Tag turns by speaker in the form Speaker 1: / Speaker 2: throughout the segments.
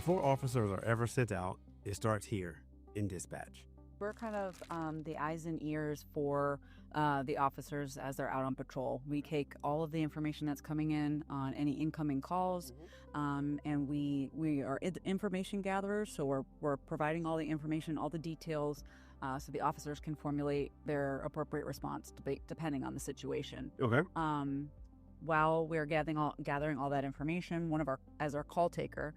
Speaker 1: Before officers are ever sent out, it starts here in dispatch.
Speaker 2: We're kind of the eyes and ears for the officers as they're out on patrol. We take all of the information that's coming in on any incoming calls, and we are information gatherers, so we're providing all the information, all the details, so the officers can formulate their appropriate response depending on the situation.
Speaker 1: Okay.
Speaker 2: While we're gathering all that information, as our call taker,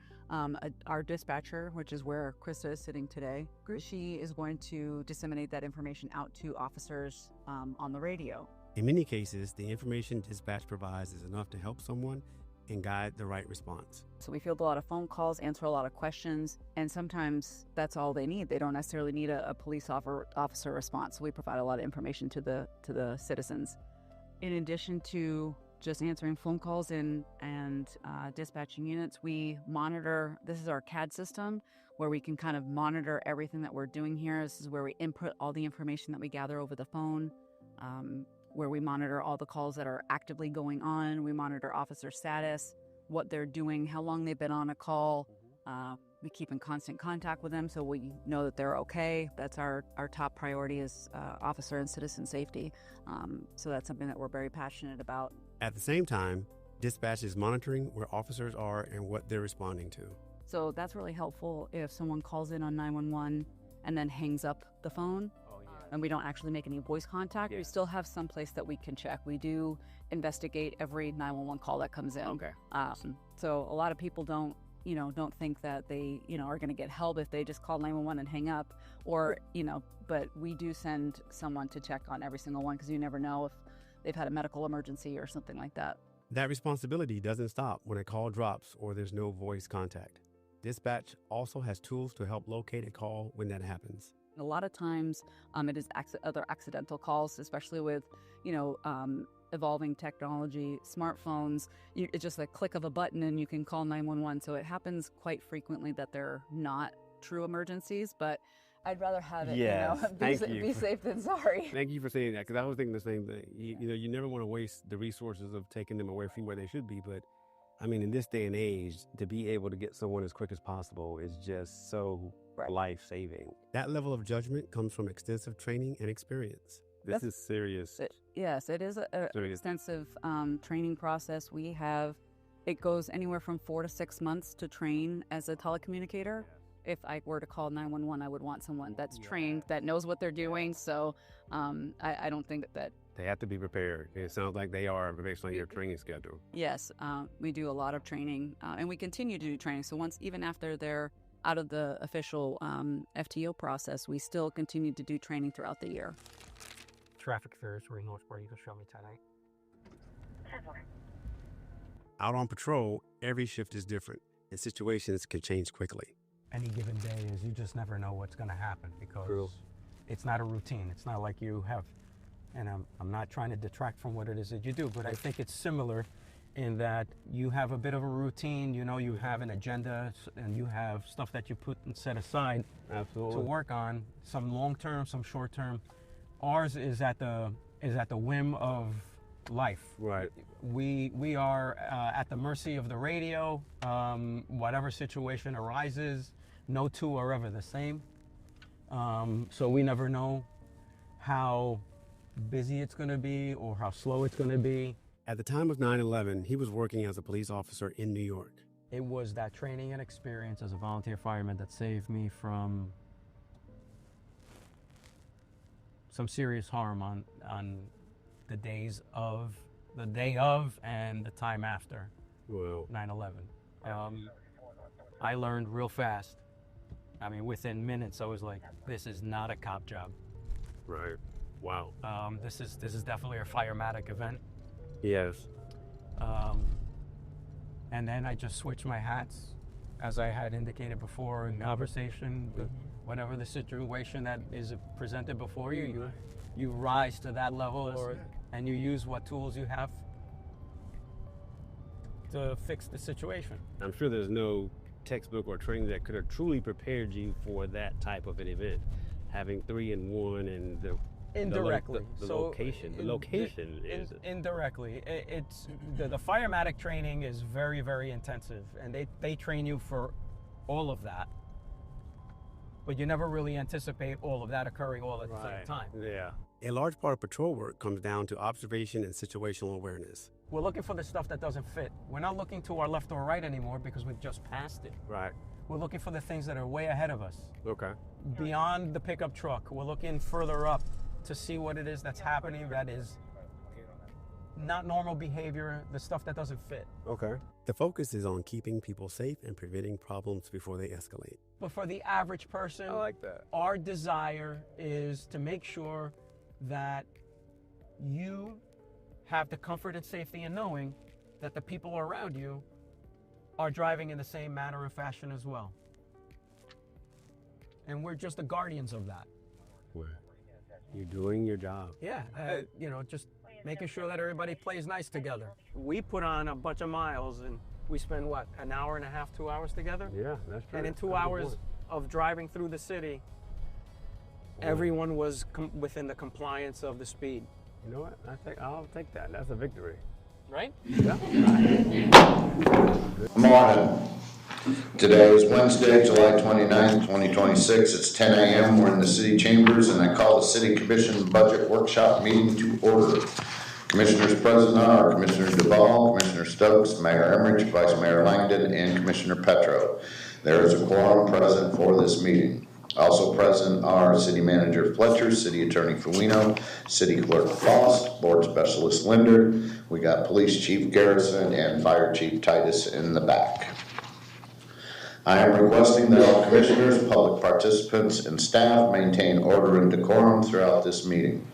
Speaker 2: our dispatcher, which is where Krista is sitting today, she is going to disseminate that information out to officers on the radio.
Speaker 1: In many cases, the information dispatch provides is enough to help someone and guide the right response.
Speaker 2: So we field a lot of phone calls, answer a lot of questions, and sometimes that's all they need. They don't necessarily need a police officer response. So we provide a lot of information to the citizens. In addition to just answering phone calls and dispatching units, we monitor. This is our CAD system where we can kind of monitor everything that we're doing here. This is where we input all the information that we gather over the phone, where we monitor all the calls that are actively going on. We monitor officer status, what they're doing, how long they've been on a call. We keep in constant contact with them so we know that they're okay. That's our top priority is officer and citizen safety. So that's something that we're very passionate about.
Speaker 1: At the same time, dispatch is monitoring where officers are and what they're responding to.
Speaker 2: So that's really helpful if someone calls in on 911 and then hangs up the phone. And we don't actually make any voice contact. We still have some place that we can check. We do investigate every 911 call that comes in.
Speaker 1: Okay.
Speaker 2: So a lot of people don't think that they, are going to get help if they just call 911 and hang up, or, but we do send someone to check on every single one because you never know if they've had a medical emergency or something like that.
Speaker 1: That responsibility doesn't stop when a call drops or there's no voice contact. Dispatch also has tools to help locate a call when that happens.
Speaker 2: A lot of times it is other accidental calls, especially with, evolving technology, smartphones. It's just a click of a button and you can call 911. So it happens quite frequently that they're not true emergencies, but I'd rather have it, be safe than sorry.
Speaker 1: Thank you for saying that, because I was thinking the same thing. You never want to waste the resources of taking them away from where they should be, but I mean, in this day and age, to be able to get someone as quick as possible is just so life-saving. That level of judgment comes from extensive training and experience. This is serious.
Speaker 2: Yes, it is an extensive training process. It goes anywhere from 4 to 6 months to train as a telecommunicator. If I were to call 911, I would want someone that's trained, that knows what they're doing. So I don't think that...
Speaker 1: They have to be prepared. It sounds like they are based on your training schedule.
Speaker 2: Yes, we do a lot of training, and we continue to do training. So even after they're out of the official FTO process, we still continue to do training throughout the year.
Speaker 3: Traffic affairs, where you can show me tonight.
Speaker 1: Out on patrol, every shift is different, and situations can change quickly.
Speaker 3: Any given day is you just never know what's going to happen because it's not a routine. It's not like you have, and I'm not trying to detract from what it is that you do, but I think it's similar in that you have a bit of a routine, you have an agenda and you have stuff that you put and set aside to work on, some long-term, some short-term. Ours is at the whim of life.
Speaker 1: Right.
Speaker 3: We are at the mercy of the radio. Whatever situation arises, no two are ever the same. So we never know how busy it's going to be or how slow it's going to be.
Speaker 1: At the time of 9/11, he was working as a police officer in New York.
Speaker 3: It was that training and experience as a volunteer fireman that saved me from some serious harm on the day of and the time after 9/11. I learned real fast. I mean, within minutes, I was like, this is not a cop job.
Speaker 1: Right. Wow.
Speaker 3: This is definitely a firematic event.
Speaker 1: Yes.
Speaker 3: And then I just switched my hats, as I had indicated before in conversation. Whatever the situation that is presented before you, you rise to that level, and you use what tools you have to fix the situation.
Speaker 1: I'm sure there's no textbook or training that could have truly prepared you for that type of an event, having 3-in-1 and the
Speaker 3: indirectly.
Speaker 1: The location is
Speaker 3: indirectly. It's the firematic training is very, very intensive, and they train you for all of that. But you never really anticipate all of that occurring all at the same time.
Speaker 1: Yeah. A large part of patrol work comes down to observation and situational awareness.
Speaker 3: We're looking for the stuff that doesn't fit. We're not looking to our left or right anymore because we've just passed it.
Speaker 1: Right.
Speaker 3: We're looking for the things that are way ahead of us.
Speaker 1: Okay.
Speaker 3: Beyond the pickup truck. We're looking further up to see what it is that's happening that is not normal behavior, the stuff that doesn't fit.
Speaker 1: Okay. The focus is on keeping people safe and preventing problems before they escalate.
Speaker 3: But for the average person,
Speaker 1: I like that.
Speaker 3: Our desire is to make sure that you have the comfort and safety in knowing that the people around you are driving in the same manner and fashion as well. And we're just the guardians of that.
Speaker 1: You're doing your job.
Speaker 3: Yeah, just making sure that everybody plays nice together. We put on a bunch of miles and we spend, what, an hour and a half, 2 hours together?
Speaker 1: Yeah, that's true.
Speaker 3: And in 2 hours of driving through the city, everyone was within the compliance of the speed.
Speaker 1: You know what? I'll take that. That's a victory.
Speaker 3: Right?
Speaker 1: Yeah.
Speaker 4: Good morning. Today is Wednesday, July 29th, 2026. It's 10 a.m. We're in the city chambers, and I call the City Commission Budget Workshop meeting to order. Commissioners present are Commissioner Duvall, Commissioner Stokes, Mayor Emmerich, Vice Mayor Langdon, and Commissioner Petro. There is a quorum present for this meeting. Also present are City Manager Fletcher, City Attorney Fuino, City Clerk Foss, Board Specialist Linder. We got Police Chief Garrison and Fire Chief Titus in the back. I am requesting that all commissioners, public participants, and staff maintain order and decorum throughout this meeting.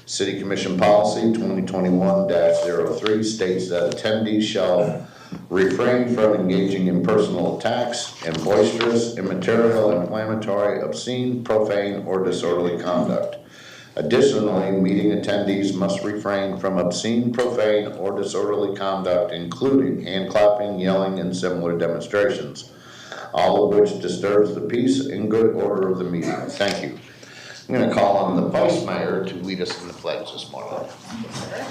Speaker 4: City Commission Policy 2021-03 states that attendees shall refrain from engaging in personal attacks and boisterous, immaterial, inflammatory, obscene, profane, or disorderly conduct. Additionally, meeting attendees must refrain from obscene, profane, or disorderly conduct, including hand clapping, yelling, and similar demonstrations, all of which disturbs the peace and good order of the meeting. Thank you. I'm going to call on the Vice Mayor to lead us in the pledge this morning.
Speaker 5: Thank you, sir.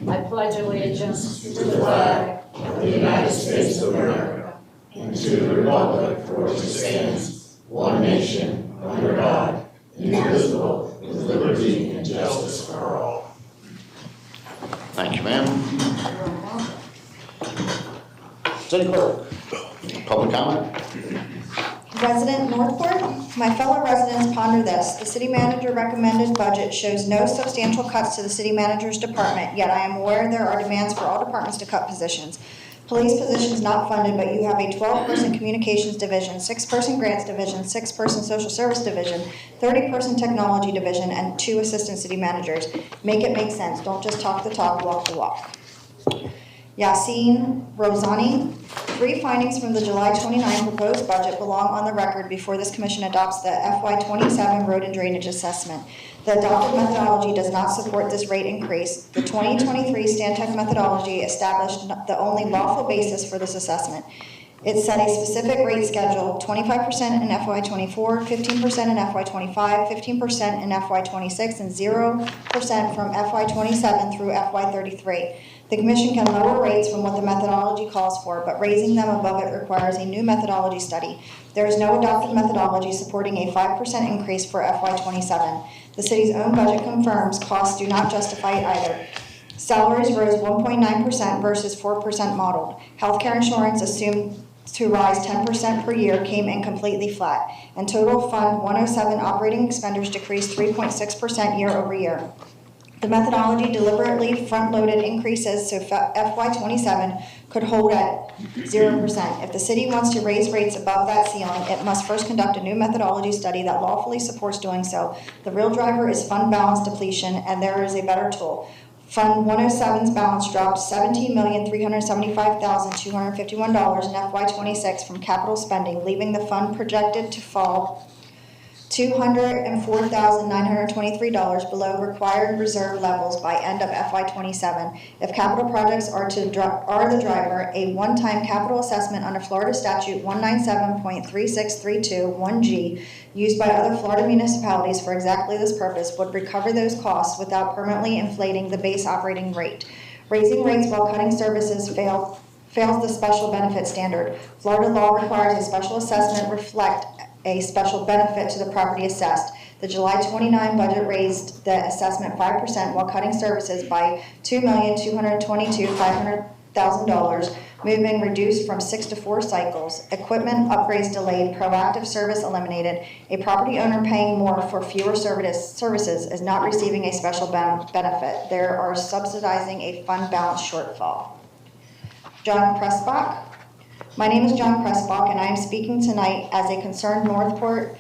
Speaker 5: I pledge allegiance to the flag of the United States of America and to the republic for which it stands, one nation, under God, indivisible, with liberty and justice for all.
Speaker 4: Thank you, ma'am. City Clerk, public comment.
Speaker 6: Resident Northport, my fellow residents ponder this. The city manager recommended budget shows no substantial cuts to the city manager's department, yet I am aware there are demands for all departments to cut positions. Police positions not funded, but you have a 12-person communications division, 6-person grants division, 6-person social service division, 30-person technology division, and 2 assistant city managers. Make it make sense. Don't just talk the talk, walk the walk. Yassine Rosani, 3 findings from the July 29 proposed budget belong on the record before this commission adopts the FY27 road and drainage assessment. The adopted methodology does not support this rate increase. The 2023 Stantec methodology established the only lawful basis for this assessment. It set a specific rate schedule, 25% in FY24, 15% in FY25, 15% in FY26, and 0% from FY27 through FY33. The Commission can lower rates from what the methodology calls for, but raising them above it requires a new methodology study. There is no adopted methodology supporting a 5% increase for FY27. The city's own budget confirms costs do not justify it either. Salaries rose 1.9% versus 4% modeled. Healthcare insurance assumed to rise 10% per year came in completely flat, and total Fund 107 operating expenditures decreased 3.6% year over year. The methodology deliberately front-loaded increases so FY27 could hold at 0%. If the city wants to raise rates above that ceiling, it must first conduct a new methodology study that lawfully supports doing so. The real driver is fund balance depletion, and there is a better tool. Fund 107's balance dropped $17,375,251 in FY26 from capital spending, leaving the fund projected to fall $204,923 below required reserve levels by end of FY27. If capital projects are the driver, a one-time capital assessment under Florida Statute 197.3632 1G, used by other Florida municipalities for exactly this purpose, would recover those costs without permanently inflating the base operating rate. Raising rates while cutting services fails the special benefit standard. Florida law requires a special assessment reflect a special benefit to the property assessed. The July 29 budget raised the assessment 5% while cutting services by $2,222,500,000. Movement reduced from 6 to 4 cycles. Equipment upgrades delayed. Proactive service eliminated. A property owner paying more for fewer services is not receiving a special benefit. They are subsidizing a fund balance shortfall. John Pressbach. My name is John Pressbach, and I am speaking tonight as a concerned Northport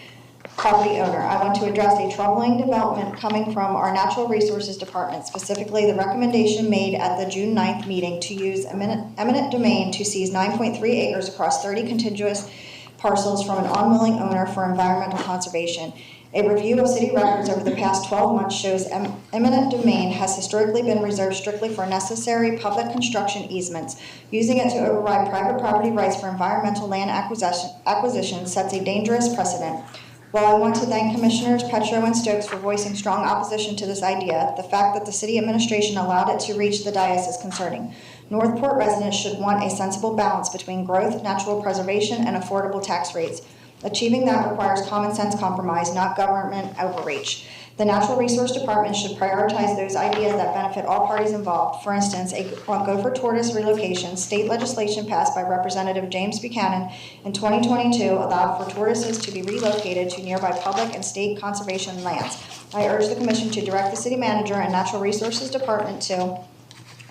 Speaker 6: property owner. I want to address a troubling development coming from our Natural Resources Department, specifically the recommendation made at the June 9th meeting to use eminent domain to seize 9.3 acres across 30 contiguous parcels from an unwilling owner for environmental conservation. A review of city records over the past 12 months shows eminent domain has historically been reserved strictly for necessary public construction easements. Using it to override private property rights for environmental land acquisition sets a dangerous precedent. While I want to thank Commissioners Petro and Stokes for voicing strong opposition to this idea, the fact that the city administration allowed it to reach the dais is concerning. Northport residents should want a sensible balance between growth, natural preservation, and affordable tax rates. Achieving that requires common sense compromise, not government overreach. The Natural Resource Department should prioritize those ideas that benefit all parties involved. For instance, a gopher tortoise relocation, state legislation passed by Representative James Buchanan in 2022 allowed for tortoises to be relocated to nearby public and state conservation lands. I urge the Commission to direct the City Manager and Natural Resources Department to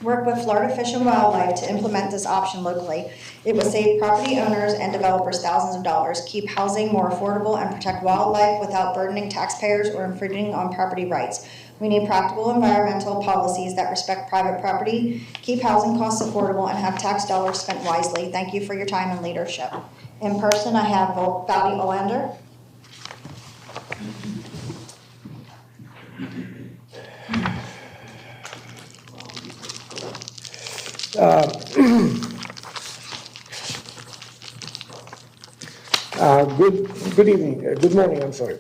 Speaker 6: work with Florida Fish and Wildlife to implement this option locally. It would save property owners and developers thousands of dollars, keep housing more affordable, and protect wildlife without burdening taxpayers or infringing on property rights. We need practical environmental policies that respect private property, keep housing costs affordable, and have tax dollars spent wisely. Thank you for your time and leadership. In person, I have Valley Olander.
Speaker 7: Good evening, good morning, I'm sorry.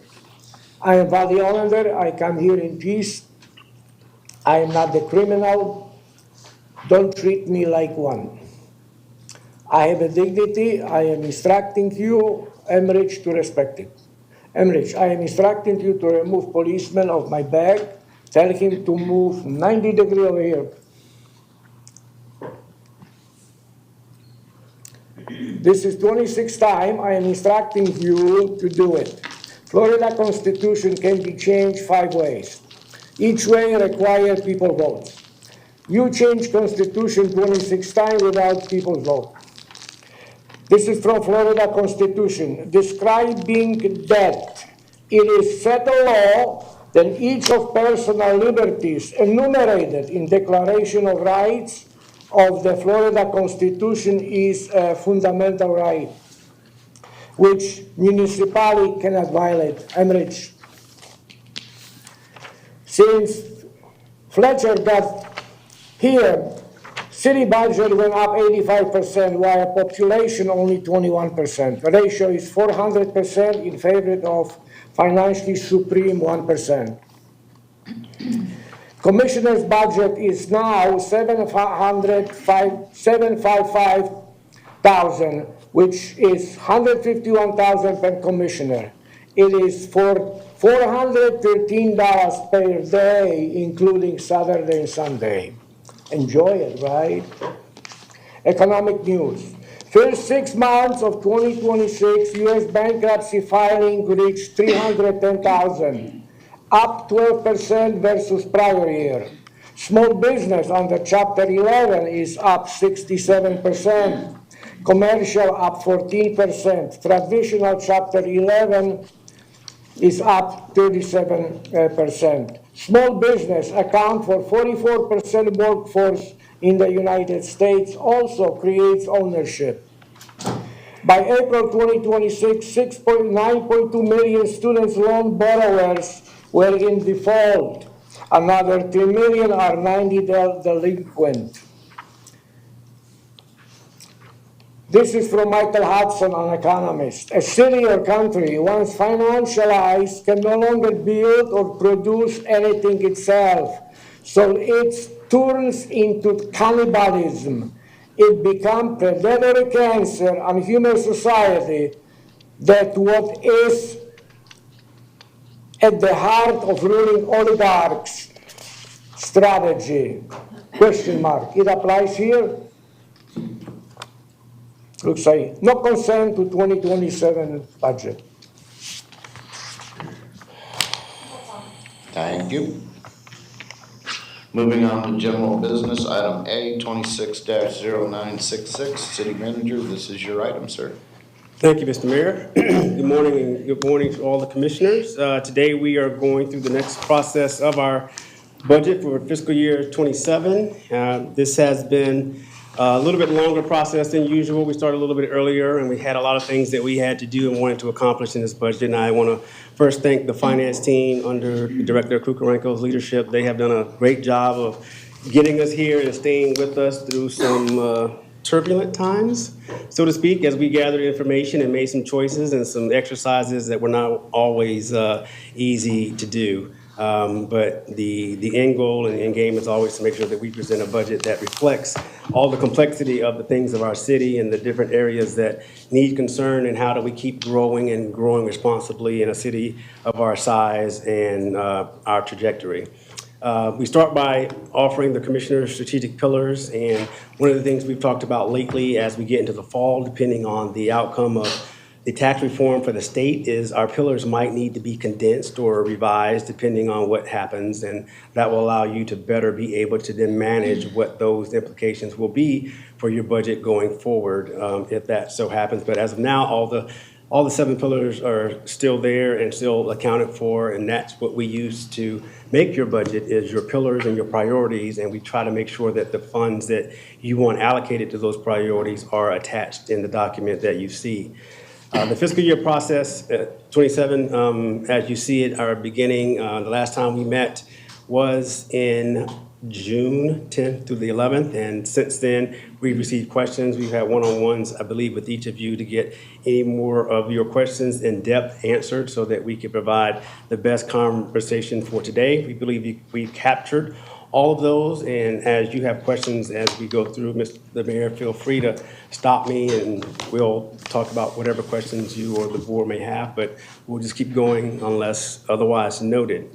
Speaker 7: I am Vadi Olander. I come here in peace. I am not the criminal. Don't treat me like one. I have a dignity. I am instructing you, Emmerich, to respect it. Emmerich, I am instructing you to remove policeman of my bag. Tell him to move 90 degrees over here. This is 26th time I am instructing you to do it. Florida Constitution can be changed 5 ways. Each way requires people votes. You change Constitution 26 times without people's vote. This is from Florida Constitution. Describing that it is federal law that each of personal liberties enumerated in Declaration of Rights of the Florida Constitution is a fundamental right, which municipality cannot violate. Emmerich. Since Fletcher got here, city budget went up 85%, while population only 21%. The ratio is 400% in favor of financially supreme 1%. Commissioner's budget is now $755,000, which is $151,000 per commissioner. It is for $413 per day, including Saturday and Sunday. Enjoy it, right? Economic news. First 6 months of 2026, U.S. bankruptcy filing reached 310,000. Up 12% versus prior year. Small business under Chapter 11 is up 67%. Commercial up 14%. Traditional Chapter 11 is up 37%. Small business account for 44% workforce in the United States, also creates ownership. By April 2026, 9.2 million students loan borrowers were in default. Another 3 million are 90-day delinquent. This is from Michael Hudson, an economist. A city or country, once financialized, can no longer build or produce anything itself. So it turns into cannibalism. it become predatory cancer on human society that what is at the heart of ruling oligarchs strategy. Question mark. It applies here. Looks like no consent to 2027 budget.
Speaker 4: Thank you. Moving on to general business, item A, 26-0966. City Manager, this is your item, sir.
Speaker 1: Thank you, Mr. Mayor. Good morning and good morning to all the commissioners. Today we are going through the next process of our budget for fiscal year 27. This has been a little bit longer process than usual. We started a little bit earlier and we had a lot of things that we had to do and wanted to accomplish in this budget. And I want to first thank the finance team under Director Kukarenko's leadership. They have done a great job of getting us here and staying with us through some turbulent times, so to speak, as we gathered information and made some choices and some exercises that were not always easy to do. But the end goal and end game is always to make sure that we present a budget that reflects all the complexity of the things of our city and the different areas that need concern, and how do we keep growing and growing responsibly in a city of our size and our trajectory. We start by offering the commissioner's strategic pillars, and one of the things we've talked about lately as we get into the fall, depending on the outcome of the tax reform for the state, is our pillars might need to be condensed or revised depending on what happens, and that will allow you to better be able to then manage what those implications will be for your budget going forward, if that so happens. But as of now, all the 7 pillars are still there and still accounted for, and that's what we use to make your budget, is your pillars and your priorities, and we try to make sure that the funds that you want allocated to those priorities are attached in the document that you see. The fiscal year process, 27, as you see it, our beginning, the last time we met was in June 10th through the 11th, and since then we've received questions. We've had one-on-ones, I believe, with each of you to get any more of your questions in depth answered so that we can provide the best conversation for today. We believe we've captured all of those, and as you have questions as we go through, Mr. Mayor, feel free to stop me and we'll talk about whatever questions you or the board may have, but we'll just keep going unless otherwise noted.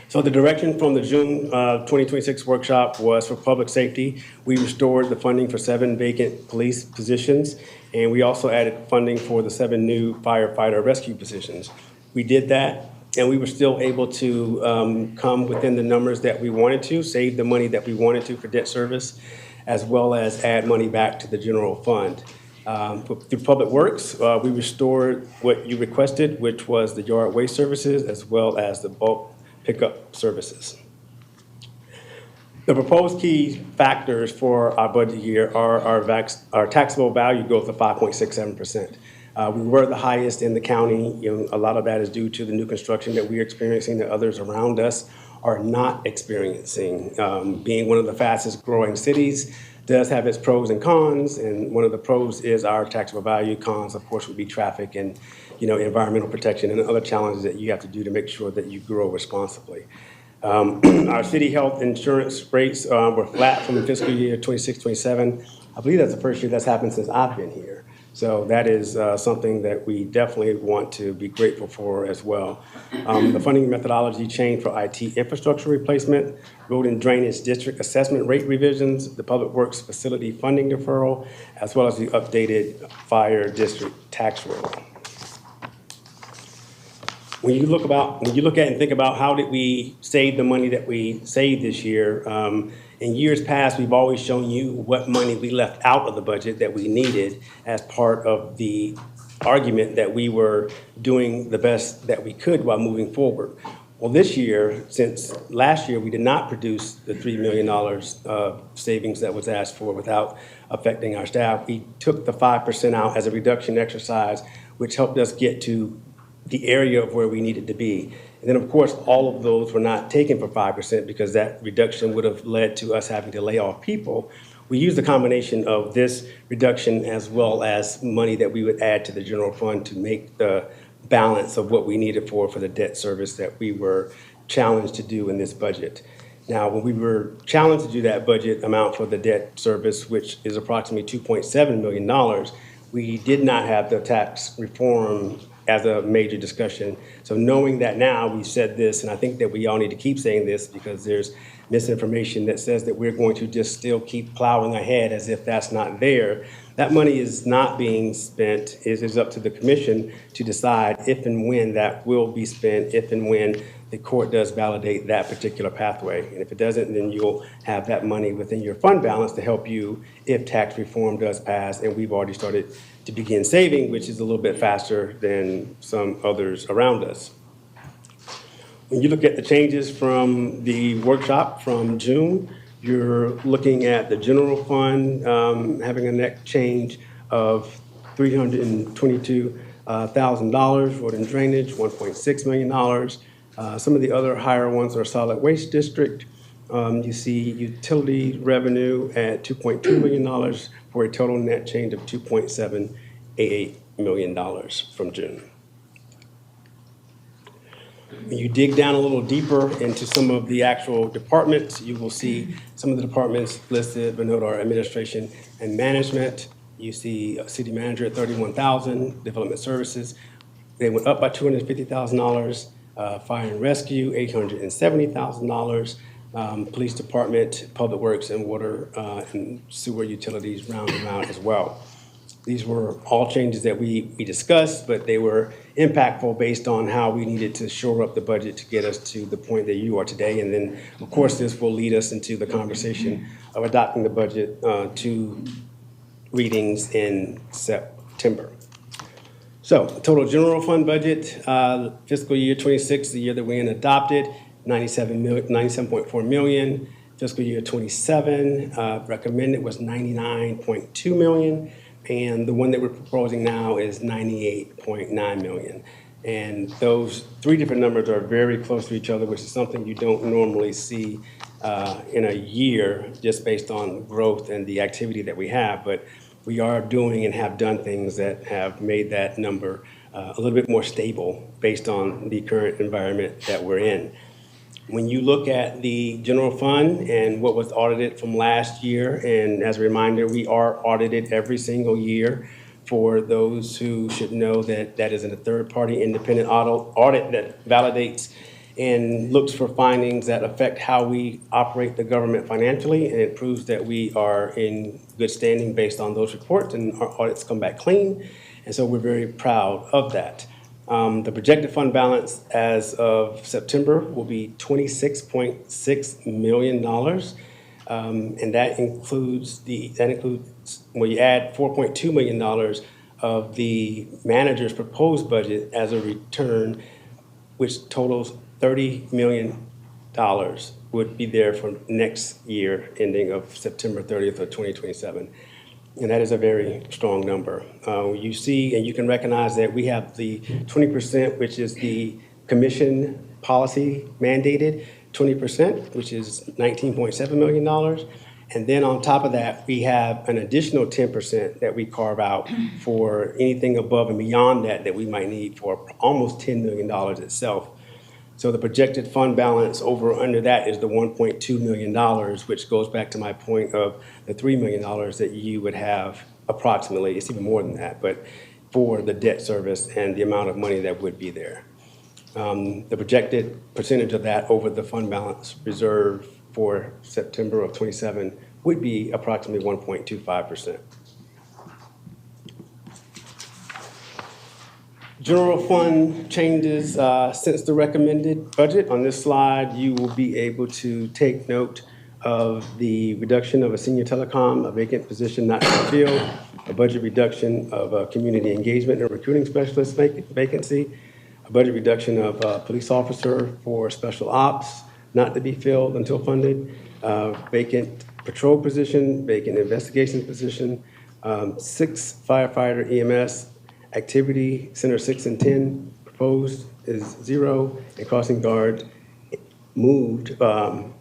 Speaker 1: So the direction from the June 2026 workshop was for public safety. We restored the funding for 7 vacant police positions, and we also added funding for the 7 new firefighter rescue positions. We did that, and we were still able to come within the numbers that we wanted to, save the money that we wanted to for debt service, as well as add money back to the general fund. Through Public Works, we restored what you requested, which was the yard waste services, as well as the bulk pickup services. The proposed key factors for our budget year are our taxable value growth of 5.67%. We were the highest in the county. A lot of that is due to the new construction that we're experiencing that others around us are not experiencing. Being one of the fastest growing cities does have its pros and cons, and one of the pros is our taxable value. Cons, of course, would be traffic and environmental protection and other challenges that you have to do to make sure that you grow responsibly. Our city health insurance rates were flat from the fiscal year 26-27. I believe that's the first year that's happened since I've been here. So that is something that we definitely want to be grateful for as well. The funding methodology change for IT infrastructure replacement, road and drainage district assessment rate revisions, the public works facility funding deferral, as well as the updated fire district tax rate. When you look at and think about how did we save the money that we saved this year, in years past, we've always shown you what money we left out of the budget that we needed as part of the argument that we were doing the best that we could while moving forward. Well, this year, since last year, we did not produce the $3 million of savings that was asked for without affecting our staff. We took the 5% out as a reduction exercise, which helped us get to the area of where we needed to be. And then, of course, all of those were not taken for 5% because that reduction would have led to us having to lay off people. We used a combination of this reduction as well as money that we would add to the general fund to make the balance of what we needed for the debt service that we were challenged to do in this budget. Now, when we were challenged to do that budget amount for the debt service, which is approximately $2.7 million, we did not have the tax reform as a major discussion. So knowing that now, we've said this, and I think that we all need to keep saying this because there's misinformation that says that we're going to just still keep plowing ahead as if that's not there. That money is not being spent. It is up to the commission to decide if and when that will be spent, if and when the court does validate that particular pathway. And if it doesn't, then you'll have that money within your fund balance to help you if tax reform does pass. And we've already started to begin saving, which is a little bit faster than some others around us. When you look at the changes from the workshop from June, you're looking at the general fund having a net change of $322,000, road and drainage, $1.6 million. Some of the other higher ones are solid waste district. You see utility revenue at $2.2 million for a total net change of $2.788 million from June. When you dig down a little deeper into some of the actual departments, you will see some of the departments listed, but note our administration and management. You see city manager at $31,000, development services. They went up by $250,000. Fire and rescue, $870,000. Police department, public works, and water and sewer utilities round and round as well. These were all changes that we discussed, but they were impactful based on how we needed to shore up the budget to get us to the point that you are today. And then, of course, this will lead us into the conversation of adopting the budget to readings in September. So, total general fund budget, fiscal year 26, the year that we adopted, $97.4 million. Fiscal year 27, recommended was $99.2 million. And the one that we're proposing now is $98.9 million. And those three different numbers are very close to each other, which is something you don't normally see in a year just based on growth and the activity that we have. But we are doing and have done things that have made that number a little bit more stable based on the current environment that we're in. When you look at the general fund and what was audited from last year, and as a reminder, we are audited every single year. For those who should know that that is a third-party independent audit that validates and looks for findings that affect how we operate the government financially, and it proves that we are in good standing based on those reports, and our audits come back clean, and so we're very proud of that. The projected fund balance as of September will be $26.6 million, and that includes when you add $4.2 million of the manager's proposed budget as a return, which totals $30 million would be there for next year, ending of September 30th of 2027. And that is a very strong number. You see, and you can recognize that we have the 20%, which is the commission policy mandated, 20%, which is $19.7 million. And then on top of that, we have an additional 10% that we carve out for anything above and beyond that we might need for almost $10 million itself. So the projected fund balance over or under that is the $1.2 million, which goes back to my point of the $3 million that you would have approximately. It's even more than that, but for the debt service and the amount of money that would be there. The projected percentage of that over the fund balance reserve for September of 27 would be approximately 1.25%. General fund changes since the recommended budget. On this slide, you will be able to take note of the reduction of a senior telecom, a vacant position not fulfilled, a budget reduction of a community engagement and recruiting specialist vacancy, a budget reduction of a police officer for special ops not to be filled until funded, vacant patrol position, vacant investigation position, 6 firefighter EMS, activity center 6 and 10 proposed is 0, and crossing guard moved from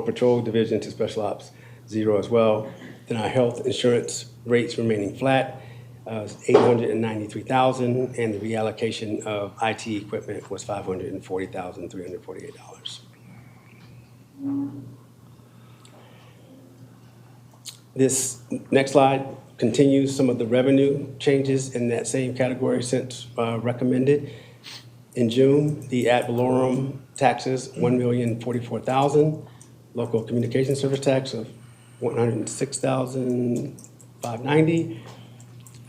Speaker 1: patrol division to special ops 0 as well. Then our health insurance rates remaining flat, $893,000, and the reallocation of IT equipment was $540,348. This next slide continues some of the revenue changes in that same category since recommended. In June, the ad valorem taxes, $1,044,000. Local communication service tax of $106,590,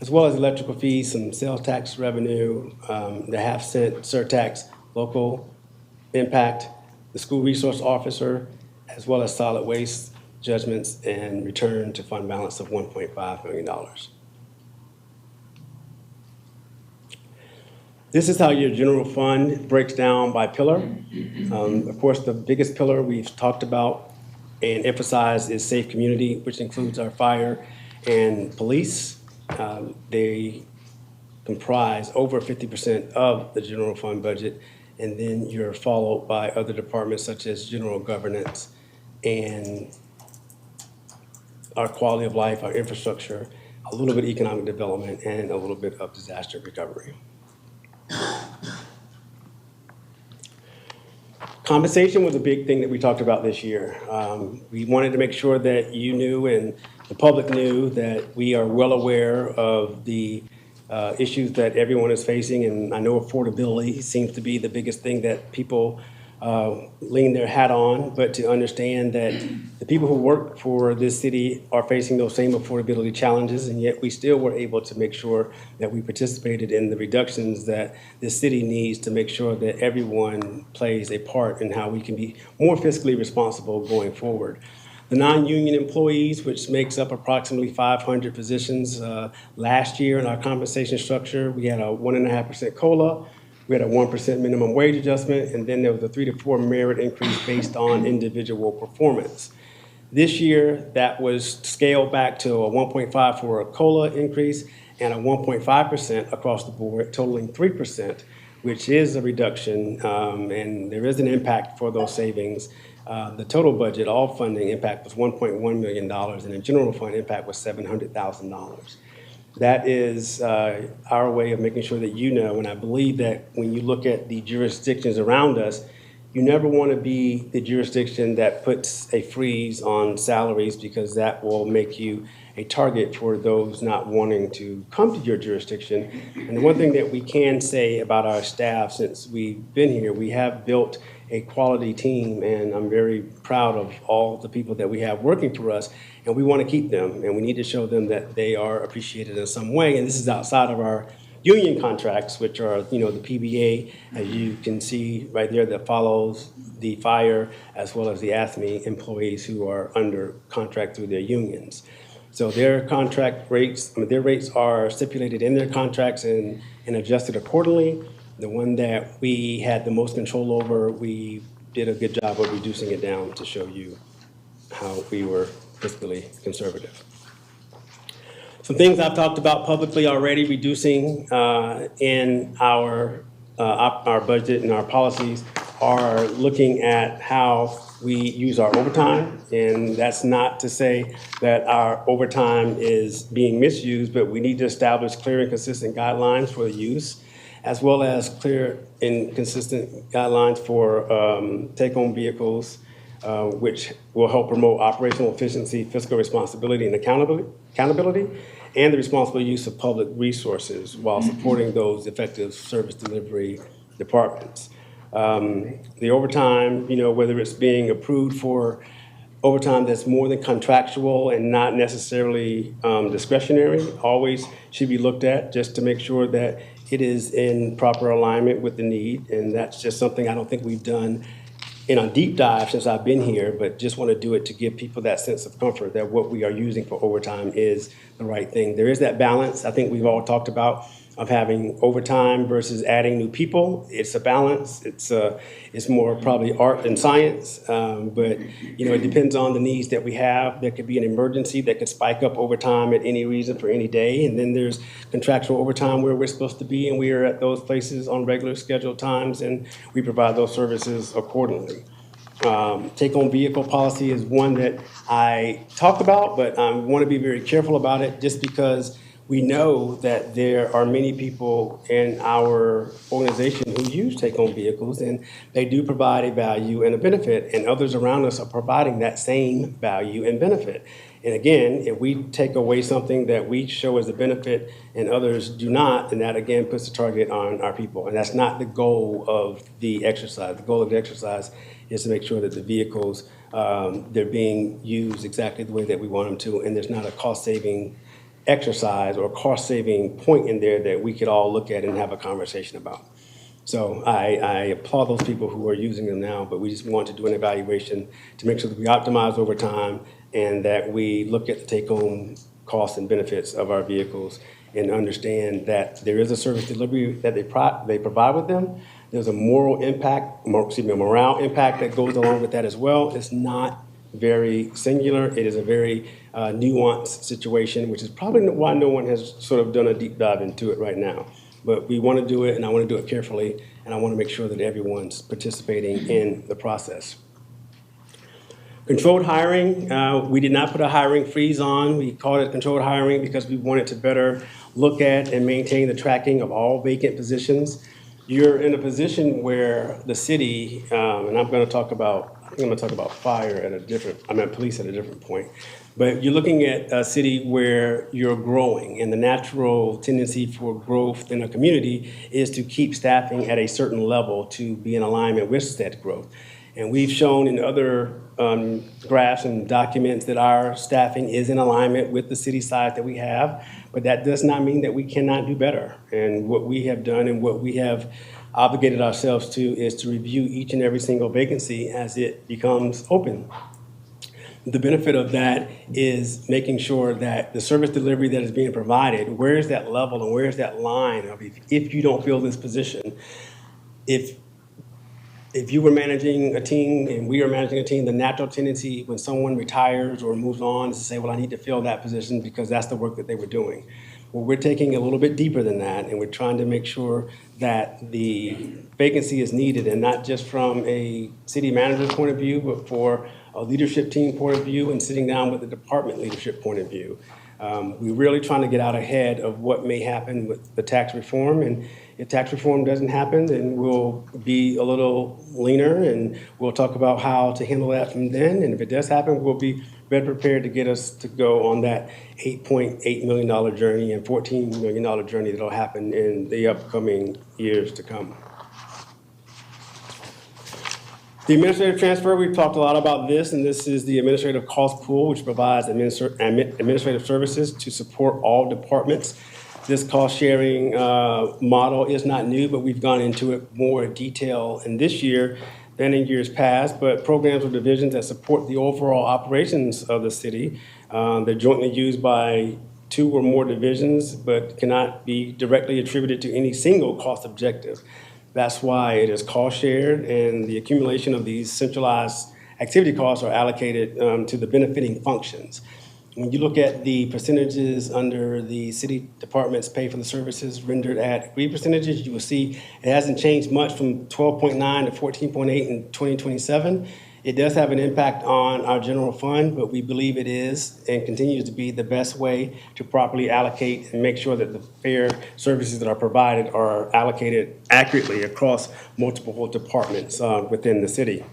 Speaker 1: as well as electrical fees, some sales tax revenue, the half-cent surtax, local impact, the school resource officer, as well as solid waste judgments and return to fund balance of $1.5 million. This is how your general fund breaks down by pillar. Of course, the biggest pillar we've talked about and emphasized is safe community, which includes our fire and police. They comprise over 50% of the general fund budget, and then you're followed by other departments such as general governance and our quality of life, our infrastructure, a little bit of economic development, and a little bit of disaster recovery. Compensation was a big thing that we talked about this year. We wanted to make sure that you knew and the public knew that we are well aware of the issues that everyone is facing, and I know affordability seems to be the biggest thing that people lean their hat on, but to understand that the people who work for this city are facing those same affordability challenges, and yet we still were able to make sure that we participated in the reductions that this city needs to make sure that everyone plays a part in how we can be more fiscally responsible going forward. The non-union employees, which makes up approximately 500 positions, last year in our compensation structure, we had a 1.5% COLA. We had a 1% minimum wage adjustment, and then there was a 3 to 4 merit increase based on individual performance. This year, that was scaled back to a 1.5 for a COLA increase and a 1.5% across the board, totaling 3%, which is a reduction, and there is an impact for those savings. The total budget, all funding impact was $1.1 million, and the general fund impact was $700,000. That is our way of making sure that you know, and I believe that when you look at the jurisdictions around us, you never want to be the jurisdiction that puts a freeze on salaries, because that will make you a target for those not wanting to come to your jurisdiction. And the one thing that we can say about our staff since we've been here, we have built a quality team, and I'm very proud of all the people that we have working for us, and we want to keep them, and we need to show them that they are appreciated in some way. And this is outside of our union contracts, which are, the PBA, as you can see right there, that follows the fire, as well as the AFSCME employees who are under contract through their unions. So their contract rates, their rates are stipulated in their contracts and adjusted accordingly. The one that we had the most control over, we did a good job of reducing it down to show you how we were fiscally conservative. Some things I've talked about publicly already, reducing in our budget and our policies, are looking at how we use our overtime. And that's not to say that our overtime is being misused, but we need to establish clear and consistent guidelines for the use, as well as clear and consistent guidelines for take-home vehicles, which will help promote operational efficiency, fiscal responsibility, and accountability, and the responsible use of public resources while supporting those effective service delivery departments. The overtime, whether it's being approved for overtime that's more than contractual and not necessarily discretionary, always should be looked at just to make sure that it is in proper alignment with the need. And that's just something I don't think we've done in a deep dive since I've been here, but just want to do it to give people that sense of comfort that what we are using for overtime is the right thing. There is that balance I think we've all talked about of having overtime versus adding new people. It's a balance. It's more probably art than science, but it depends on the needs that we have. There could be an emergency that could spike up overtime at any reason for any day, and then there's contractual overtime where we're supposed to be, and we are at those places on regular scheduled times, and we provide those services accordingly. Take-home vehicle policy is one that I talk about, but I want to be very careful about it just because we know that there are many people in our organization who use take-home vehicles, and they do provide a value and a benefit, and others around us are providing that same value and benefit. And again, if we take away something that we show as a benefit and others do not, then that again puts the target on our people. And that's not the goal of the exercise. The goal of the exercise is to make sure that the vehicles, they're being used exactly the way that we want them to, and there's not a cost-saving exercise or cost-saving point in there that we could all look at and have a conversation about. So I applaud those people who are using them now, but we just want to do an evaluation to make sure that we optimize over time and that we look at the take-home costs and benefits of our vehicles and understand that there is a service delivery that they provide with them. There's a morale impact that goes along with that as well. It's not very singular. It is a very nuanced situation, which is probably why no one has sort of done a deep dive into it right now. But we want to do it, and I want to do it carefully, and I want to make sure that everyone's participating in the process. Controlled hiring, we did not put a hiring freeze on. We called it controlled hiring because we wanted to better look at and maintain the tracking of all vacant positions. You're in a position where the city, and I'm going to talk about fire at a different, police at a different point. But you're looking at a city where you're growing, and the natural tendency for growth in a community is to keep staffing at a certain level to be in alignment with that growth. And we've shown in other graphs and documents that our staffing is in alignment with the city size that we have, but that does not mean that we cannot do better. And what we have done and what we have obligated ourselves to is to review each and every single vacancy as it becomes open. The benefit of that is making sure that the service delivery that is being provided, where is that level and where is that line of if you don't fill this position, if you were managing a team and we are managing a team, the natural tendency when someone retires or moves on is to say, well, I need to fill that position because that's the work that they were doing. Well, we're taking a little bit deeper than that, and we're trying to make sure that the vacancy is needed, and not just from a city manager's point of view, but for a leadership team point of view and sitting down with the department leadership point of view. We're really trying to get out ahead of what may happen with the tax reform, and if tax reform doesn't happen, then we'll be a little leaner, and we'll talk about how to handle that from then. And if it does happen, we'll be better prepared to get us to go on that $8.8 million journey and $14 million journey that'll happen in the upcoming years to come. The administrative transfer, we've talked a lot about this, and this is the administrative cost pool, which provides administrative services to support all departments. This cost-sharing model is not new, but we've gone into it more in detail in this year than in years past. But programs or divisions that support the overall operations of the city, they're jointly used by 2 or more divisions, but cannot be directly attributed to any single cost objective. That's why it is cost-shared, and the accumulation of these centralized activity costs are allocated to the benefiting functions. When you look at the percentages under the city department's pay for the services rendered at agreed percentages, you will see it hasn't changed much from 12.9 to 14.8 in 2027. It does have an impact on our general fund, but we believe it is and continues to be the best way to properly allocate and make sure that the fair services that are provided are allocated accurately across multiple departments within the city.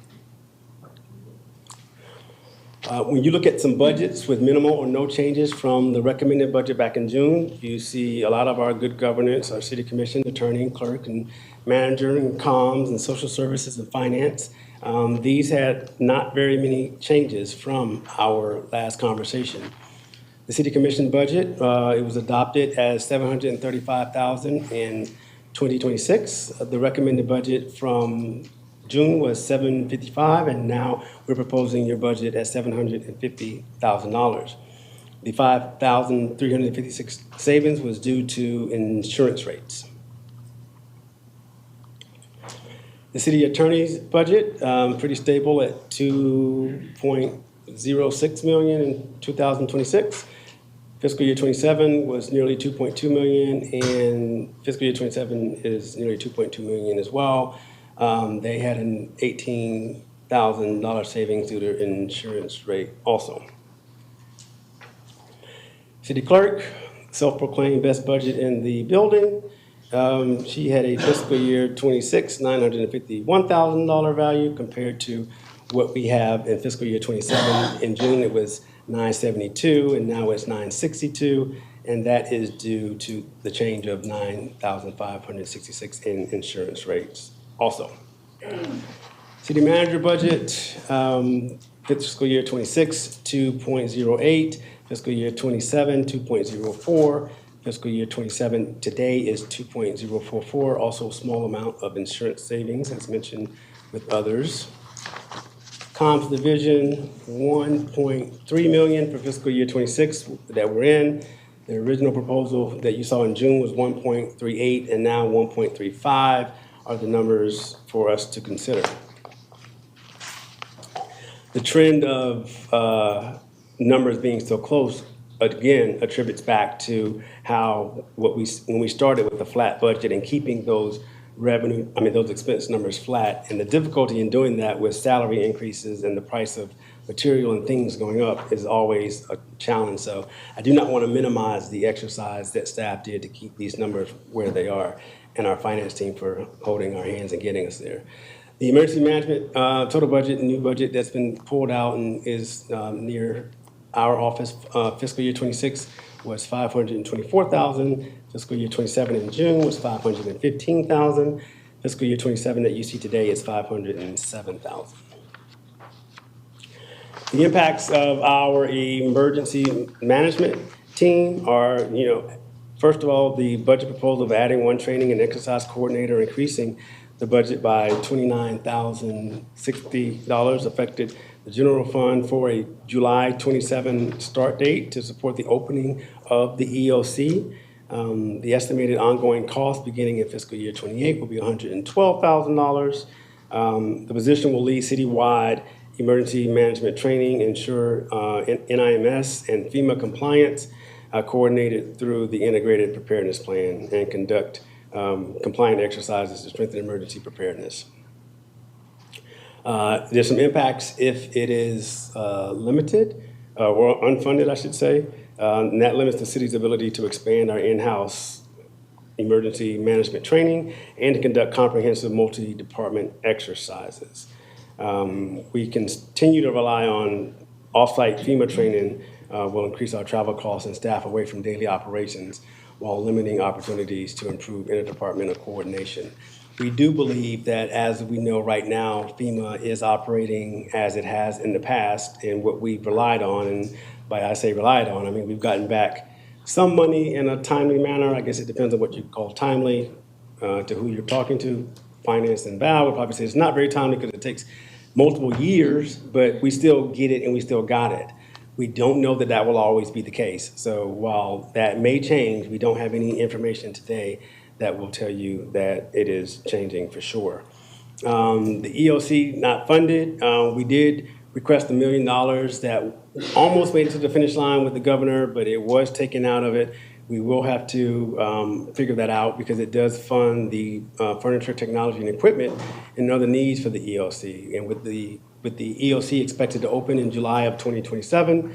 Speaker 1: When you look at some budgets with minimal or no changes from the recommended budget back in June, you see a lot of our good governance, our city commission, attorney, and clerk, and manager, and comms, and social services, and finance. These had not very many changes from our last conversation. The city commission budget, it was adopted as $735,000 in 2026. The recommended budget from June was $755,000, and now we're proposing your budget at $750,000. The $5,356 savings was due to insurance rates. The city attorney's budget, pretty stable at $2.06 million in 2026. Fiscal year 27 was nearly $2.2 million, and fiscal year 27 is nearly $2.2 million as well. They had an $18,000 savings due to insurance rate also. City clerk, self-proclaimed best budget in the building. She had a fiscal year 26, $951,000 value compared to what we have in fiscal year 27. In June, it was 972, and now it's 962, and that is due to the change of 9,566 in insurance rates also. City manager budget, fiscal year 26, 2.08, fiscal year 27, 2.04, fiscal year 27 today is 2.044, also a small amount of insurance savings as mentioned with others. Comms division, 1.3 million for fiscal year 26 that we're in. The original proposal that you saw in June was 1.38 and now 1.35 are the numbers for us to consider. The trend of numbers being so close, again, attributes back to how when we started with a flat budget and keeping those those expense numbers flat, and the difficulty in doing that with salary increases and the price of material and things going up is always a challenge. So I do not want to minimize the exercise that staff did to keep these numbers where they are, and our finance team for holding our hands and getting us there. The emergency management total budget, new budget that's been pulled out and is near our office, fiscal year 26 was $524,000. Fiscal year 27 in June was $515,000. Fiscal year 27 that you see today is $507,000. The impacts of our emergency management team are, first of all, the budget proposal of adding one training and exercise coordinator, increasing the budget by $29,060 affected the general fund for a July 27 start date to support the opening of the EOC. The estimated ongoing cost beginning in fiscal year 28 will be $112,000. The position will lead citywide emergency management training, ensure NIMS and FEMA compliance, coordinated through the integrated preparedness plan, and conduct compliant exercises to strengthen emergency preparedness. There's some impacts if it is limited or unfunded, I should say. And that limits the city's ability to expand our in-house emergency management training and to conduct comprehensive multi-department exercises. We continue to rely on off-site FEMA training will increase our travel costs and staff away from daily operations while limiting opportunities to improve interdepartmental coordination. We do believe that, as we know right now, FEMA is operating as it has in the past, and what we've relied on, and by I say relied on, I mean we've gotten back some money in a timely manner. I guess it depends on what you call timely, to who you're talking to. Finance and Val would probably say it's not very timely because it takes multiple years, but we still get it and we still got it. We don't know that that will always be the case. So while that may change, we don't have any information today that will tell you that it is changing for sure. The EOC not funded. We did request $1 million that almost made it to the finish line with the governor, but it was taken out of it. We will have to figure that out because it does fund the furniture, technology, and equipment and other needs for the EOC. And with the EOC expected to open in July of 2027,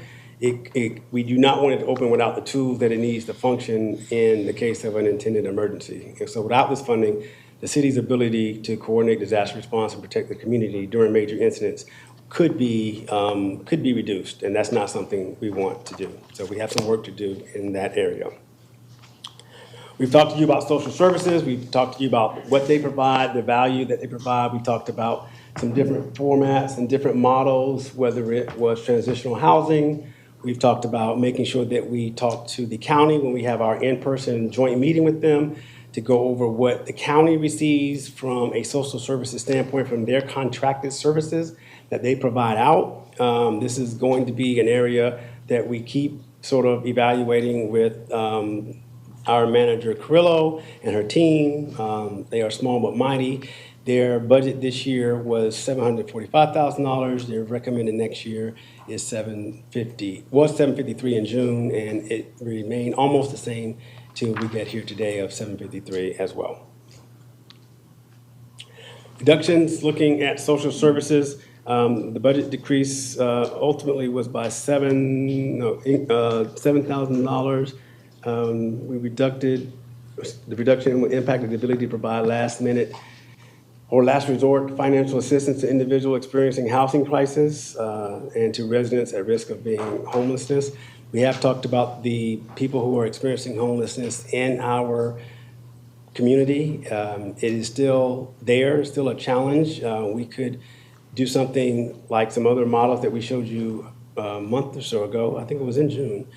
Speaker 1: we do not want it to open without the tools that it needs to function in the case of an intended emergency. And so without this funding, the city's ability to coordinate disaster response and protect the community during major incidents could be reduced, and that's not something we want to do. So we have some work to do in that area. We've talked to you about social services. We've talked to you about what they provide, the value that they provide. We talked about some different formats and different models, whether it was transitional housing. We've talked about making sure that we talk to the county when we have our in-person joint meeting with them to go over what the county receives from a social services standpoint from their contracted services that they provide out. This is going to be an area that we keep sort of evaluating with our manager Carrillo and her team. They are small but mighty. Their budget this year was $745,000. Their recommended next year is $753 in June, and it remained almost the same till we get here today of $753 as well. Reductions, looking at social services, the budget decrease ultimately was by $7,000. We reduced, the reduction will impact the ability to provide last minute or last resort financial assistance to individuals experiencing housing crisis and to residents at risk of being homelessness. We have talked about the people who are experiencing homelessness in our community. It is still there, still a challenge. We could do something like some other models that we showed you a month or so ago. I think it was in June.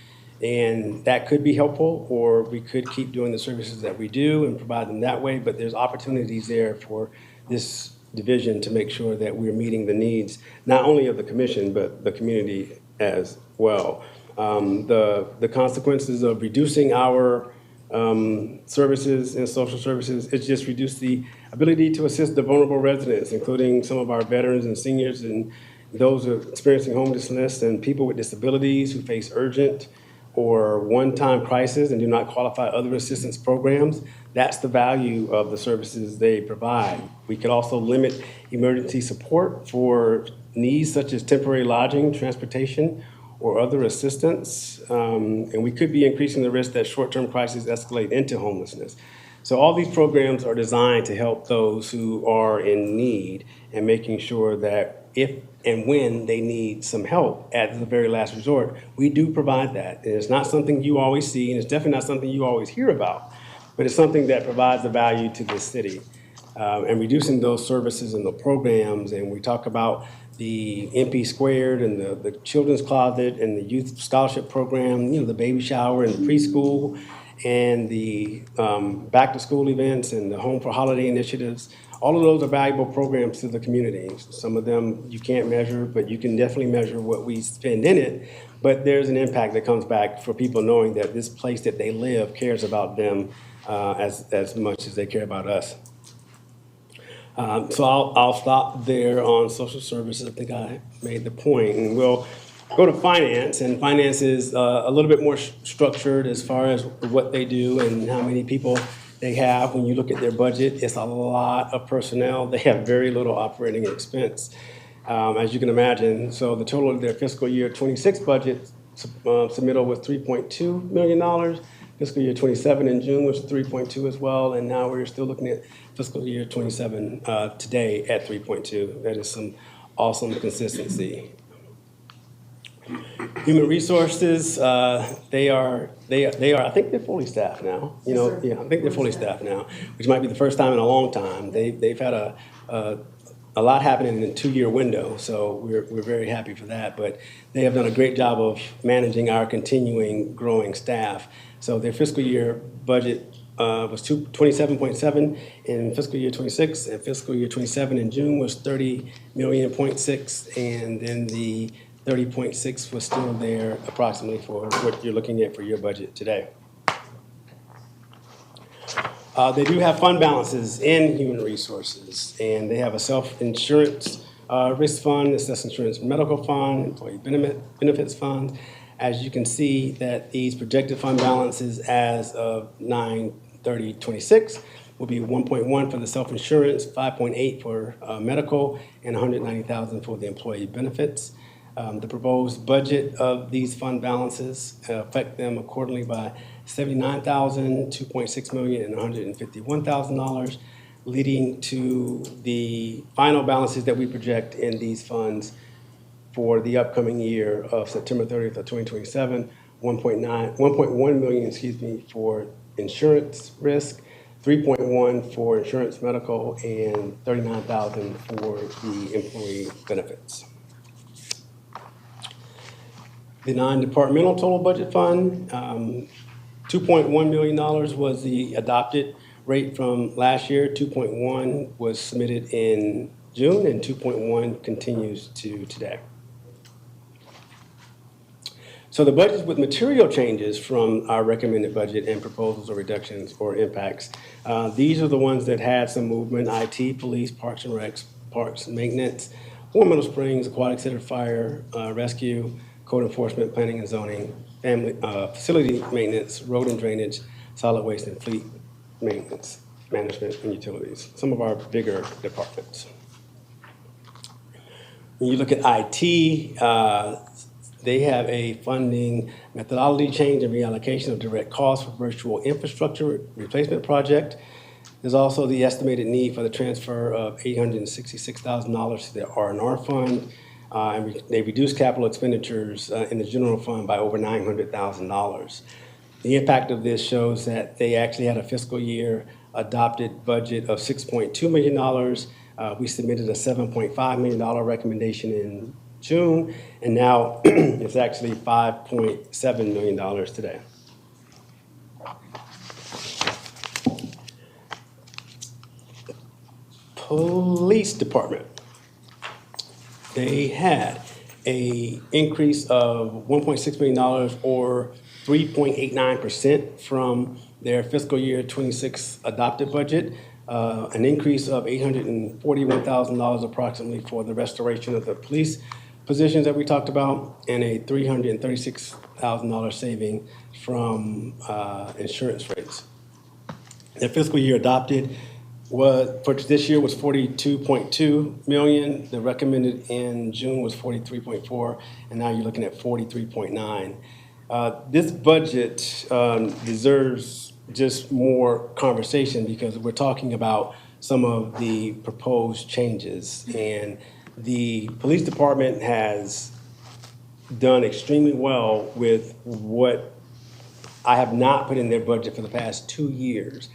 Speaker 1: And that could be helpful, or we could keep doing the services that we do and provide them that way. But there's opportunities there for this division to make sure that we're meeting the needs, not only of the commission, but the community as well. The consequences of reducing our services and social services, it's just reduced the ability to assist the vulnerable residents, including some of our veterans and seniors and those who are experiencing homelessness and people with disabilities who face urgent or one-time crisis and do not qualify other assistance programs. That's the value of the services they provide. We could also limit emergency support for needs such as temporary lodging, transportation, or other assistance. And we could be increasing the risk that short-term crises escalate into homelessness. So all these programs are designed to help those who are in need and making sure that if and when they need some help at the very last resort, we do provide that. And it's not something you always see, and it's definitely not something you always hear about, but it's something that provides a value to the city. And reducing those services and the programs, and we talk about the MP Squared and the Children's Closet and the Youth Scholarship Program, you know, the baby shower and the preschool and the back to school events and the Home for Holiday initiatives. All of those are valuable programs to the community. Some of them you can't measure, but you can definitely measure what we spend in it. But there's an impact that comes back for people knowing that this place that they live cares about them as much as they care about us. So I'll stop there on social services. I think I made the point, and we'll go to finance. And finance is a little bit more structured as far as what they do and how many people they have. When you look at their budget, it's a lot of personnel. They have very little operating expense, as you can imagine. So the total of their fiscal year 26 budget submittal was $3.2 million. Fiscal year 27 in June was 3.2 as well, and now we're still looking at fiscal year 27 today at 3.2. That is some awesome consistency. Human resources, they are. I think they're fully staffed now. You know, yeah, I think they're fully staffed now, which might be the first time in a long time. They've had a lot happening in a 2-year window, so we're very happy for that. But they have done a great job of managing our continuing growing staff. So their fiscal year budget was 27.7 in fiscal year 26, and fiscal year 27 in June was 30.6 million, and then the 30.6 was still there approximately for what you're looking at for your budget today. They do have fund balances in human resources, and they have a self-insurance risk fund, a self-insurance medical fund, employee benefits fund. As you can see that these projected fund balances as of 9/30/26 will be 1.1 for the self-insurance, 5.8 for medical, and 190,000 for the employee benefits. The proposed budget of these fund balances affect them accordingly by $79,000, $2.6 million, and $151,000, leading to the final balances that we project in these funds for the upcoming year of September 30th of 2027, 1.1 million, for insurance risk, 3.1 for insurance medical, and 39,000 for the employee benefits. The non-departmental total budget fund, $2.1 million was the adopted rate from last year. 2.1 was submitted in June, and 2.1 continues to today. So the budgets with material changes from our recommended budget and proposals or reductions or impacts, these are the ones that had some movement: IT, police, parks and recs, parks and maintenance, Warren Middle Springs, aquatic center, fire, rescue, code enforcement, planning and zoning, family, facility maintenance, road and drainage, solid waste and fleet maintenance, management and utilities, some of our bigger departments. When you look at IT, they have a funding methodology change and reallocation of direct costs for virtual infrastructure replacement project. There's also the estimated need for the transfer of $866,000 to the R&R fund. They reduced capital expenditures in the general fund by over $900,000. The impact of this shows that they actually had a fiscal year adopted budget of $6.2 million. We submitted a $7.5 million recommendation in June, and now it's actually $5.7 million today. Police Department. They had a increase of $1.6 million or 3.89% from their fiscal year 26 adopted budget, an increase of $841,000 approximately for the restoration of the police positions that we talked about, and a $336,000 saving from insurance rates. Their fiscal year adopted for this year was $42.2 million. The recommended in June was $43.4, and now you're looking at $43.9. This budget deserves just more conversation because we're talking about some of the proposed changes, and the police department has done extremely well with what I have not put in their budget for the past 2 years,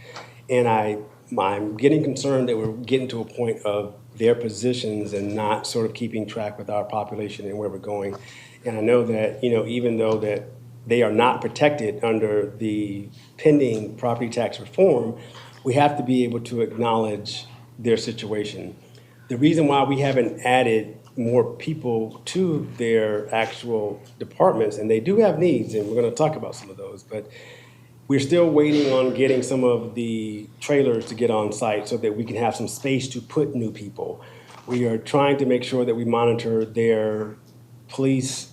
Speaker 1: and I'm getting concerned that we're getting to a point of their positions and not sort of keeping track with our population and where we're going. And I know that, even though that they are not protected under the pending property tax reform, we have to be able to acknowledge their situation. The reason why we haven't added more people to their actual departments, and they do have needs, and we're going to talk about some of those, but we're still waiting on getting some of the trailers to get on site so that we can have some space to put new people. We are trying to make sure that we monitor their police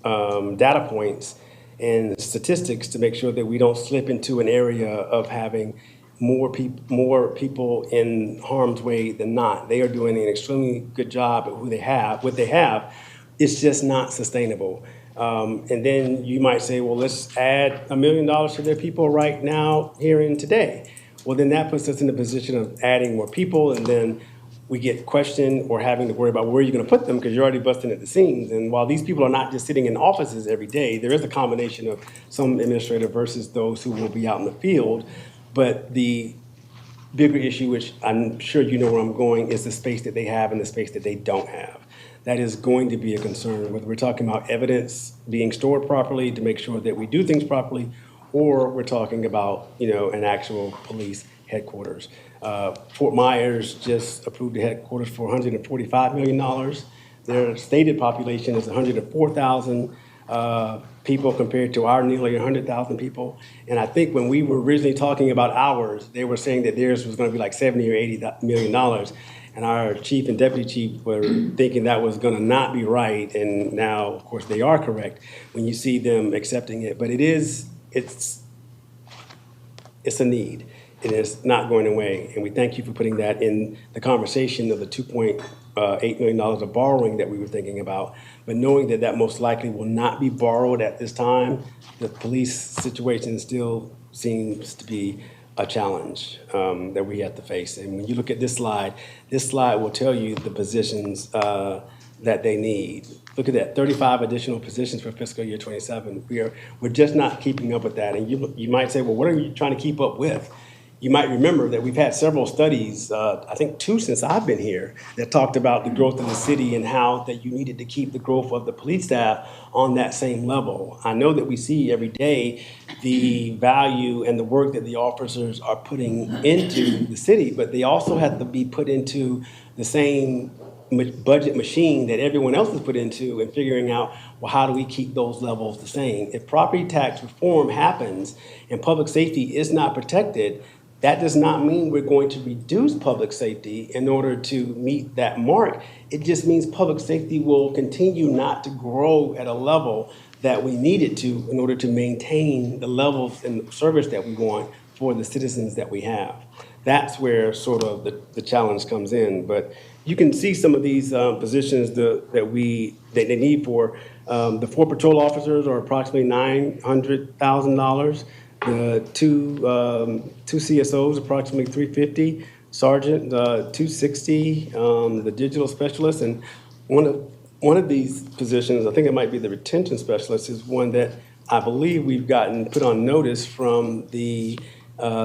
Speaker 1: data points and statistics to make sure that we don't slip into an area of having more people in harm's way than not. They are doing an extremely good job at what they have. It's just not sustainable. And then you might say, well, let's add $1 million to their people right now, here and today. Well, then that puts us in the position of adding more people, and then we get questioned or having to worry about where you're going to put them because you're already busting at the seams. And while these people are not just sitting in offices every day, there is a combination of some administrative versus those who will be out in the field. But the bigger issue, which I'm sure you know where I'm going, is the space that they have and the space that they don't have. That is going to be a concern, whether we're talking about evidence being stored properly to make sure that we do things properly, or we're talking about, an actual police headquarters. Fort Myers just approved the headquarters for $145 million. Their stated population is 104,000 people compared to our nearly 100,000 people. And I think when we were originally talking about ours, they were saying that theirs was going to be like $70 or $80 million. And our chief and deputy chief were thinking that was going to not be right. And now, of course, they are correct when you see them accepting it. But it's a need. It is not going away. And we thank you for putting that in the conversation of the $2.8 million of borrowing that we were thinking about. But knowing that that most likely will not be borrowed at this time, the police situation still seems to be a challenge that we have to face. And when you look at this slide will tell you the positions that they need. Look at that, 35 additional positions for fiscal year 27. We're just not keeping up with that. And you might say, well, what are you trying to keep up with? You might remember that we've had several studies, I think 2 since I've been here, that talked about the growth of the city and how that you needed to keep the growth of the police staff on that same level. I know that we see every day the value and the work that the officers are putting into the city, but they also have to be put into the same budget machine that everyone else is put into and figuring out, well, how do we keep those levels the same? If property tax reform happens and public safety is not protected, that does not mean we're going to reduce public safety in order to meet that mark. It just means public safety will continue not to grow at a level that we need it to in order to maintain the levels and service that we want for the citizens that we have. that's where sort of the challenge comes in. But you can see some of these positions that they need for. The 4 patrol officers are approximately $900,000. The two CSOs, approximately $350,000. Sergeant, $260,000. The digital specialist, and one of these positions, I think it might be the retention specialist, is one that I believe we've gotten put on notice from the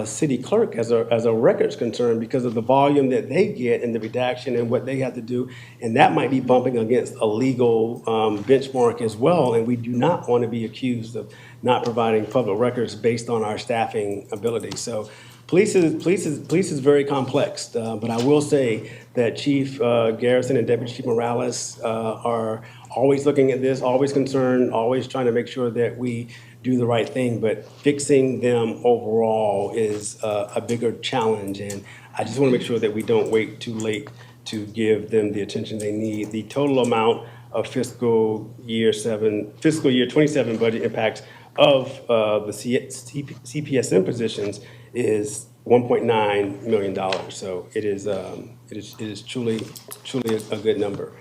Speaker 1: city clerk as a records concern because of the volume that they get and the redaction and what they have to do. And that might be bumping against a legal benchmark as well. And we do not want to be accused of not providing public records based on our staffing ability. So police is very complex. But I will say that Chief Garrison and Deputy Chief Morales are always looking at this, always concerned, always trying to make sure that we do the right thing, but fixing them overall is a bigger challenge. And I just want to make sure that we don't wait too late to give them the attention they need. The total amount of fiscal year 27 budget impacts of the CPSM positions is $1.9 million. So it is truly a good number.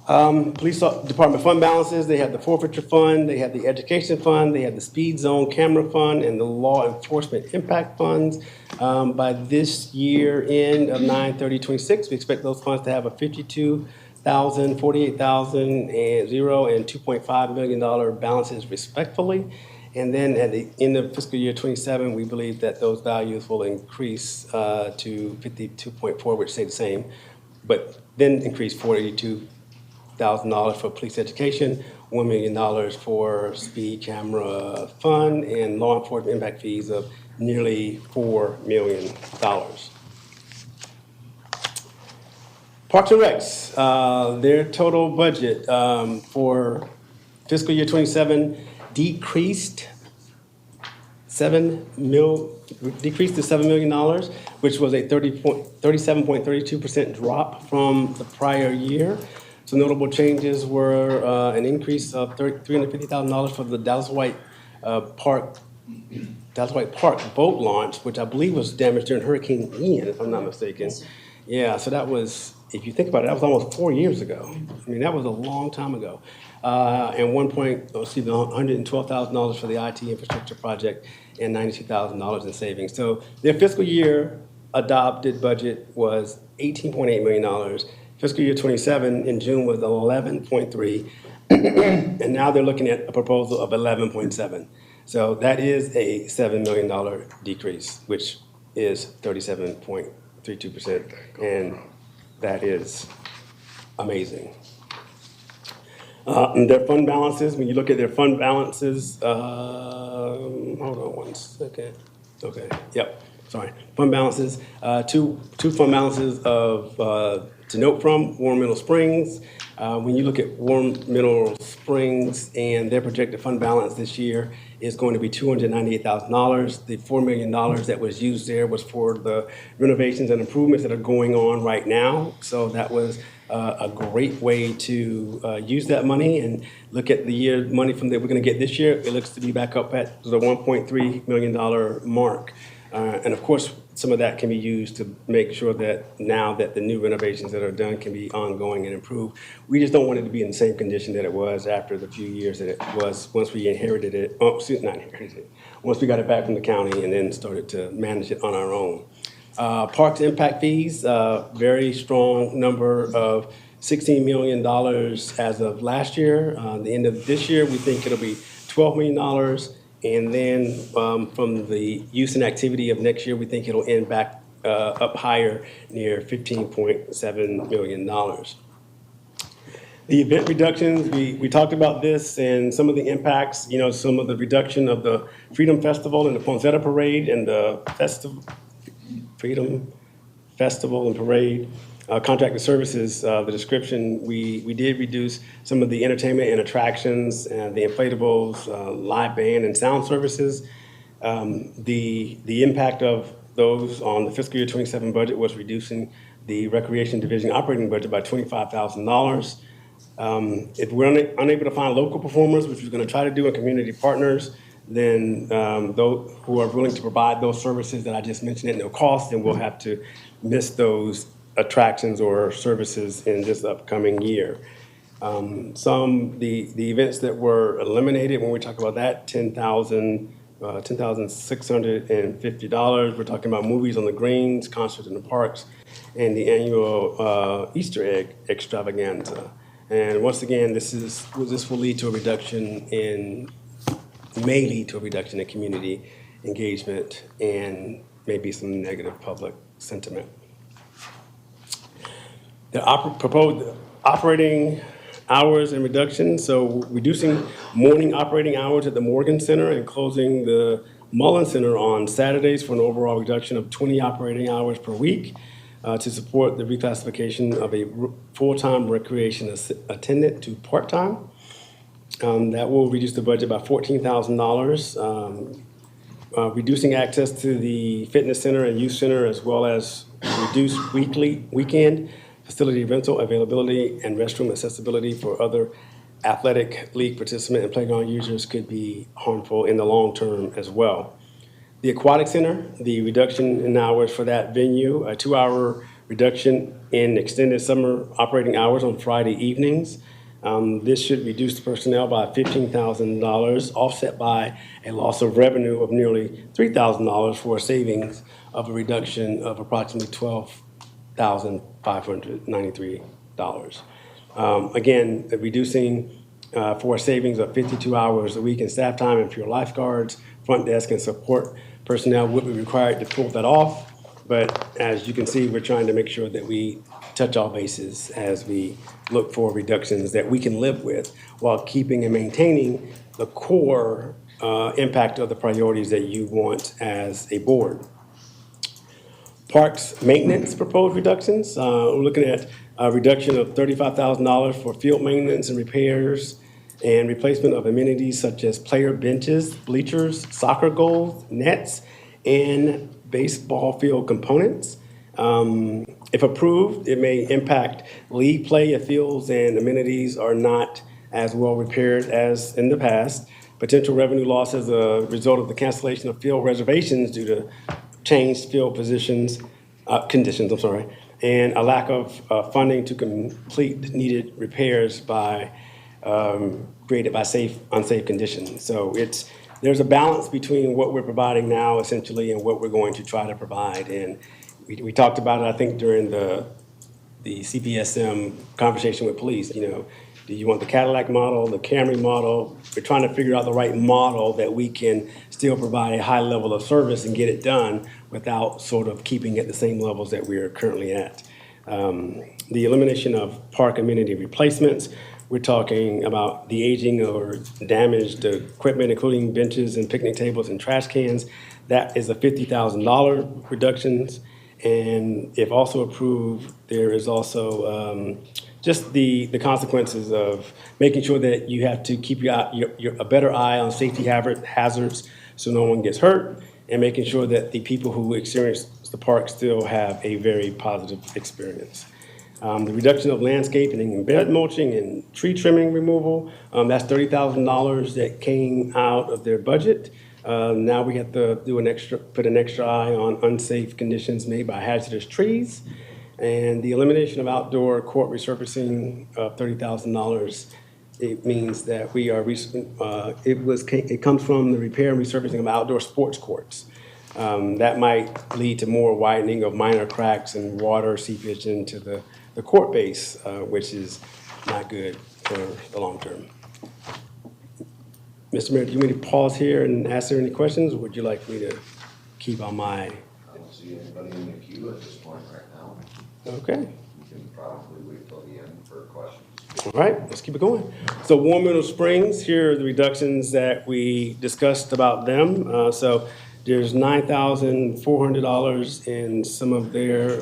Speaker 1: Police department fund balances, they have the forfeiture fund, they have the education fund, they have the speed zone camera fund, and the law enforcement impact funds. By this year end of 9/30/26, we expect those funds to have a $52,000, $48,000, and $0 and $2.5 million balances respectively. And then at the end of fiscal year 27, we believe that those values will increase to 52.4, which stay the same, but then increase $482,000 for police education, $1 million for speed camera fund, and law enforcement impact fees of nearly $4 million. Parks and Recs, their total budget for fiscal year 27 decreased to $7 million, which was a 37.32% drop from the prior year. So notable changes were an increase of $350,000 for the Dallas White Park boat launch, which I believe was damaged during Hurricane Ian, if I'm not mistaken. Yeah, so that was, if you think about it, that was almost 4 years ago. I mean, that was a long time ago. And $112,000 for the IT infrastructure project and $92,000 in savings. So their fiscal year adopted budget was $18.8 million. Fiscal year 27 in June was 11.3, and now they're looking at a proposal of 11.7. So that is a $7 million decrease, which is 37.32%, and that is amazing. And their fund balances, when you look at their fund balances, hold on one second. Okay, yep, sorry. Fund balances, two fund balances of to note from Warren Mineral Springs. When you look at Warren Mineral Springs and their projected fund balance this year is going to be $298,000. The $4 million that was used there was for the renovations and improvements that are going on right now. So that was a great way to use that money and look at the year money from that we're going to get this year. It looks to be back up at the $1.3 million mark. And of course, some of that can be used to make sure that now that the new renovations that are done can be ongoing and improved. We just don't want it to be in the same condition that it was after the few years that it was once we inherited it. Oh, not inherited it. Once we got it back from the county and then started to manage it on our own. Parks impact fees, very strong number of $16 million as of last year. The end of this year, we think it'll be $12 million. And then from the use and activity of next year, we think it'll end back up higher near $15.7 million. The event reductions, we talked about this and some of the impacts, you know, some of the reduction of the Freedom Festival and the Poinsettia Parade and the Freedom Festival and Parade. Contracted services, the description, we did reduce some of the entertainment and attractions and the inflatables, live band and sound services. The impact of those on the fiscal year 27 budget was reducing the Recreation Division operating budget by $25,000. If we're unable to find local performers, which we're going to try to do in community partners, then those who are willing to provide those services that I just mentioned at no cost, then we'll have to miss those attractions or services in this upcoming year. The events that were eliminated, when we talk about that, $10,650. We're talking about movies on the greens, concerts in the parks, and the annual Easter egg extravaganza. And once again, this will lead to a reduction may lead to a reduction in community engagement and maybe some negative public sentiment. The proposed operating hours and reductions, so reducing morning operating hours at the Morgan Center and closing the Mullen Center on Saturdays for an overall reduction of 20 operating hours per week to support the reclassification of a full-time recreation attendant to part-time. That will reduce the budget by $14,000. Reducing access to the fitness center and youth center, as well as reduce weekend facility rental availability and restroom accessibility for other athletic league participant and playground users could be harmful in the long term as well. The aquatic center, the reduction in hours for that venue, a 2-hour reduction in extended summer operating hours on Friday evenings. This should reduce the personnel by $15,000, offset by a loss of revenue of nearly $3,000 for a savings of a reduction of approximately $12,593. Again, reducing for a savings of 52 hours a week in staff time and pure lifeguards, front desk, and support personnel would be required to pull that off. But as you can see, we're trying to make sure that we touch all bases as we look for reductions that we can live with while keeping and maintaining the core impact of the priorities that you want as a board. Parks maintenance proposed reductions. We're looking at a reduction of $35,000 for field maintenance and repairs and replacement of amenities such as player benches, bleachers, soccer goals, nets, and baseball field components. If approved, it may impact league play if fields and amenities are not as well repaired as in the past. Potential revenue loss as a result of the cancellation of field reservations due to changed field conditions, and a lack of funding to complete needed repairs created by unsafe conditions. So there's a balance between what we're providing now essentially and what we're going to try to provide. And we talked about it, I think, during the CPSM conversation with police. You know, do you want the Cadillac model, the Camry model? We're trying to figure out the right model that we can still provide a high level of service and get it done without sort of keeping at the same levels that we are currently at. The elimination of park amenity replacements. We're talking about the aging or damaged equipment, including benches and picnic tables and trash cans. That is a $50,000 reductions. And if also approved, there is also just the consequences of making sure that you have to keep a better eye on safety hazards so no one gets hurt, and making sure that the people who experience the park still have a very positive experience. The reduction of landscaping and bed mulching and tree trimming removal, that's $30,000 that came out of their budget. Now we have to put an extra eye on unsafe conditions made by hazardous trees. And the elimination of outdoor court resurfacing of $30,000, it means that we are, it comes from the repair and resurfacing of outdoor sports courts. That might lead to more widening of minor cracks and water seepage into the court base, which is not good for the long term. Mr. Mayor, do you want me to pause here and answer any questions, or would you like me to keep on my?
Speaker 4: I don't see anybody in the queue at this point right now.
Speaker 1: Okay.
Speaker 4: You can probably wait till the end for questions.
Speaker 1: All right, let's keep it going. So Warm Meadow Springs, here are the reductions that we discussed about them. So there's $9,400 in some of their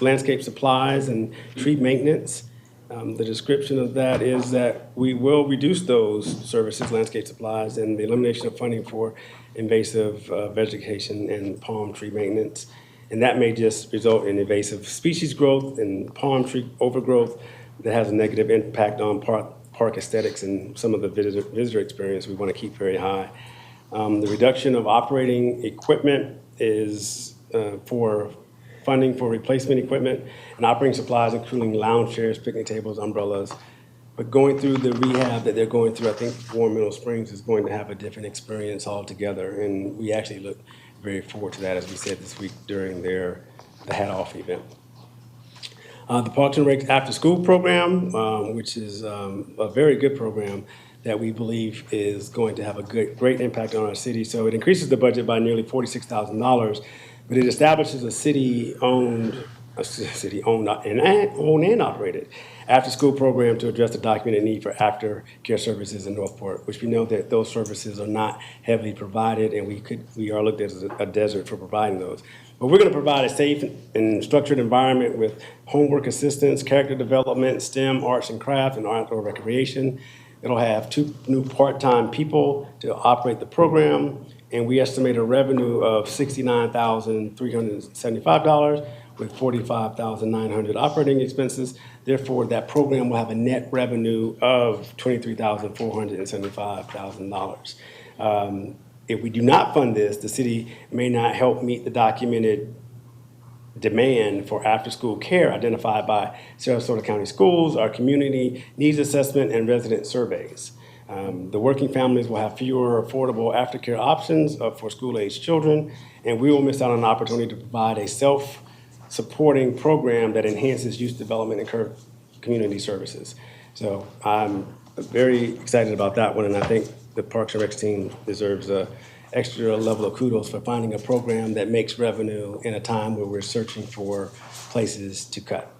Speaker 1: landscape supplies and tree maintenance. The description of that is that we will reduce those services, landscape supplies, and the elimination of funding for invasive vegetation and palm tree maintenance. And that may just result in invasive species growth and palm tree overgrowth that has a negative impact on park aesthetics and some of the visitor experience we want to keep very high. The reduction of operating equipment is for funding for replacement equipment and operating supplies, including lounge chairs, picnic tables, umbrellas. But going through the rehab that they're going through, I think Warren Middle Springs is going to have a different experience altogether. And we actually look very forward to that, as we said this week during the Hat Off event. The Parks and Rec After School Program, which is a very good program that we believe is going to have a great impact on our city. So it increases the budget by nearly $46,000, but it establishes a city-owned and operated after-school program to address the documented need for after-care services in Northport, which we know that those services are not heavily provided, and we are looked at as a desert for providing those. But we're going to provide a safe and structured environment with homework assistance, character development, STEM, arts and crafts, and outdoor recreation. It'll have 2 new part-time people to operate the program, and we estimate a revenue of $69,375 with $45,900 operating expenses. Therefore, that program will have a net revenue of $23,475,000. If we do not fund this, the city may not help meet the documented demand for after-school care identified by Sarasota County Schools, our community needs assessment, and resident surveys. The working families will have fewer affordable aftercare options for school-aged children, and we will miss out on an opportunity to provide a self-supporting program that enhances youth development and community services. So I'm very excited about that one, and I think the Parks and Rec team deserves an extra level of kudos for finding a program that makes revenue in a time where we're searching for places to cut.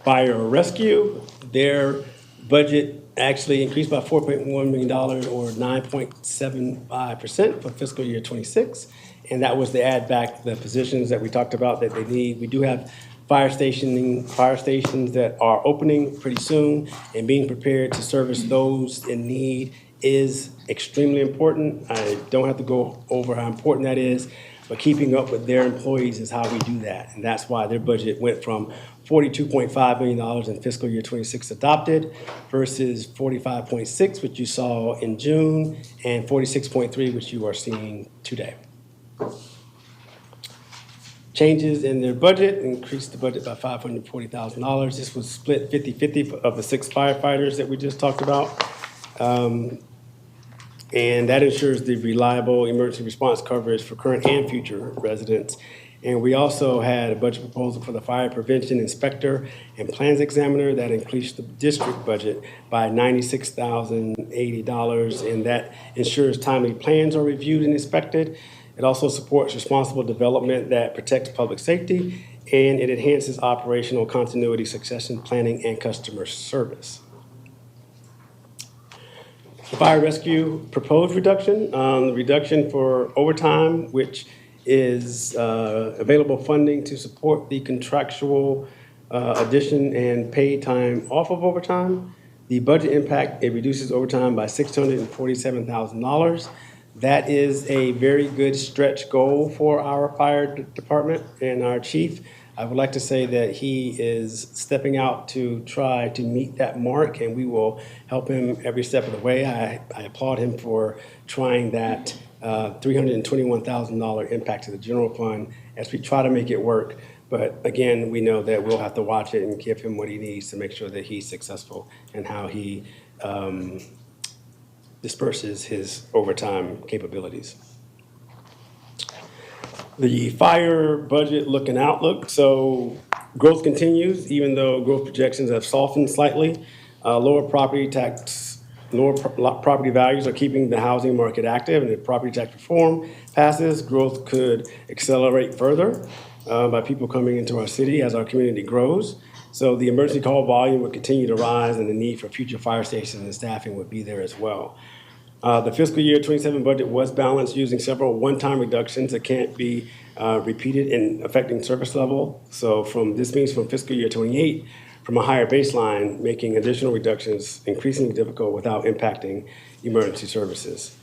Speaker 1: Fire Rescue, their budget actually increased by $4.1 million or 9.75% for fiscal year 26. And that was to add back the positions that we talked about that they need. We do have fire stations that are opening pretty soon, and being prepared to service those in need is extremely important. I don't have to go over how important that is, but keeping up with their employees is how we do that. And that's why their budget went from $42.5 million in fiscal year 26 adopted versus 45.6, which you saw in June, and 46.3, which you are seeing today. Changes in their budget increased the budget by $540,000. This was split 50-50 of the 6 firefighters that we just talked about. And that ensures the reliable emergency response coverage for current and future residents. And we also had a budget proposal for the fire prevention inspector and plans examiner that increased the district budget by $96,080, and that ensures timely plans are reviewed and inspected. It also supports responsible development that protects public safety, and it enhances operational continuity, succession planning, and customer service. The Fire Rescue proposed reduction, the reduction for overtime, which is available funding to support the contractual addition and paid time off of overtime. The budget impact, it reduces overtime by $647,000. That is a very good stretch goal for our fire department and our chief. I would like to say that he is stepping out to try to meet that mark, and we will help him every step of the way. I applaud him for trying that $321,000 impact to the general fund as we try to make it work. But again, we know that we'll have to watch it and give him what he needs to make sure that he's successful in how he disperses his overtime capabilities. The fire budget look and outlook. So growth continues, even though growth projections have softened slightly. Lower property values are keeping the housing market active, and if property tax reform passes, growth could accelerate further by people coming into our city as our community grows. So the emergency call volume will continue to rise, and the need for future fire stations and staffing would be there as well. The fiscal year 27 budget was balanced using several one-time reductions that can't be repeated in affecting service level. So this means from fiscal year 28, from a higher baseline, making additional reductions increasingly difficult without impacting emergency services.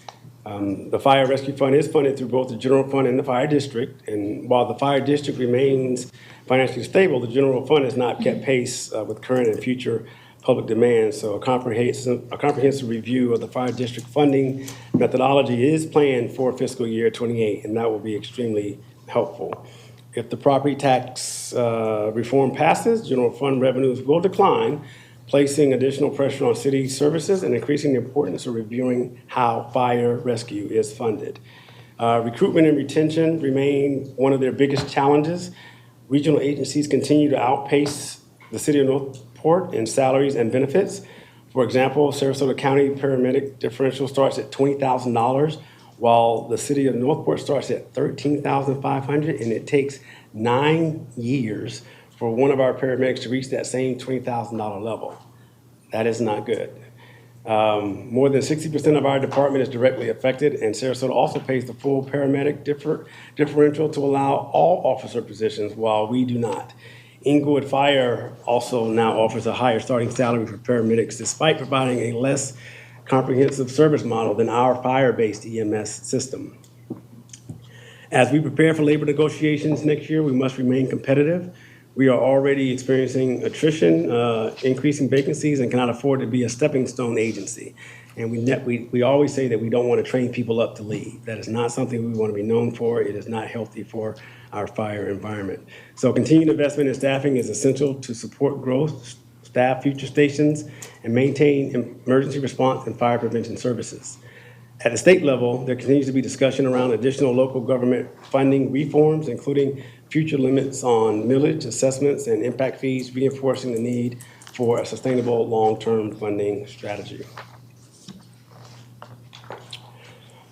Speaker 1: The Fire Rescue Fund is funded through both the general fund and the fire district. And while the fire district remains financially stable, the general fund has not kept pace with current and future public demand. So a comprehensive review of the fire district funding methodology is planned for fiscal year 28, and that will be extremely helpful. If the property tax reform passes, general fund revenues will decline, placing additional pressure on city services and increasing the importance of reviewing how fire rescue is funded. Recruitment and retention remain one of their biggest challenges. Regional agencies continue to outpace the city of Northport in salaries and benefits. For example, Sarasota County paramedic differential starts at $20,000, while the city of Northport starts at $13,500, and it takes 9 years for one of our paramedics to reach that same $20,000 level. That is not good. More than 60% of our department is directly affected, and Sarasota also pays the full paramedic differential to allow all officer positions, while we do not. Inglewood Fire also now offers a higher starting salary for paramedics, despite providing a less comprehensive service model than our fire-based EMS system. As we prepare for labor negotiations next year, we must remain competitive. We are already experiencing attrition, increasing vacancies, and cannot afford to be a stepping stone agency. And we always say that we don't want to train people up to leave. That is not something we want to be known for. It is not healthy for our fire environment. So continued investment in staffing is essential to support growth, staff future stations, and maintain emergency response and fire prevention services. At the state level, there continues to be discussion around additional local government funding reforms, including future limits on millage, assessments, and impact fees, reinforcing the need for a sustainable long-term funding strategy.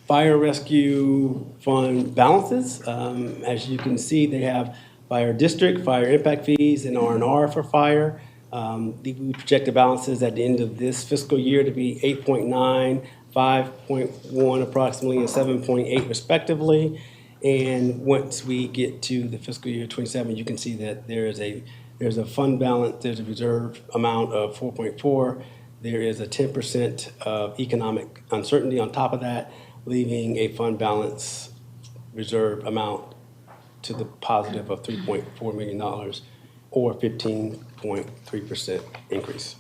Speaker 1: Fire Rescue Fund balances. As you can see, they have fire district, fire impact fees, and R&R for fire. We project the balances at the end of this fiscal year to be 8.9, 5.1 approximately, and 7.8 respectively. And once we get to the fiscal year 27, you can see that there's a fund balance, there's a reserve amount of 4.4. There is a 10% of economic uncertainty on top of that, leaving a fund balance reserve amount to the positive of $3.4 million, or 15.3% increase.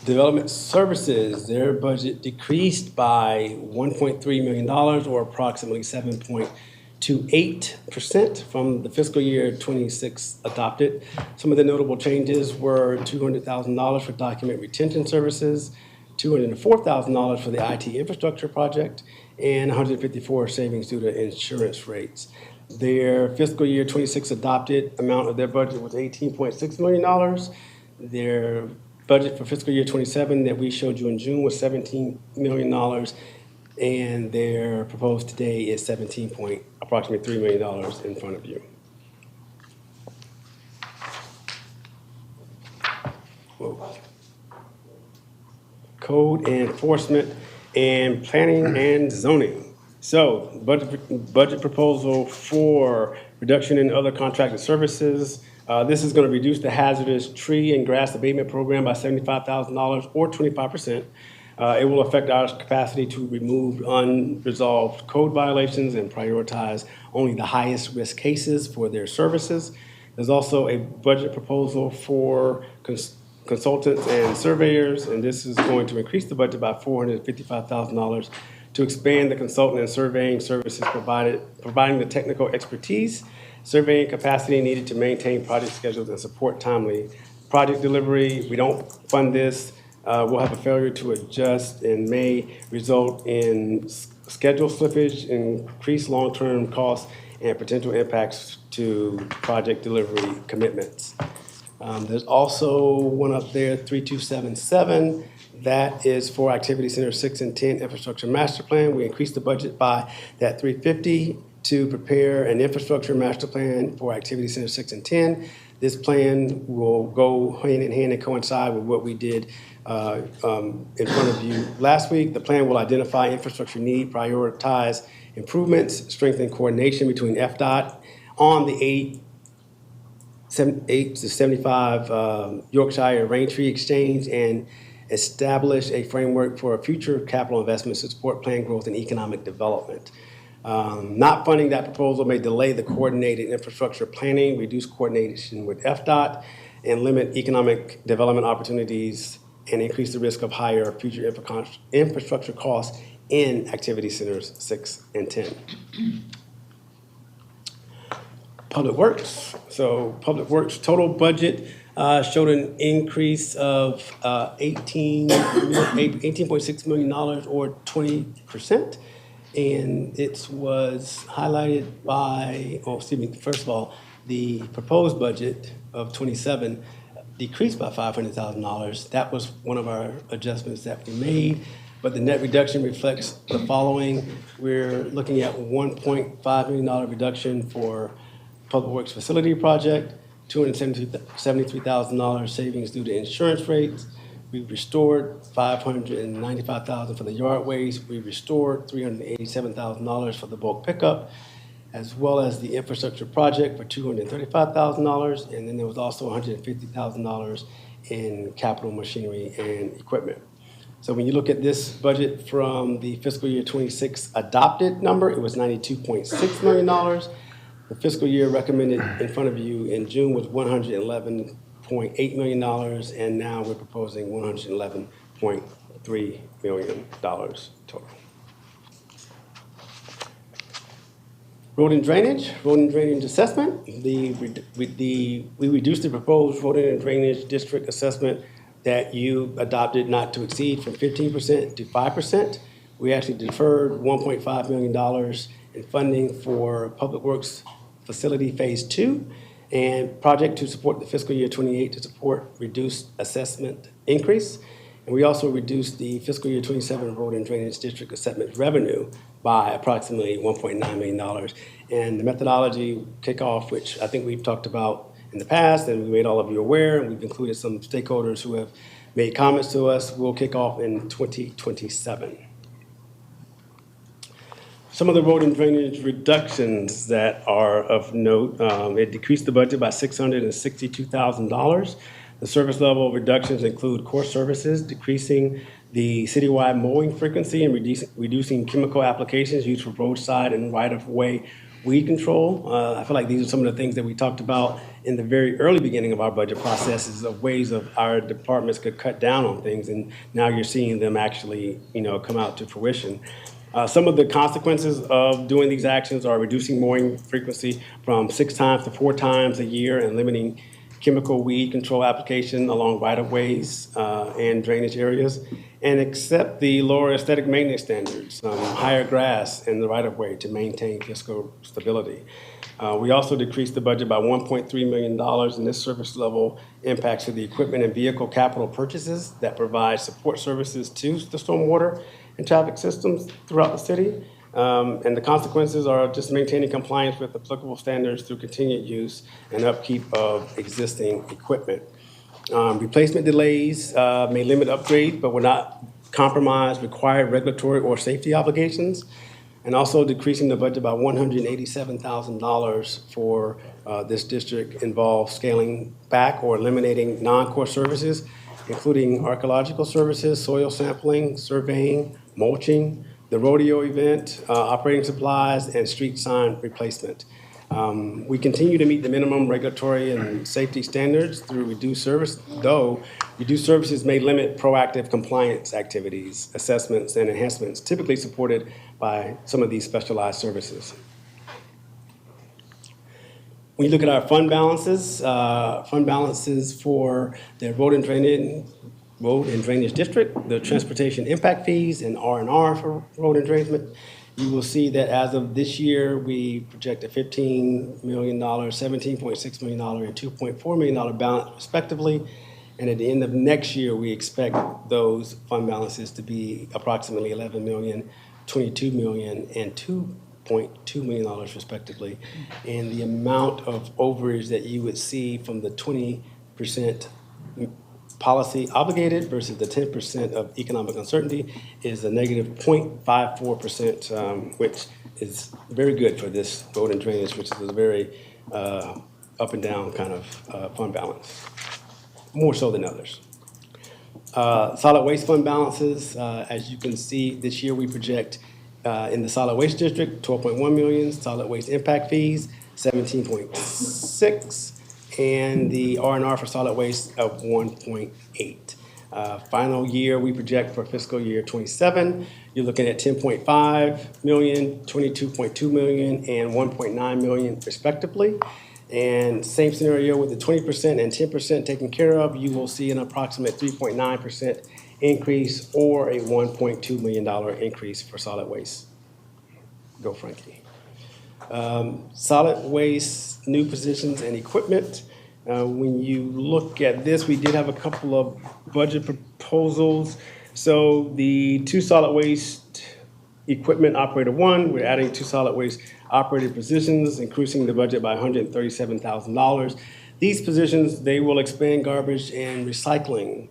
Speaker 1: Development Services, their budget decreased by $1.3 million, or approximately 7.28% from the fiscal year 26 adopted. Some of the notable changes were $200,000 for document retention services, $204,000 for the IT infrastructure project, and $154,000 savings due to insurance rates. Their fiscal year 26 adopted amount of their budget was $18.6 million. Their budget for fiscal year 27 that we showed you in June was $17 million, and their proposed today is approximately $3 million in front of you. Whoa. Code enforcement and planning and zoning. So, budget proposal for reduction in other contracted services. This is going to reduce the hazardous tree and grass abatement program by $75,000, or 25%. It will affect our capacity to remove unresolved code violations and prioritize only the highest risk cases for their services. There's also a budget proposal for consultants and surveyors, and this is going to increase the budget by $455,000 to expand the consultant and surveying services providing the technical expertise, surveying capacity needed to maintain project schedules and support timely project delivery. We don't fund this. We'll have a failure to adjust and may result in schedule slippage, increased long-term costs, and potential impacts to project delivery commitments. There's also one up there, 3277. That is for Activity Center 6 and 10 Infrastructure Master Plan. We increased the budget by that $350 to prepare an infrastructure master plan for Activity Center 6 and 10. This plan will go hand in hand and coincide with what we did in front of you last week. The plan will identify infrastructure need, prioritize improvements, strengthen coordination between FDOT on the 8 to 75 Yorkshire Raintree Exchange, and establish a framework for future capital investments to support planned growth and economic development. Not funding that proposal may delay the coordinated infrastructure planning, reduce coordination with FDOT, and limit economic development opportunities and increase the risk of higher future infrastructure costs in activity centers 6 and 10. Public Works. So Public Works total budget showed an increase of $18.6 million or 20%. And it was highlighted by, first of all, the proposed budget of 27 decreased by $500,000. That was one of our adjustments that we made, but the net reduction reflects the following. We're looking at $1.5 million reduction for Public Works Facility Project, $273,000 savings due to insurance rates. We restored $595,000 for the yard waste. We restored $387,000 for the bulk pickup, as well as the infrastructure project for $235,000. And then there was also $150,000 in capital machinery and equipment. So when you look at this budget from the fiscal year 26 adopted number, it was $92.6 million. The fiscal year recommended in front of you in June was $111.8 million, and now we're proposing $111.3 million total. Road and drainage assessment. We reduced the proposed road and drainage district assessment that you adopted not to exceed from 15% to 5%. We actually deferred $1.5 million in funding for Public Works Facility Phase 2 and project to support the fiscal year 28 to support reduced assessment increase. And we also reduced the fiscal year 27 road and drainage district assessment revenue by approximately $1.9 million. And the methodology kickoff, which I think we've talked about in the past, and we made all of you aware, and we've included some stakeholders who have made comments to us, will kick off in 2027. Some of the road and drainage reductions that are of note, it decreased the budget by $662,000. The service level reductions include core services, decreasing the citywide mowing frequency and reducing chemical applications used for roadside and right-of-way weed control. I feel like these are some of the things that we talked about in the very early beginning of our budget processes of ways of our departments could cut down on things, and now you're seeing them actually, come out to fruition. Some of the consequences of doing these actions are reducing mowing frequency from 6 times to 4 times a year and limiting chemical weed control application along right-of-ways and drainage areas, and accept the lower aesthetic maintenance standards, higher grass in the right-of-way to maintain fiscal stability. We also decreased the budget by $1.3 million, and this service level impacts to the equipment and vehicle capital purchases that provide support services to the stormwater and traffic systems throughout the city. And the consequences are just maintaining compliance with applicable standards through continued use and upkeep of existing equipment. Replacement delays may limit upgrade, but will not compromise required regulatory or safety obligations. And also decreasing the budget by $187,000 for this district involves scaling back or eliminating non-core services, including archaeological services, soil sampling, surveying, mulching, the rodeo event, operating supplies, and street sign replacement. We continue to meet the minimum regulatory and safety standards through reduced service, though reduced services may limit proactive compliance activities, assessments, and enhancements typically supported by some of these specialized services. When you look at our fund balances for the road and drainage district, the transportation impact fees, and R&R for road and drainage, you will see that as of this year, we project a $15 million, $17.6 million, and $2.4 million balance respectively. And at the end of next year, we expect those fund balances to be approximately $11 million, $22 million, and $2.2 million respectively. And the amount of overage that you would see from the 20% policy obligated versus the 10% of economic uncertainty is a negative 0.54%, which is very good for this road and drainage, which is a very up and down kind of fund balance, more so than others. Solid waste fund balances, as you can see, this year we project in the solid waste district, $12.1 million, solid waste impact fees, $17.6, and the R&R for solid waste of 1.8. Final year, we project for fiscal year 27, you're looking at 10.5 million, 22.2 million, and 1.9 million respectively. And same scenario with the 20% and 10% taken care of, you will see an approximate 3.9% increase or a $1.2 million increase for solid waste. Go, Frankie. Solid waste, new positions and equipment. When you look at this, we did have a couple of budget proposals. So the 2 solid waste equipment operator 1, we're adding 2 solid waste operator positions, increasing the budget by $137,000. These positions, they will expand garbage and recycling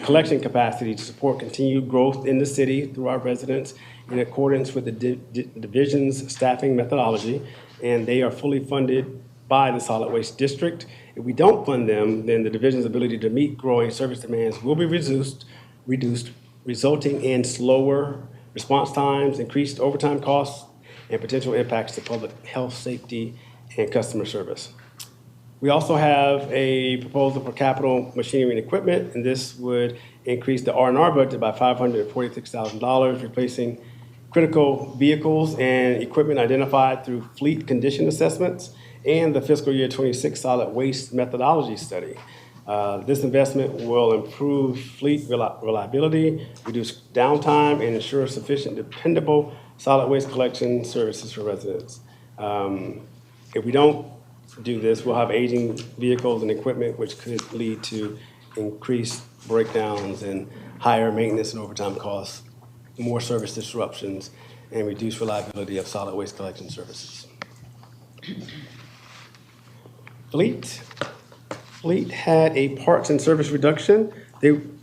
Speaker 1: collection capacity to support continued growth in the city through our residents in accordance with the division's staffing methodology, and they are fully funded by the solid waste district. If we don't fund them, then the division's ability to meet growing service demands will be reduced, resulting in slower response times, increased overtime costs, and potential impacts to public health, safety, and customer service. We also have a proposal for capital machinery and equipment, and this would increase the R&R budget by $546,000, replacing critical vehicles and equipment identified through fleet condition assessments and the fiscal year 26 solid waste methodology study. This investment will improve fleet reliability, reduce downtime, and ensure sufficient, dependable solid waste collection services for residents. If we don't do this, we'll have aging vehicles and equipment, which could lead to increased breakdowns and higher maintenance and overtime costs, more service disruptions, and reduced reliability of solid waste collection services. Fleet had a parts and service reduction.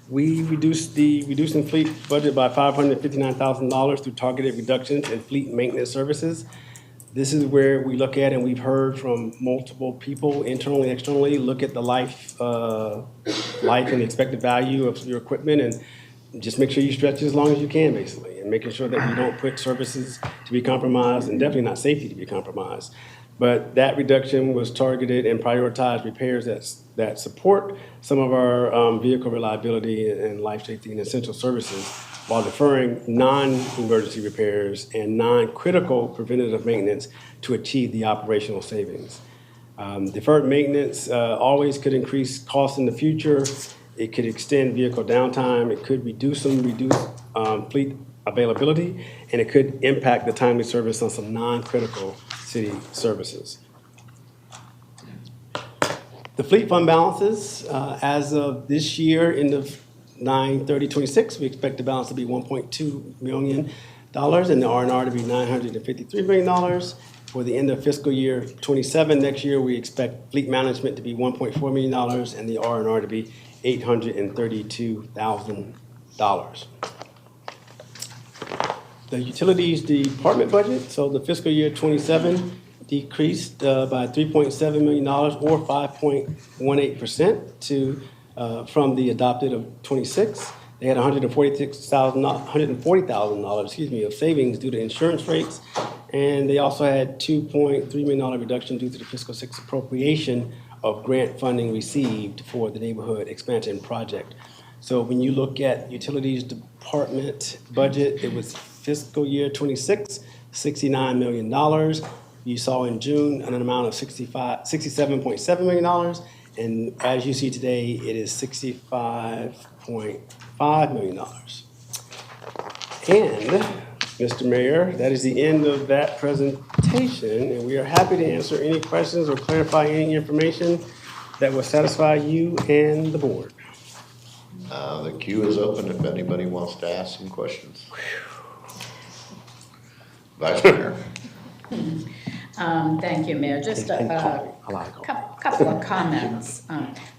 Speaker 1: We reducing fleet budget by $559,000 through targeted reductions in fleet maintenance services. This is where we look at, and we've heard from multiple people, internally, externally, look at the life and the expected value of your equipment, and just make sure you stretch it as long as you can, basically, and making sure that you don't put services to be compromised, and definitely not safety to be compromised. But that reduction was targeted and prioritized repairs that support some of our vehicle reliability and life safety and essential services, while deferring non-emergency repairs and non-critical preventative maintenance to achieve the operational savings. Deferred maintenance always could increase costs in the future. It could extend vehicle downtime. It could reduce fleet availability, and it could impact the timely service on some non-critical city services. The fleet fund balances, as of this year, end of 9/30/26, we expect the balance to be $1.2 million and the R&R to be $953 million. For the end of fiscal year 27, next year, we expect fleet management to be $1.4 million and the R&R to be $832,000. The utilities department budget, so the fiscal year 27 decreased by $3.7 million or 5.18% from the adopted of 26. They had $140,000 of savings due to insurance rates, and they also had $2.3 million reduction due to the fiscal 6 appropriation of grant funding received for the neighborhood expansion project. So when you look at utilities department budget, it was fiscal year 26, $69 million. You saw in June an amount of $67.7 million. And as you see today, it is $65.5 million. And, Mr. Mayor, that is the end of that presentation. And we are happy to answer any questions or clarify any information that will satisfy you and the board.
Speaker 4: The queue is open if anybody wants to ask some questions. Vice Mayor.
Speaker 8: Thank you, Mayor. Just a couple of comments.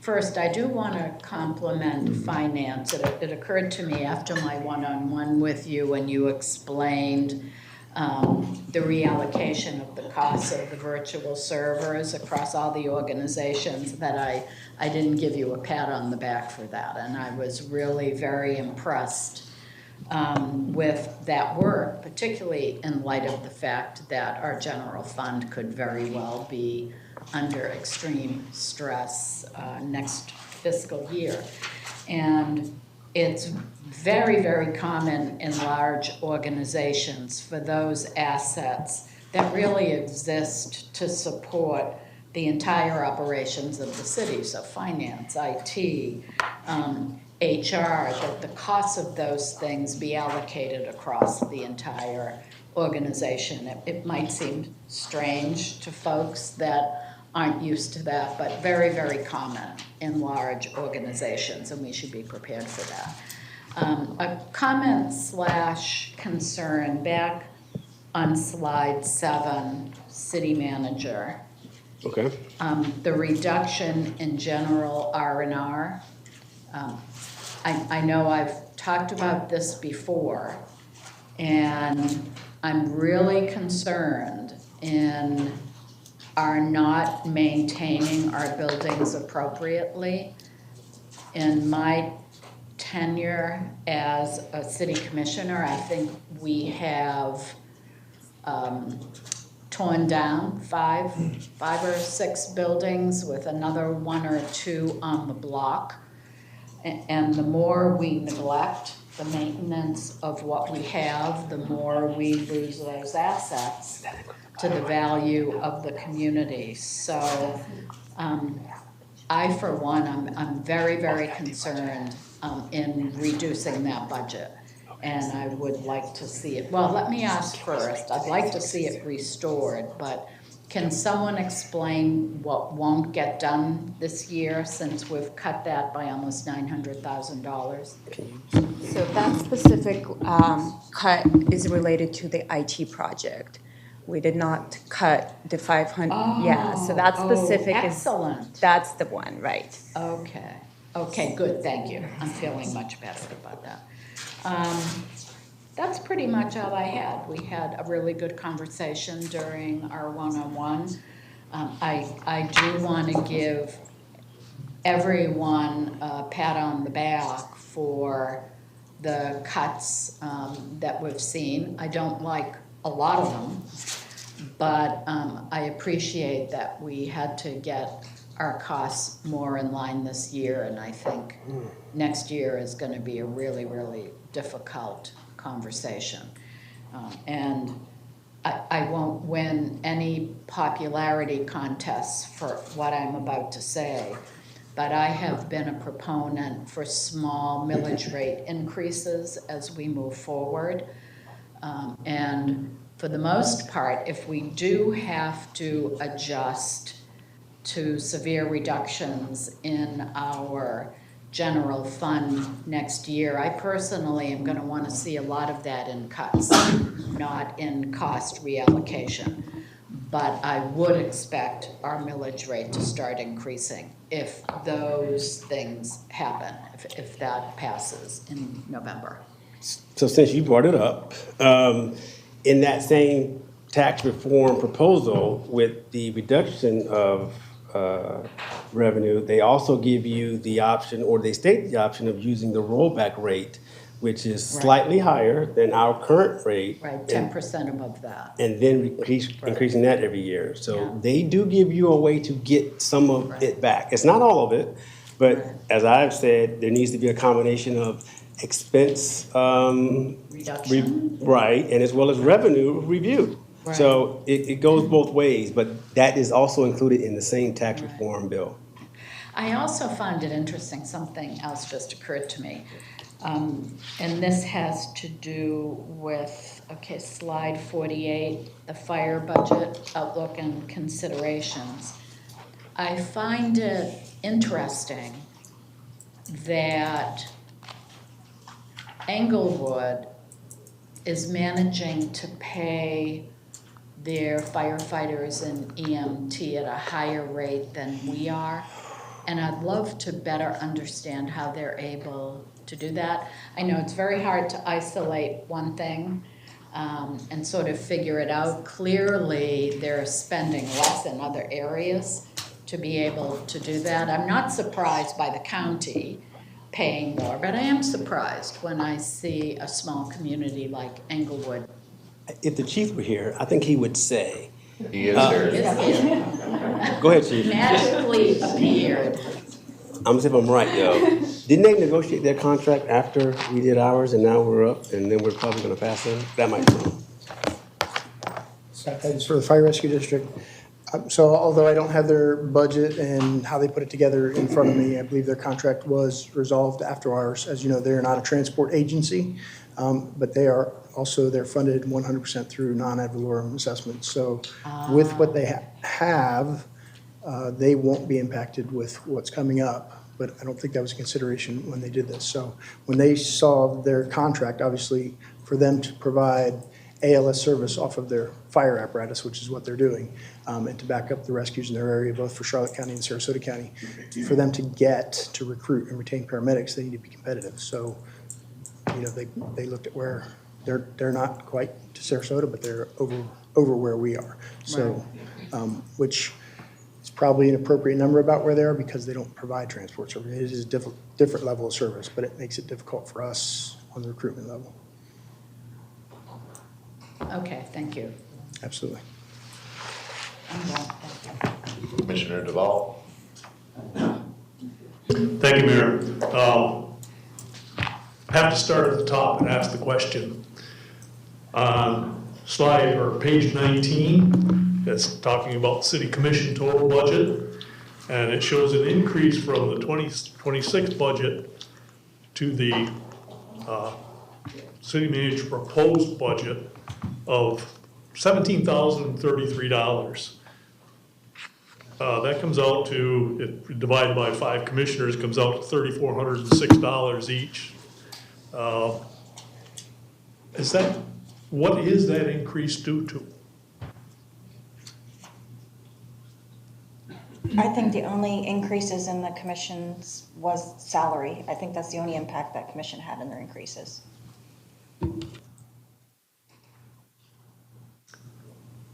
Speaker 8: First, I do want to compliment finance. It occurred to me after my one-on-one with you when you explained the reallocation of the costs of the virtual servers across all the organizations that I didn't give you a pat on the back for that. And I was really very impressed with that work, particularly in light of the fact that our general fund could very well be under extreme stress next fiscal year. And it's very, very common in large organizations for those assets that really exist to support the entire operations of the city, so finance, IT, HR, that the costs of those things be allocated across the entire organization. It might seem strange to folks that aren't used to that, but very, very common in large organizations, and we should be prepared for that. A comment / concern back on slide 7, city manager.
Speaker 1: Okay.
Speaker 8: The reduction in general R&R. I know I've talked about this before, and I'm really concerned in our not maintaining our buildings appropriately. In my tenure as a city commissioner, I think we have torn down five or six buildings with another 1 or 2 on the block. And the more we neglect the maintenance of what we have, the more we lose those assets to the value of the community. So I, for one, I'm very, very concerned in reducing that budget. And I would like to see it, well, let me ask first, I'd like to see it restored, but can someone explain what won't get done this year since we've cut that by almost $900,000?
Speaker 9: So that specific cut is related to the IT project. We did not cut the 500, yeah, so that specific
Speaker 8: excellent.
Speaker 9: That's the one, right.
Speaker 8: Okay, okay, good, thank you. I'm feeling much better about that. That's pretty much all I had. We had a really good conversation during our one-on-one. I do want to give everyone a pat on the back for the cuts that we've seen. I don't like a lot of them, but I appreciate that we had to get our costs more in line this year, and I think next year is going to be a really, really difficult conversation. And I won't win any popularity contests for what I'm about to say, but I have been a proponent for small millage rate increases as we move forward. And for the most part, if we do have to adjust to severe reductions in our general fund next year, I personally am going to want to see a lot of that in cuts, not in cost reallocation. But I would expect our millage rate to start increasing if those things happen, if that passes in November.
Speaker 1: So since you brought it up, in that same tax reform proposal with the reduction of revenue, they also give you the option, or they state the option of using the rollback rate, which is slightly higher than our current rate.
Speaker 8: Right, 10% above that.
Speaker 1: And then increasing that every year. So they do give you a way to get some of it back. It's not all of it, but as I've said, there needs to be a combination of expense
Speaker 8: Reduction.
Speaker 1: right, and as well as revenue review.
Speaker 8: Right.
Speaker 1: So it goes both ways, but that is also included in the same tax reform bill.
Speaker 8: I also found it interesting, something else just occurred to me. And this has to do with, okay, slide 48, the fire budget outlook and considerations. I find it interesting that Englewood is managing to pay their firefighters and EMT at a higher rate than we are. And I'd love to better understand how they're able to do that. I know it's very hard to isolate one thing and sort of figure it out. Clearly, they're spending less in other areas to be able to do that. I'm not surprised by the county paying more, but I am surprised when I see a small community like Englewood.
Speaker 1: If the chief were here, I think he would say,
Speaker 4: He is
Speaker 8: Is
Speaker 4: here.
Speaker 8: here.
Speaker 1: go ahead, chief.
Speaker 8: Magically appeared.
Speaker 1: I'm gonna see if I'm right, though. Didn't they negotiate their contract after we did ours and now we're up and then we're probably gonna pass them? That might be wrong.
Speaker 10: Scott Titus for the Fire Rescue District. So although I don't have their budget and how they put it together in front of me, I believe their contract was resolved after ours. As you know, they're not a transport agency, but they're funded 100% through non-ad valorem assessments. So with what they have, they won't be impacted with what's coming up. But I don't think that was a consideration when they did this. So when they saw their contract, obviously, for them to provide ALS service off of their fire apparatus, which is what they're doing, and to back up the rescues in their area, both for Charlotte County and Sarasota County, for them to recruit and retain paramedics, they need to be competitive. So, you know, they looked at where they're not quite to Sarasota, but they're over where we are. So, which is probably an appropriate number about where they are because they don't provide transport service. It is a different level of service, but it makes it difficult for us on the recruitment level.
Speaker 8: Okay, thank you.
Speaker 10: Absolutely.
Speaker 8: I'm done. Thank you.
Speaker 4: Commissioner Duval.
Speaker 11: Thank you, Mayor. I have to start at the top and ask the question. On slide or page 19, it's talking about city commission total budget, and it shows an increase from the 2026 budget to the city manager proposed budget of $17,033. That comes out to, it divided by 5 commissioners, comes out to $3,406 each. What is that increase due to?
Speaker 6: I think the only increases in the commissions was salary. I think that's the only impact that commission had in their increases.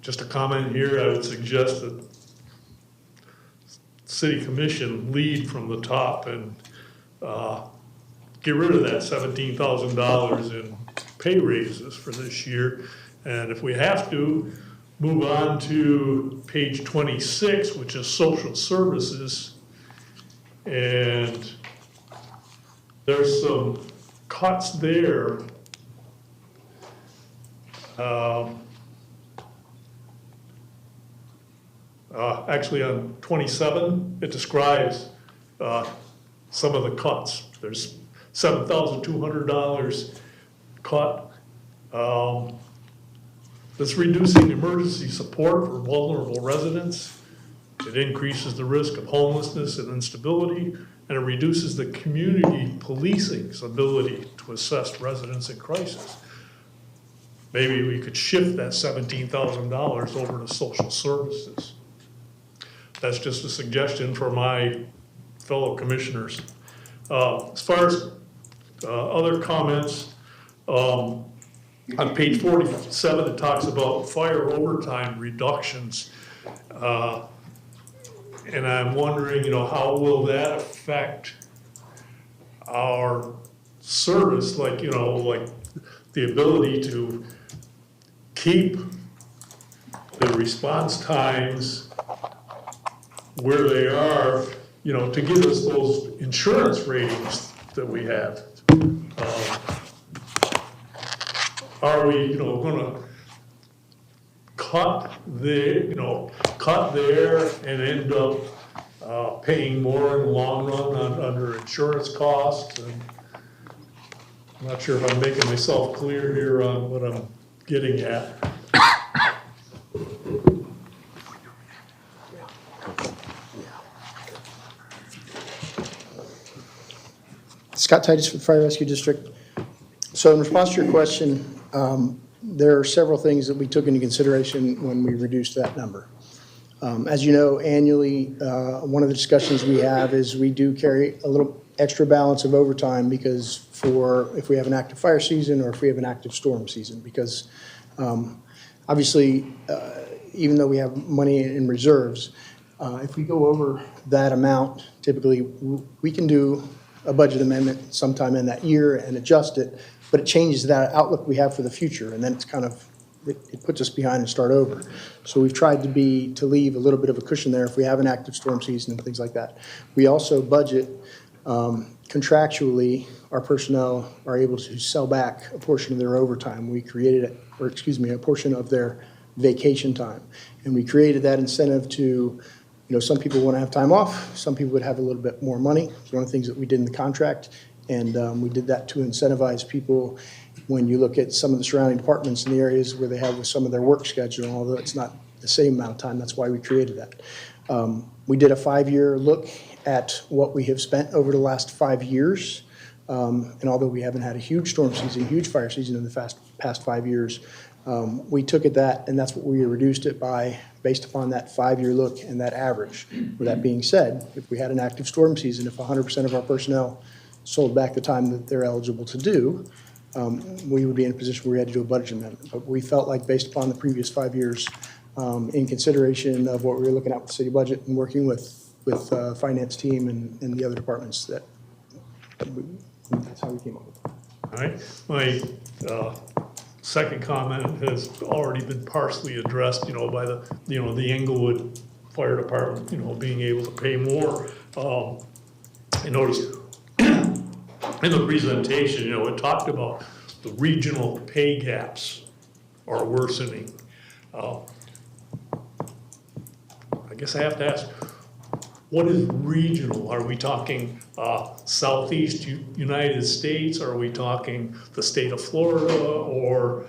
Speaker 11: Just a comment here, I would suggest that city commission lead from the top and get rid of that $17,000 in pay raises for this year. And if we have to, move on to page 26, which is social services. And there's some cuts there. Actually on 27, it describes some of the cuts. There's $7,200 cut. That's reducing emergency support for vulnerable residents. It increases the risk of homelessness and instability, and it reduces the community policing's ability to assess residents in crisis. Maybe we could shift that $17,000 over to social services. That's just a suggestion for my fellow commissioners. As far as other comments, on page 47, it talks about fire overtime reductions. And I'm wondering, how will that affect our service? Like the ability to keep the response times where they are, to give us those insurance ratings that we have. Are we, going to cut there and end up paying more in the long run under insurance costs? And I'm not sure if I'm making myself clear here on what I'm getting at.
Speaker 10: Scott Titus for the Fire Rescue District. So in response to your question, there are several things that we took into consideration when we reduced that number. As you know, annually, one of the discussions we have is we do carry a little extra balance of overtime because if we have an active fire season or if we have an active storm season, because obviously, even though we have money in reserves, if we go over that amount, typically we can do a budget amendment sometime in that year and adjust it, but it changes that outlook we have for the future, and then it's kind of, it puts us behind and start over. So we've tried to leave a little bit of a cushion there if we have an active storm season and things like that. We also budget contractually, our personnel are able to sell back a portion of their overtime. We created, a portion of their vacation time. And we created that incentive to, some people want to have time off, some people would have a little bit more money. It's one of the things that we did in the contract. And we did that to incentivize people. When you look at some of the surrounding departments in the areas where they have some of their work schedule, although it's not the same amount of time, that's why we created that. We did a 5-year look at what we have spent over the last 5 years. And although we haven't had a huge storm season, huge fire season in the past 5 years, we took at that, and that's what we reduced it by, based upon that 5-year look and that average. With that being said, if we had an active storm season, if 100% of our personnel sold back the time that they're eligible to do, we would be in a position where we had to do a budget amendment. But we felt like, based upon the previous 5 years, in consideration of what we were looking at with the city budget and working with finance team and the other departments, that's how we came up with it.
Speaker 11: All right, my second comment has already been partially addressed, by the Englewood Fire Department, being able to pay more. I noticed in the presentation, it talked about the regional pay gaps are worsening. I guess I have to ask, what is regional? Are we talking Southeast United States? Are we talking the state of Florida or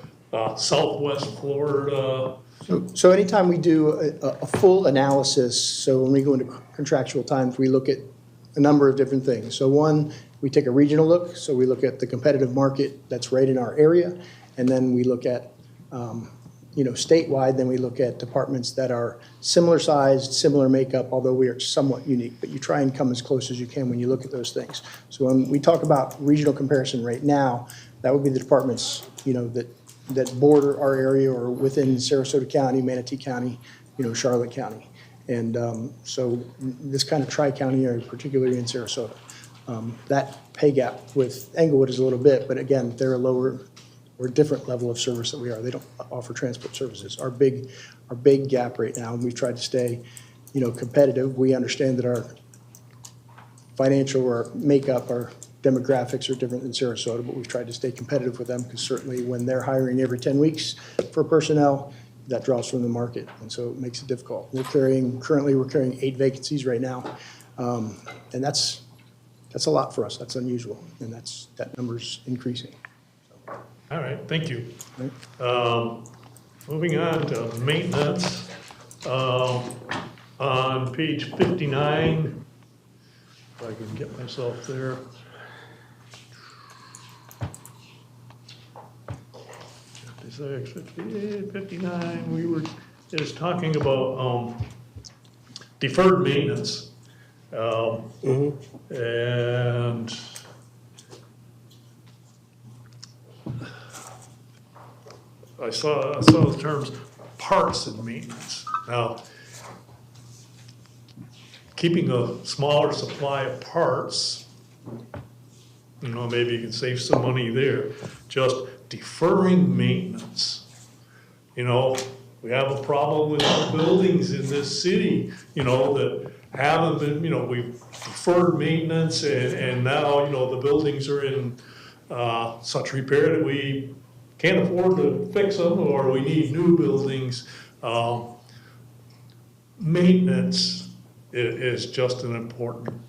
Speaker 11: Southwest Florida?
Speaker 10: So anytime we do a full analysis, so when we go into contractual times, we look at a number of different things. So one, we take a regional look, so we look at the competitive market that's right in our area, and then we look at statewide, then we look at departments that are similar sized, similar makeup, although we are somewhat unique, but you try and come as close as you can when you look at those things. So when we talk about regional comparison right now, that would be the departments, that border our area or within Sarasota County, Manatee County, Charlotte County. And so this kind of tri-county area, particularly in Sarasota. That pay gap with Englewood is a little bit, but again, they're a lower or different level of service that we are. They don't offer transport services. Our big gap right now, and we've tried to stay, competitive. We understand that our financial or makeup, our demographics are different than Sarasota, but we've tried to stay competitive with them because certainly when they're hiring every 10 weeks for personnel, that draws from the market, and so it makes it difficult. Currently we're carrying 8 vacancies right now, and that's a lot for us. That's unusual, and that number's increasing.
Speaker 11: All right, thank you. Moving on to maintenance. On page 59, if I can get myself there. 56, 58, 59, we were just talking about deferred maintenance. And I saw the terms parts and maintenance. Now, keeping a smaller supply of parts, maybe you can save some money there. Just deferring maintenance. We have a problem with the buildings in this city, that haven't been, we've deferred maintenance and now, the buildings are in such repair that we can't afford to fix them, or we need new buildings. Maintenance is just an important,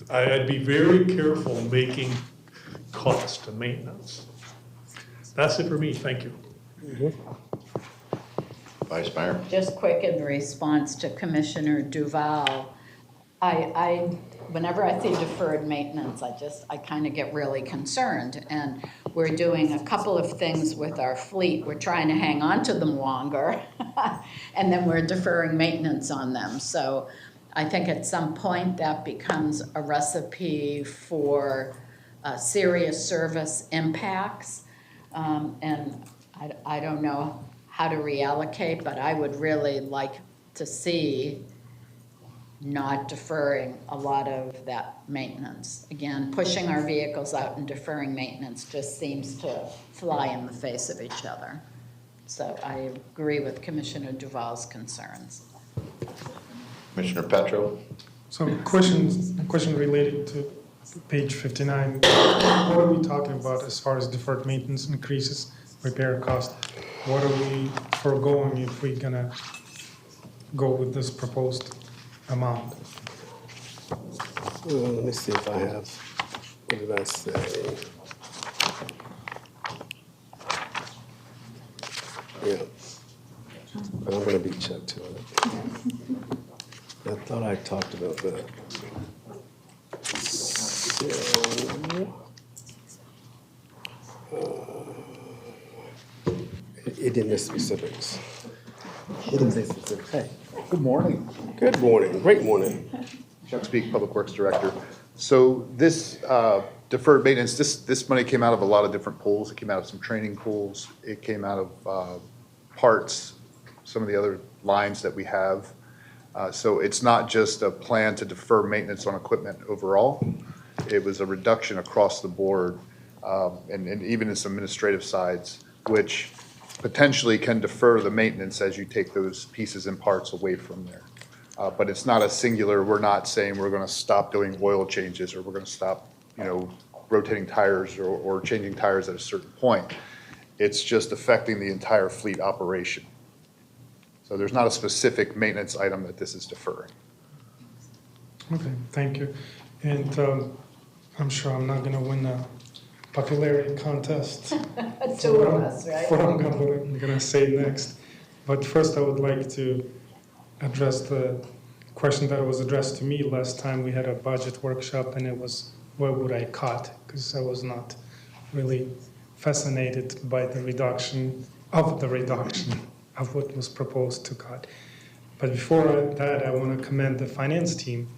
Speaker 11: I'd be very careful making cuts to maintenance. That's it for me, thank you.
Speaker 4: Vice Mayor?
Speaker 8: Just quick in response to Commissioner Duval, whenever I see deferred maintenance, I kind of get really concerned. And we're doing a couple of things with our fleet. We're trying to hang on to them longer, and then we're deferring maintenance on them. So I think at some point that becomes a recipe for serious service impacts. And I don't know how to reallocate, but I would really like to see not deferring a lot of that maintenance. Again, pushing our vehicles out and deferring maintenance just seems to fly in the face of each other. So I agree with Commissioner Duval's concerns.
Speaker 4: Commissioner Petro?
Speaker 12: So question related to page 59. What are we talking about as far as deferred maintenance increases, repair cost? What are we foregoing if we're gonna go with this proposed amount?
Speaker 1: Let me see if I have, what did I say? Yeah. But I'm gonna be checked to it. I thought I talked about that. So, it didn't miss specifics. It didn't say specifics. Hey.
Speaker 13: Good morning.
Speaker 1: Good morning, great morning.
Speaker 13: Chuck Speak, Public Works Director. So this deferred maintenance, this money came out of a lot of different pools. It came out of some training pools. It came out of parts, some of the other lines that we have. So it's not just a plan to defer maintenance on equipment overall. It was a reduction across the board, and even in some administrative sides, which potentially can defer the maintenance as you take those pieces and parts away from there. But it's not a singular, we're not saying we're gonna stop doing oil changes or we're gonna stop, rotating tires or changing tires at a certain point. It's just affecting the entire fleet operation. So there's not a specific maintenance item that this is deferring.
Speaker 12: Okay, thank you. And I'm sure I'm not gonna win a popularity contest.
Speaker 8: Two of us, right?
Speaker 12: For what I'm gonna say next. But first, I would like to address the question that was addressed to me last time. We had a budget workshop, and it was, what would I cut? Because I was not really fascinated by the reduction of what was proposed to cut. But before that, I want to commend the finance team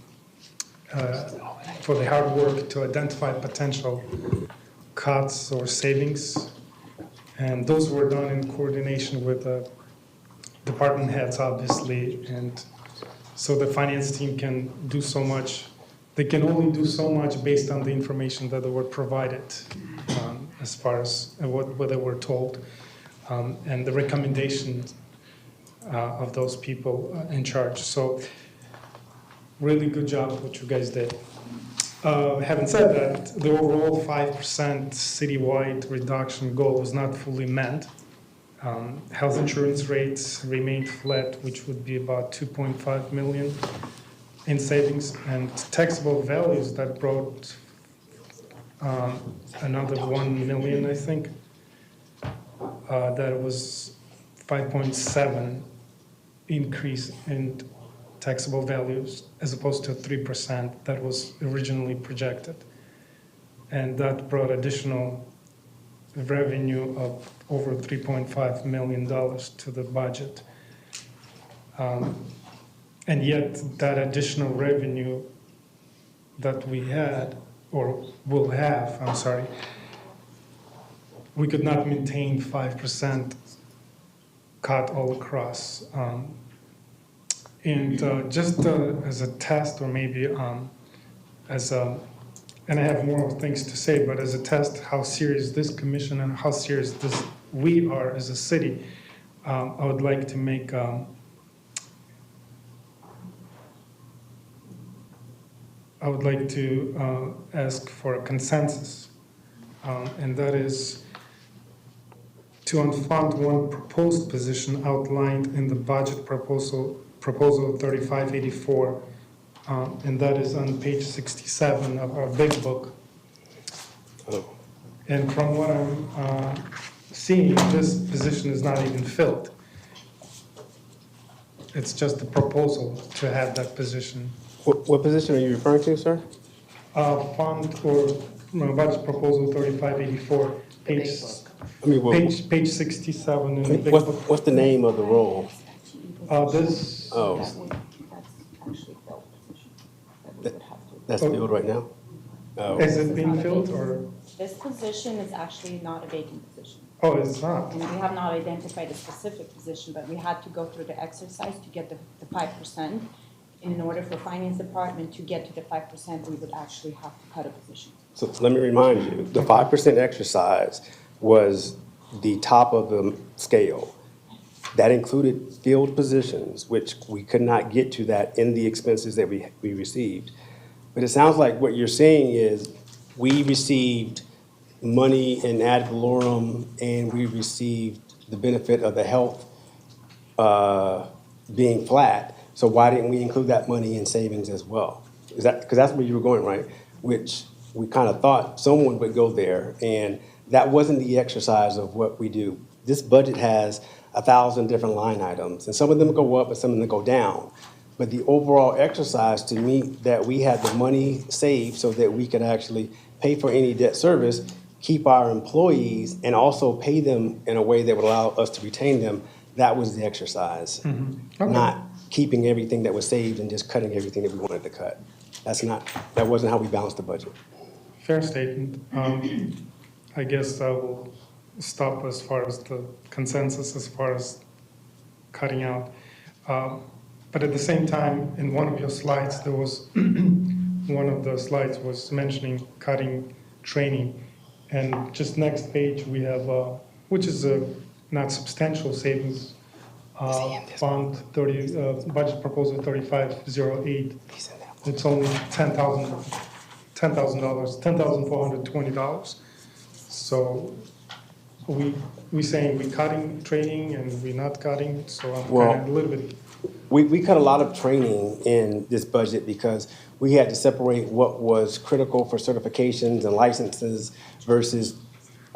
Speaker 12: for the hard work to identify potential cuts or savings. And those were done in coordination with the department heads, obviously. And so the finance team can do so much. They can only do so much based on the information that they were provided, as far as what they were told, and the recommendations of those people in charge. So really good job what you guys did. Having said that, the overall 5% citywide reduction goal was not fully met. Health insurance rates remained flat, which would be about 2.5 million in savings, and taxable values that brought another 1 million, I think. That was 5.7 increase in taxable values as opposed to 3% that was originally projected. And that brought additional revenue of over $3.5 million to the budget. And yet that additional revenue that we had, or will have, we could not maintain 5% cut all across. And just as a test, or maybe and I have more things to say, but as a test how serious this commission and how serious we are as a city, I would like to make ask for a consensus, and that is to unfund one proposed position outlined in the budget proposal 3584, and that is on page 67 of our big book. And from what I'm seeing, this position is not even filled. It's just a proposal to have that position.
Speaker 1: What position are you referring to, sir?
Speaker 12: Fund or budget proposal 3584, page 67 in the big book.
Speaker 1: What's the name of the role?
Speaker 12: This.
Speaker 1: Oh. That's filled right now? Oh.
Speaker 12: Is it being filled, or?
Speaker 14: This position is actually not a vacant position.
Speaker 12: Oh, it's not?
Speaker 14: And we have not identified a specific position, but we had to go through the exercise to get the 5%. in order for finance department to get to the 5%, we would actually have to cut a position.
Speaker 1: So let me remind you, the 5% exercise was the top of the scale. That included field positions, which we could not get to that in the expenses that we received. But it sounds like what you're saying is we received money in ad valorem and we received the benefit of the health being flat. So why didn't we include that money in savings as well? Is that, because that's where you were going, right? Which we kind of thought someone would go there, and that wasn't the exercise of what we do. This budget has 1,000 different line items, and some of them go up and some of them go down. But the overall exercise to me, that we had the money saved so that we could actually pay for any debt service, keep our employees, and also pay them in a way that would allow us to retain them, that was the exercise.
Speaker 12: Okay.
Speaker 1: Not keeping everything that was saved and just cutting everything that we wanted to cut. That wasn't how we balanced the budget.
Speaker 12: Fair statement. I guess I will stop as far as the consensus as far as cutting out. But at the same time, in one of your slides, there was one of the slides was mentioning cutting training. And just next page, we have, which is a not substantial savings, fund 30, budget proposal 3508. It's only $10,420. So we saying we cutting training and we not cutting, so I'm kind of a little bit.
Speaker 1: We cut a lot of training in this budget because we had to separate what was critical for certifications and licenses versus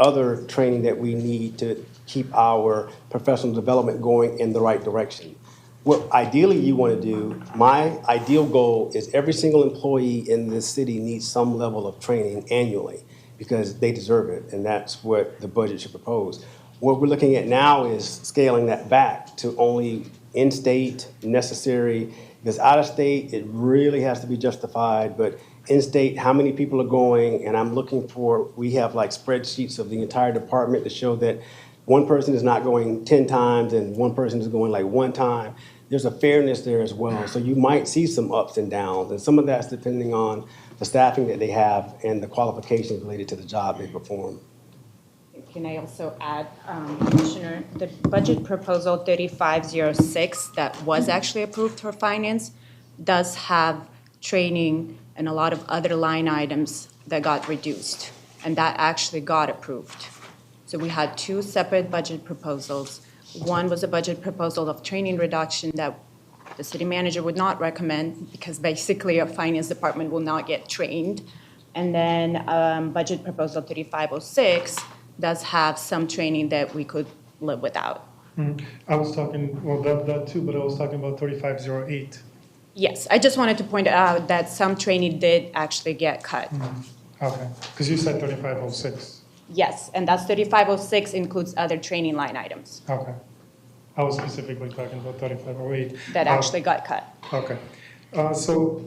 Speaker 1: other training that we need to keep our professional development going in the right direction. What ideally you want to do, my ideal goal is every single employee in this city needs some level of training annually because they deserve it, and that's what the budget should propose. What we're looking at now is scaling that back to only in-state necessary, because out-of-state, it really has to be justified, but in-state, how many people are going, and I'm looking for, we have like spreadsheets of the entire department to show that one person is not going 10 times and one person is going like 1 time. There's a fairness there as well. So you might see some ups and downs, and some of that's depending on the staffing that they have and the qualifications related to the job they perform.
Speaker 14: Can I also add, Commissioner, the budget proposal 3506 that was actually approved for finance does have training and a lot of other line items that got reduced, and that actually got approved. So we had 2 separate budget proposals. One was a budget proposal of training reduction that the city manager would not recommend because basically a finance department will not get trained. And then budget proposal 3506 does have some training that we could live without.
Speaker 12: I was talking, well, that too, but I was talking about 3508.
Speaker 14: Yes, I just wanted to point out that some training did actually get cut.
Speaker 12: Okay, because you said 3506.
Speaker 14: Yes, and that's 3506 includes other training line items
Speaker 12: Okay. I was specifically talking about 3508.
Speaker 14: that actually got cut.
Speaker 12: Okay. So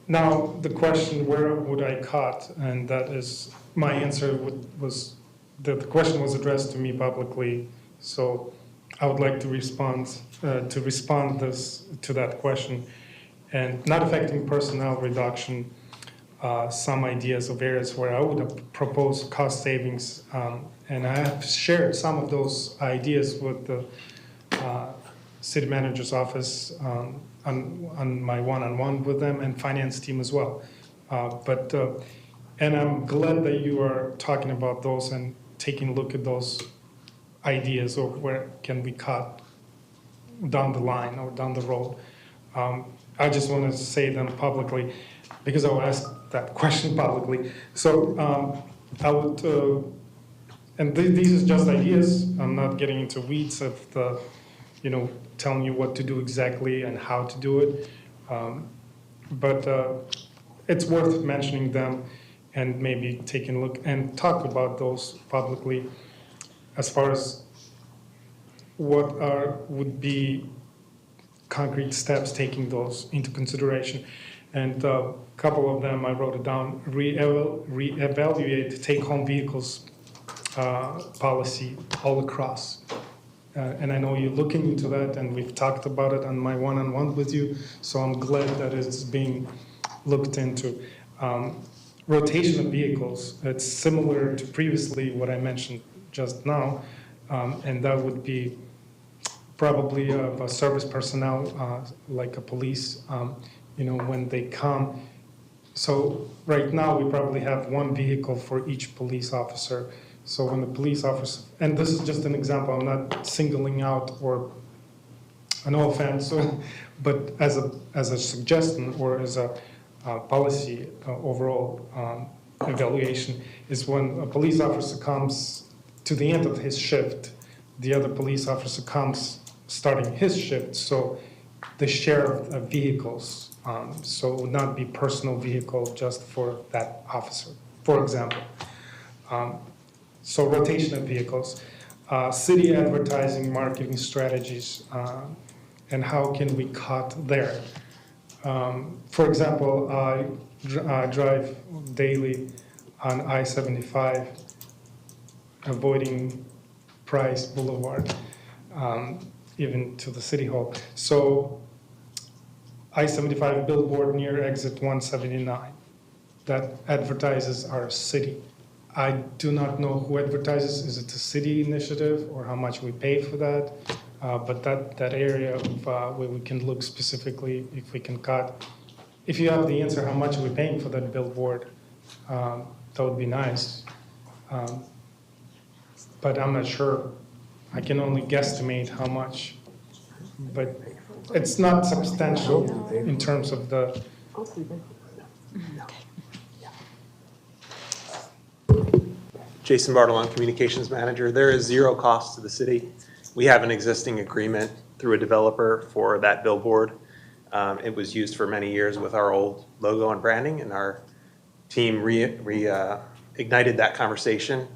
Speaker 12: now the question, where would I cut? And that is, my answer was, the question was addressed to me publicly. So I would like to respond to that question. And not affecting personnel reduction, some ideas of areas where I would have proposed cost savings. And I have shared some of those ideas with the city manager's office on my one-on-one with them and finance team as well. And I'm glad that you are talking about those and taking a look at those ideas of where can we cut down the line or down the road. I just want to say them publicly because I will ask that question publicly. So I would, and these is just ideas. I'm not getting into weeds of the, telling you what to do exactly and how to do it. But it's worth mentioning them and maybe taking a look and talk about those publicly as far as what would be concrete steps taking those into consideration. And a couple of them, I wrote it down, reevaluate take-home vehicles policy all across. And I know you're looking into that, and we've talked about it on my one-on-one with you, so I'm glad that it's being looked into. Rotation of vehicles, it's similar to previously what I mentioned just now, and that would be probably of a service personnel, like a police, when they come. So right now, we probably have one vehicle for each police officer. So when the police officer, and this is just an example, I'm not singling out or, no offense, but as a suggestion or as a policy overall evaluation, is when a police officer comes to the end of his shift, the other police officer comes starting his shift, so the share of vehicles, so it would not be personal vehicle just for that officer, for example. So rotation of vehicles, city advertising, marketing strategies, and how can we cut there? For example, I drive daily on I-75, avoiding Price Boulevard, even to the City Hall. So I-75 billboard near exit 179 that advertises our city. I do not know who advertises. Is it a city initiative or how much we pay for that? But that area of, where we can look specifically if we can cut. If you have the answer how much we're paying for that billboard, that would be nice. But I'm not sure. I can only guesstimate how much. But it's not substantial in terms of the.
Speaker 15: Jason Bartolon, Communications Manager. There is zero cost to the city. We have an existing agreement through a developer for that billboard. It was used for many years with our old logo and branding, and our team ignited that conversation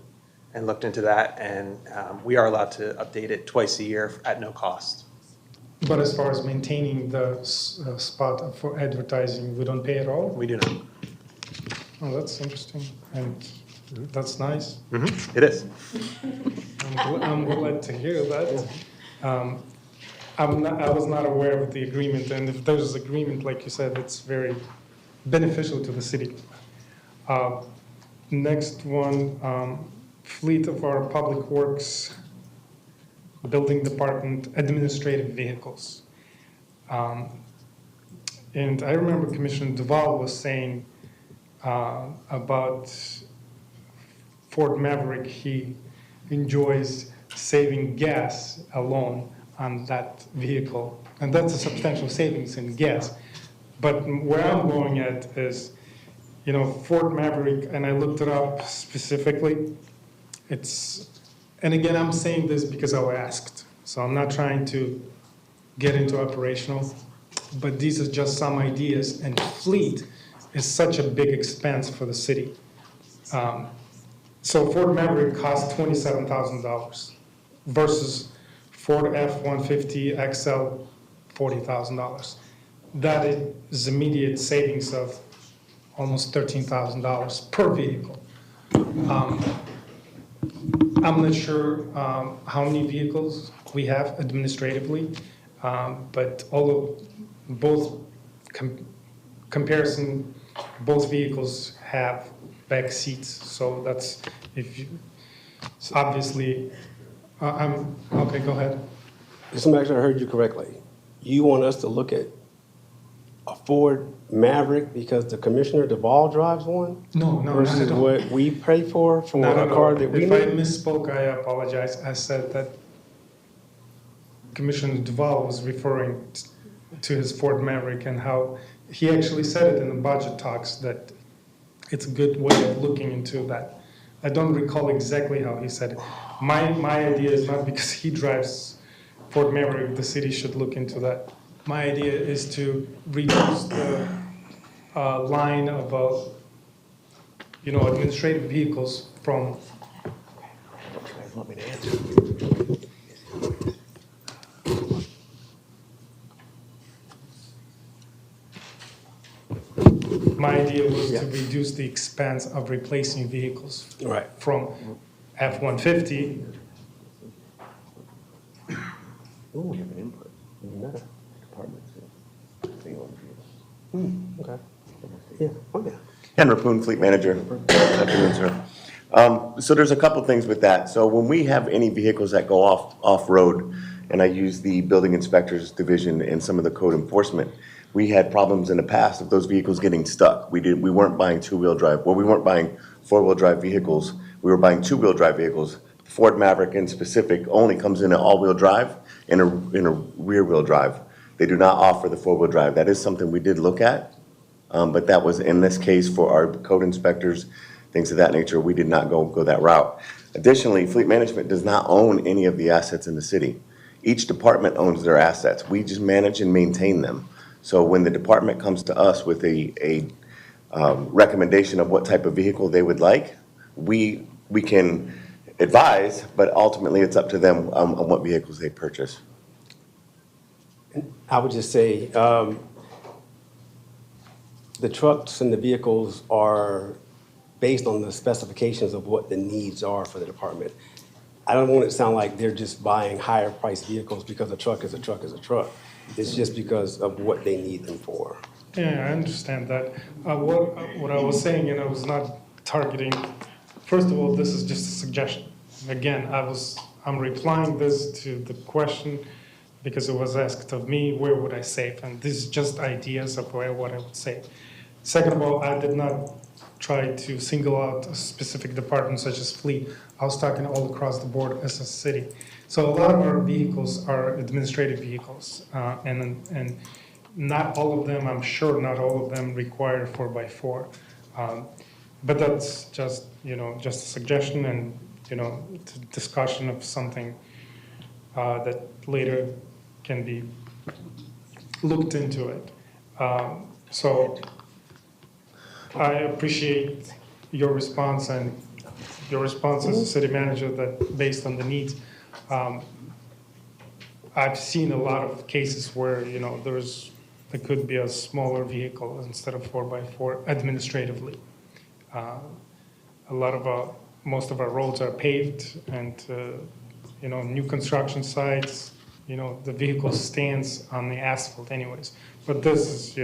Speaker 15: and looked into that, and we are allowed to update it twice a year at no cost.
Speaker 12: But as far as maintaining the spot for advertising, we don't pay at all?
Speaker 15: We do not.
Speaker 12: Oh, that's interesting, and that's nice.
Speaker 15: Mm-hmm. It is.
Speaker 12: I'm glad to hear that. I was not aware of the agreement, and if there's agreement, like you said, it's very beneficial to the city. Next one, fleet of our public works, building department, administrative vehicles. And I remember Commissioner Duval was saying about Ford Maverick, he enjoys saving gas alone on that vehicle. And that's a substantial savings in gas. But where I'm going at is, Ford Maverick, and I looked it up specifically, and again, I'm saying this because I was asked. So I'm not trying to get into operational, but these are just some ideas. And fleet is such a big expense for the city. So Ford Maverick costs $27,000 versus Ford F-150 XL, $40,000. That is immediate savings of almost $13,000 per vehicle. I'm not sure how many vehicles we have administratively, but both comparison, both vehicles have back seats, so that's obviously. Okay, go ahead.
Speaker 1: Just to make sure I heard you correctly, you want us to look at a Ford Maverick because the Commissioner Duval drives one?
Speaker 12: No,
Speaker 1: versus
Speaker 12: not at all.
Speaker 1: what we pay for a car that we
Speaker 12: If
Speaker 1: need?
Speaker 12: I misspoke, I apologize. I said that Commissioner Duval was referring to his Ford Maverick and how he actually said it in the budget talks that it's a good way of looking into that. I don't recall exactly how he said it. My idea is not because he drives Ford Maverick, the city should look into that. My idea is to reduce the line of administrative vehicles from. My idea was to reduce the expense of replacing vehicles.
Speaker 1: Right.
Speaker 12: From F-150
Speaker 16: Oh, we have an input. Another department.
Speaker 1: Okay. Yeah, oh yeah.
Speaker 16: Henry Poon, Fleet Manager. Good afternoon, sir. So there's a couple things with that. So when we have any vehicles that go off-road, and I use the building inspectors division and some of the code enforcement, we had problems in the past of those vehicles getting stuck. We weren't buying two-wheel drive. Well, we weren't buying four-wheel drive vehicles. We were buying two-wheel drive vehicles. Ford Maverick in specific only comes in an all-wheel drive and in a rear-wheel drive. They do not offer the four-wheel drive. That is something we did look at, but that was in this case for our code inspectors, things of that nature. We did not go that route. Additionally, Fleet Management does not own any of the assets in the city. Each department owns their assets. We just manage and maintain them. So when the department comes to us with a recommendation of what type of vehicle they would like, we can advise, but ultimately it's up to them on what vehicles they purchase.
Speaker 1: I would just say the trucks and the vehicles are based on the specifications of what the needs are for the department. I don't want it to sound like they're just buying higher priced vehicles because a truck is a truck is a truck. It's just because of what they need them for.
Speaker 12: Yeah, I understand that. What I was saying, I was not targeting. First of all, this is just a suggestion. Again, I'm replying this to the question because it was asked of me, where would I save? And this is just ideas of what I would save. Second of all, I did not try to single out a specific department such as fleet. I was talking all across the board as a city. So a lot of our vehicles are administrative vehicles, and not all of them, I'm sure not all of them require 4x4. But that's just, just a suggestion and, discussion of something that later can be looked into it. So I appreciate your response and your response as a city manager that based on the needs. I've seen a lot of cases where, there could be a smaller vehicle instead of 4x4 administratively. Most of our roads are paved and, new construction sites, the vehicle stands on the asphalt anyways. But this is,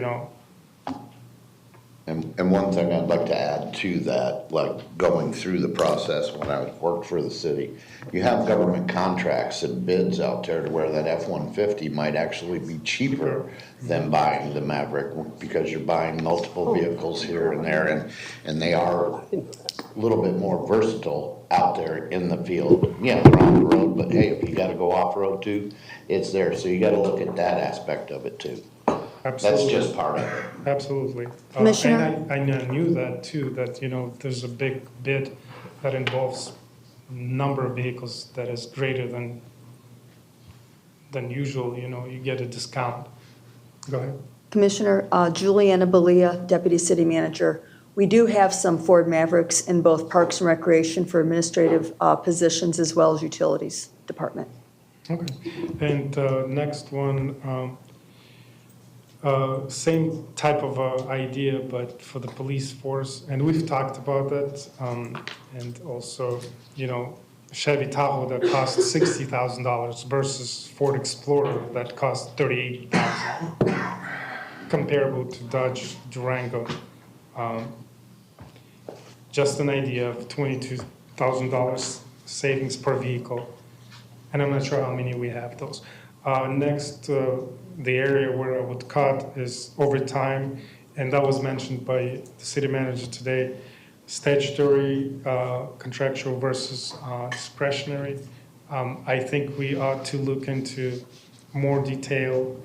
Speaker 4: And one thing I'd like to add to that, like going through the process when I worked for the city, you have government contracts and bids out there to where that F-150 might actually be cheaper than buying the Maverick because you're buying multiple vehicles here and there, and they are a little bit more versatile out there in the field. Yeah, they're on the road, but hey, if you gotta go off-road too, it's there. So you gotta look at that aspect of it too.
Speaker 12: Absolutely.
Speaker 4: That's just part of it.
Speaker 12: Absolutely.
Speaker 6: Commissioner?
Speaker 12: And I knew that too, that, there's a big bid that involves number of vehicles that is greater than usual, you get a discount. Go ahead.
Speaker 17: Commissioner, Juliana Belia, Deputy City Manager. We do have some Ford Mavericks in both Parks and Recreation for administrative positions as well as Utilities Department.
Speaker 12: Okay. And next one, same type of idea, but for the police force, and we've talked about that, and also, Chevy Tahoe that costs $60,000 versus Ford Explorer that costs $38,000, comparable to Dodge Durango. Just an idea of $22,000 savings per vehicle, and I'm not sure how many we have those. Next, the area where I would cut is overtime, and that was mentioned by the city manager today. Statutory, contractual versus discretionary. I think we ought to look into more detail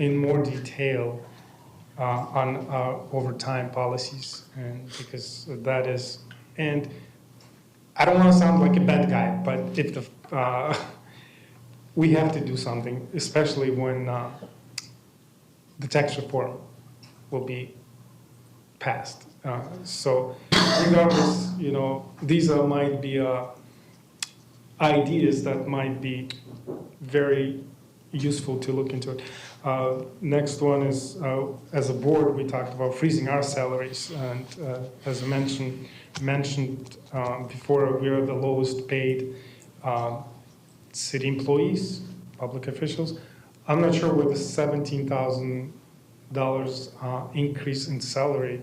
Speaker 12: on our overtime policies, and because that is, and I don't want to sound like a bad guy, but if the we have to do something, especially when the tax reform will be passed. So regardless, these might be ideas that might be very useful to look into. Next one is, as a board, we talked about freezing our salaries, and as I mentioned before, we are the lowest paid city employees, public officials. I'm not sure where the $17,000 increase in salary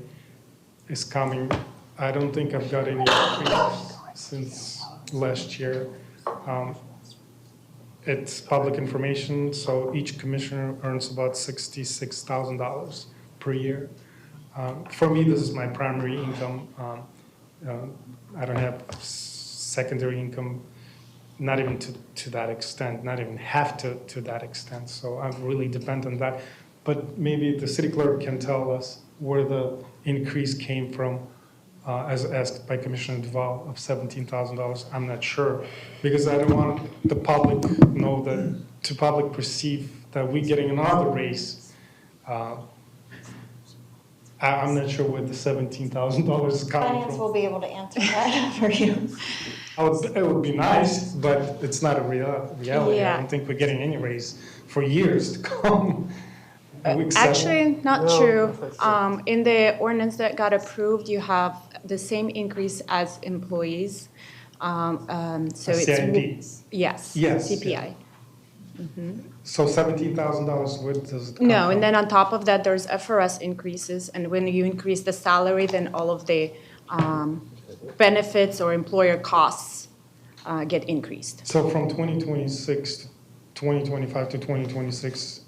Speaker 12: is coming. I don't think I've got any increase since last year. It's public information, so each commissioner earns about $66,000 per year. For me, this is my primary income. I don't have secondary income, not even to that extent, not even half to that extent. So I really depend on that. But maybe the city clerk can tell us where the increase came from, as asked by Commissioner Duval, of $17,000. I'm not sure, because I don't want the public to public perceive that we're getting another raise. I'm not sure where the $17,000 is coming
Speaker 6: Finance
Speaker 12: from.
Speaker 6: will be able to answer that for you.
Speaker 12: It would be nice, but it's not a reality. I
Speaker 14: Yeah.
Speaker 12: don't think we're getting any raise for years to come.
Speaker 14: Actually, not true. In the ordinance that got approved, you have the same increase as employees. So it's
Speaker 12: CIP.
Speaker 14: yes,
Speaker 12: Yes,
Speaker 14: CPI.
Speaker 12: So $17,000, where does it come
Speaker 14: No,
Speaker 12: from?
Speaker 14: and then on top of that, there's FRS increases, and when you increase the salary, then all of the benefits or employer costs get increased.
Speaker 12: So from 2026 to 2025 to 2026,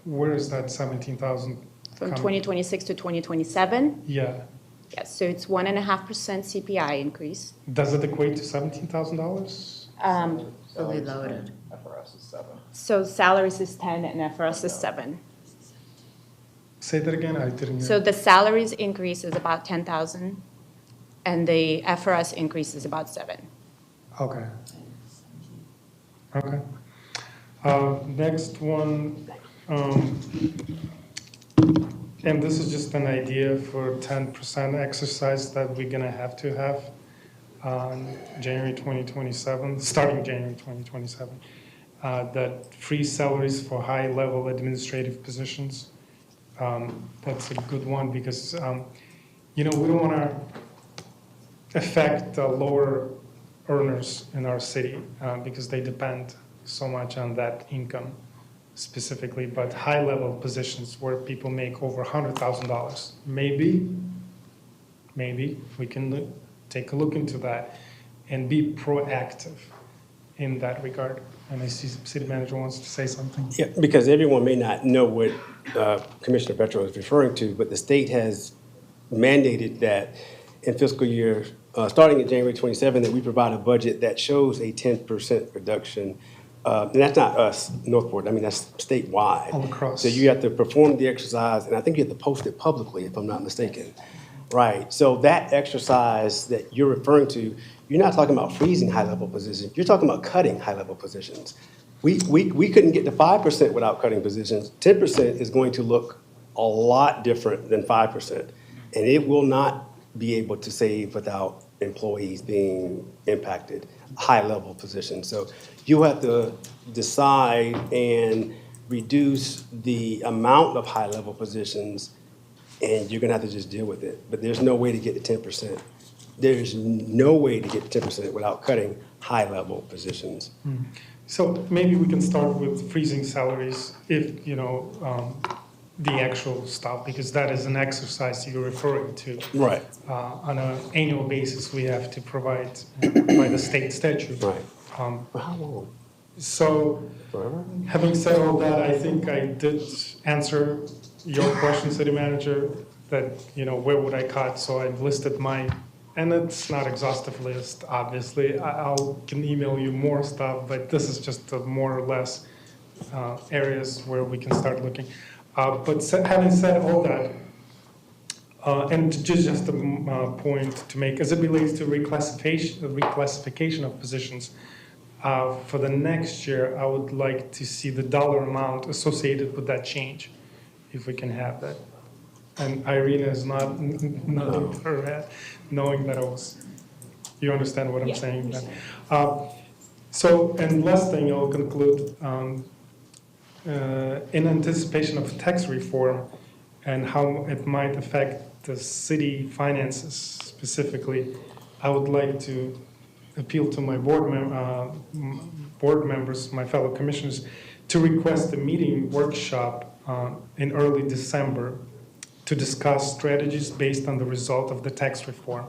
Speaker 12: where is that 17,000?
Speaker 14: From 2026 to 2027,
Speaker 12: Yeah.
Speaker 14: yes, so it's 1.5% CPI increase.
Speaker 12: Does it equate to $17,000?
Speaker 8: Fully loaded.
Speaker 13: FRS is 7.
Speaker 14: So salaries is 10 and FRS is 7.
Speaker 12: Say that again, I didn't hear.
Speaker 14: So the salaries increase is about 10,000, and the FRS increase is about 7.
Speaker 12: Okay. Okay. Next one, and this is just an idea for 10% exercise that we're gonna have to have on January 2027, starting January 2027, that free salaries for high-level administrative positions. That's a good one because, we don't wanna affect the lower earners in our city because they depend so much on that income specifically, but high-level positions where people make over $100,000, maybe we can take a look into that and be proactive in that regard. And I see city manager wants to say something.
Speaker 1: Yeah, because everyone may not know what Commissioner Petro is referring to, but the state has mandated that in fiscal year, starting in January 27, that we provide a budget that shows a 10% reduction. And that's not us, Northport, I mean, that's statewide.
Speaker 12: All across.
Speaker 1: So you have to perform the exercise, and I think you have to post it publicly, if I'm not mistaken. Right, so that exercise that you're referring to, you're not talking about freezing high-level positions, you're talking about cutting high-level positions. We couldn't get to 5% without cutting positions. 10% is going to look a lot different than 5%. And it will not be able to save without employees being impacted, high-level positions. So you have to decide and reduce the amount of high-level positions, and you're gonna have to just deal with it. But there's no way to get to 10%. There's no way to get to 10% without cutting high-level positions.
Speaker 12: So maybe we can start with freezing salaries if, the actual stuff, because that is an exercise you're referring to.
Speaker 1: Right.
Speaker 12: On an annual basis, we have to provide by the state statute.
Speaker 1: Right.
Speaker 12: How long? So, having said all that, I think I did answer your question, city manager, that, where would I cut? So I've listed and it's not exhaustive list, obviously. I can email you more stuff, but this is just the more or less areas where we can start looking. But having said all that, and just a point to make, as it relates to reclassification of positions, for the next year, I would like to see the dollar amount associated with that change, if we can have that. And Irina is nodding her head, knowing that you understand what I'm saying then. And last thing, I'll conclude, in anticipation of tax reform and how it might affect the city finances specifically, I would like to appeal to my board members, my fellow commissioners, to request a meeting workshop in early December to discuss strategies based on the result of the tax reform.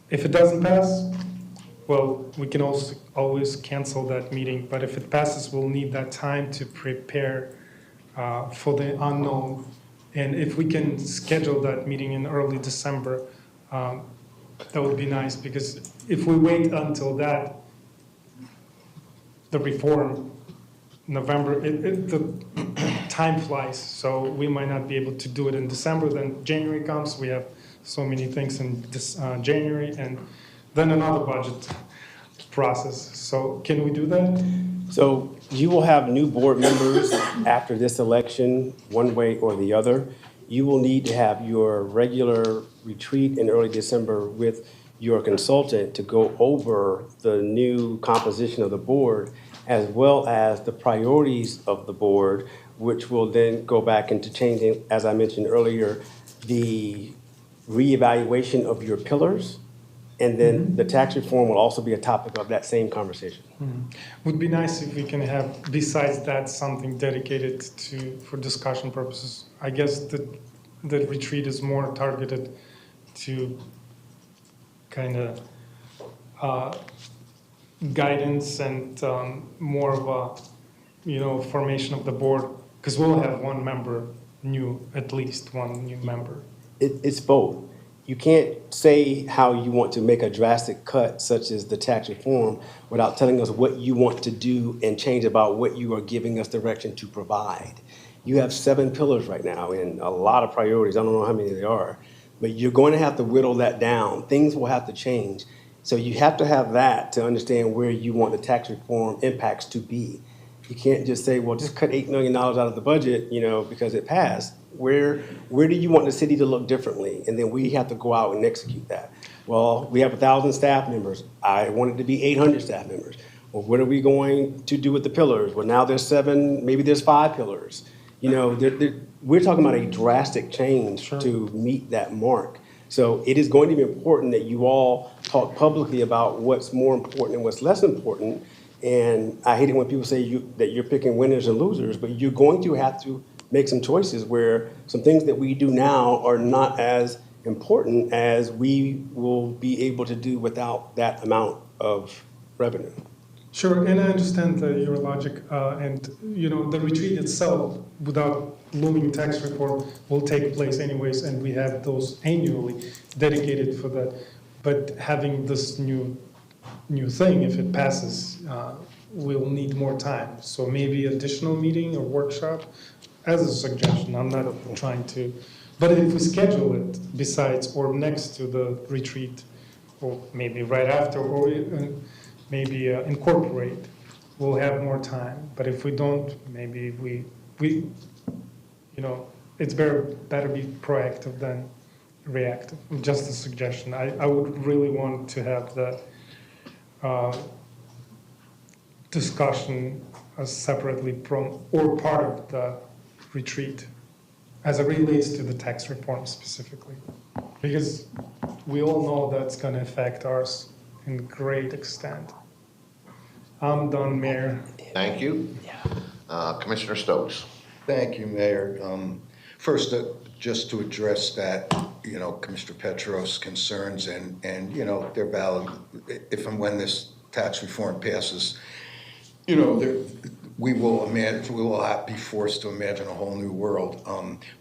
Speaker 12: If it doesn't pass, well, we can also always cancel that meeting, but if it passes, we'll need that time to prepare for the unknown. And if we can schedule that meeting in early December, that would be nice, because if we wait until that, the reform, November, the time flies, so we might not be able to do it in December. Then January comes, we have so many things in this, January, and then another budget process. So can we do that?
Speaker 1: So you will have new board members after this election, one way or the other. You will need to have your regular retreat in early December with your consultant to go over the new composition of the board, as well as the priorities of the board, which will then go back into changing, as I mentioned earlier, the reevaluation of your pillars. And then the tax reform will also be a topic of that same conversation.
Speaker 12: Would be nice if we can have, besides that, something dedicated to, for discussion purposes. I guess the retreat is more targeted to kind of guidance and more of a, formation of the board, because we'll have one member new, at least one new member.
Speaker 1: It's both. You can't say how you want to make a drastic cut, such as the tax reform, without telling us what you want to do and change about what you are giving us direction to provide. You have 7 pillars right now and a lot of priorities. I don't know how many there are, but you're going to have to whittle that down. Things will have to change. So you have to have that to understand where you want the tax reform impacts to be. You can't just say, well, just cut $8 million out of the budget, because it passed. Where do you want the city to look differently? And then we have to go out and execute that. Well, we have 1,000 staff members. I want it to be 800 staff members. Well, what are we going to do with the pillars? Well, now there's 7, maybe there's 5 pillars. We're talking about a drastic change to meet that mark. So it is going to be important that you all talk publicly about what's more important and what's less important. And I hate it when people say that you're picking winners and losers, but you're going to have to make some choices where some things that we do now are not as important as we will be able to do without that amount of revenue.
Speaker 12: Sure, and I understand your logic, and the retreat itself, without looming tax reform, will take place anyways, and we have those annually dedicated for that. But having this new thing, if it passes, we'll need more time. So maybe additional meeting or workshop, as a suggestion. I'm not trying to, but if we schedule it besides or next to the retreat, or maybe right after, or maybe incorporate, we'll have more time. But if we don't, maybe we it's better be proactive than reactive. Just a suggestion. I would really want to have the discussion separately from or part of the retreat as it relates to the tax reform specifically, because we all know that's going to affect ours in great extent. I'm done, Mayor.
Speaker 4: Thank you. Commissioner Stokes.
Speaker 18: Thank you, Mayor. First, just to address that, Commissioner Petros' concerns, and they're valid. If and when this tax reform passes, we will be forced to imagine a whole new world.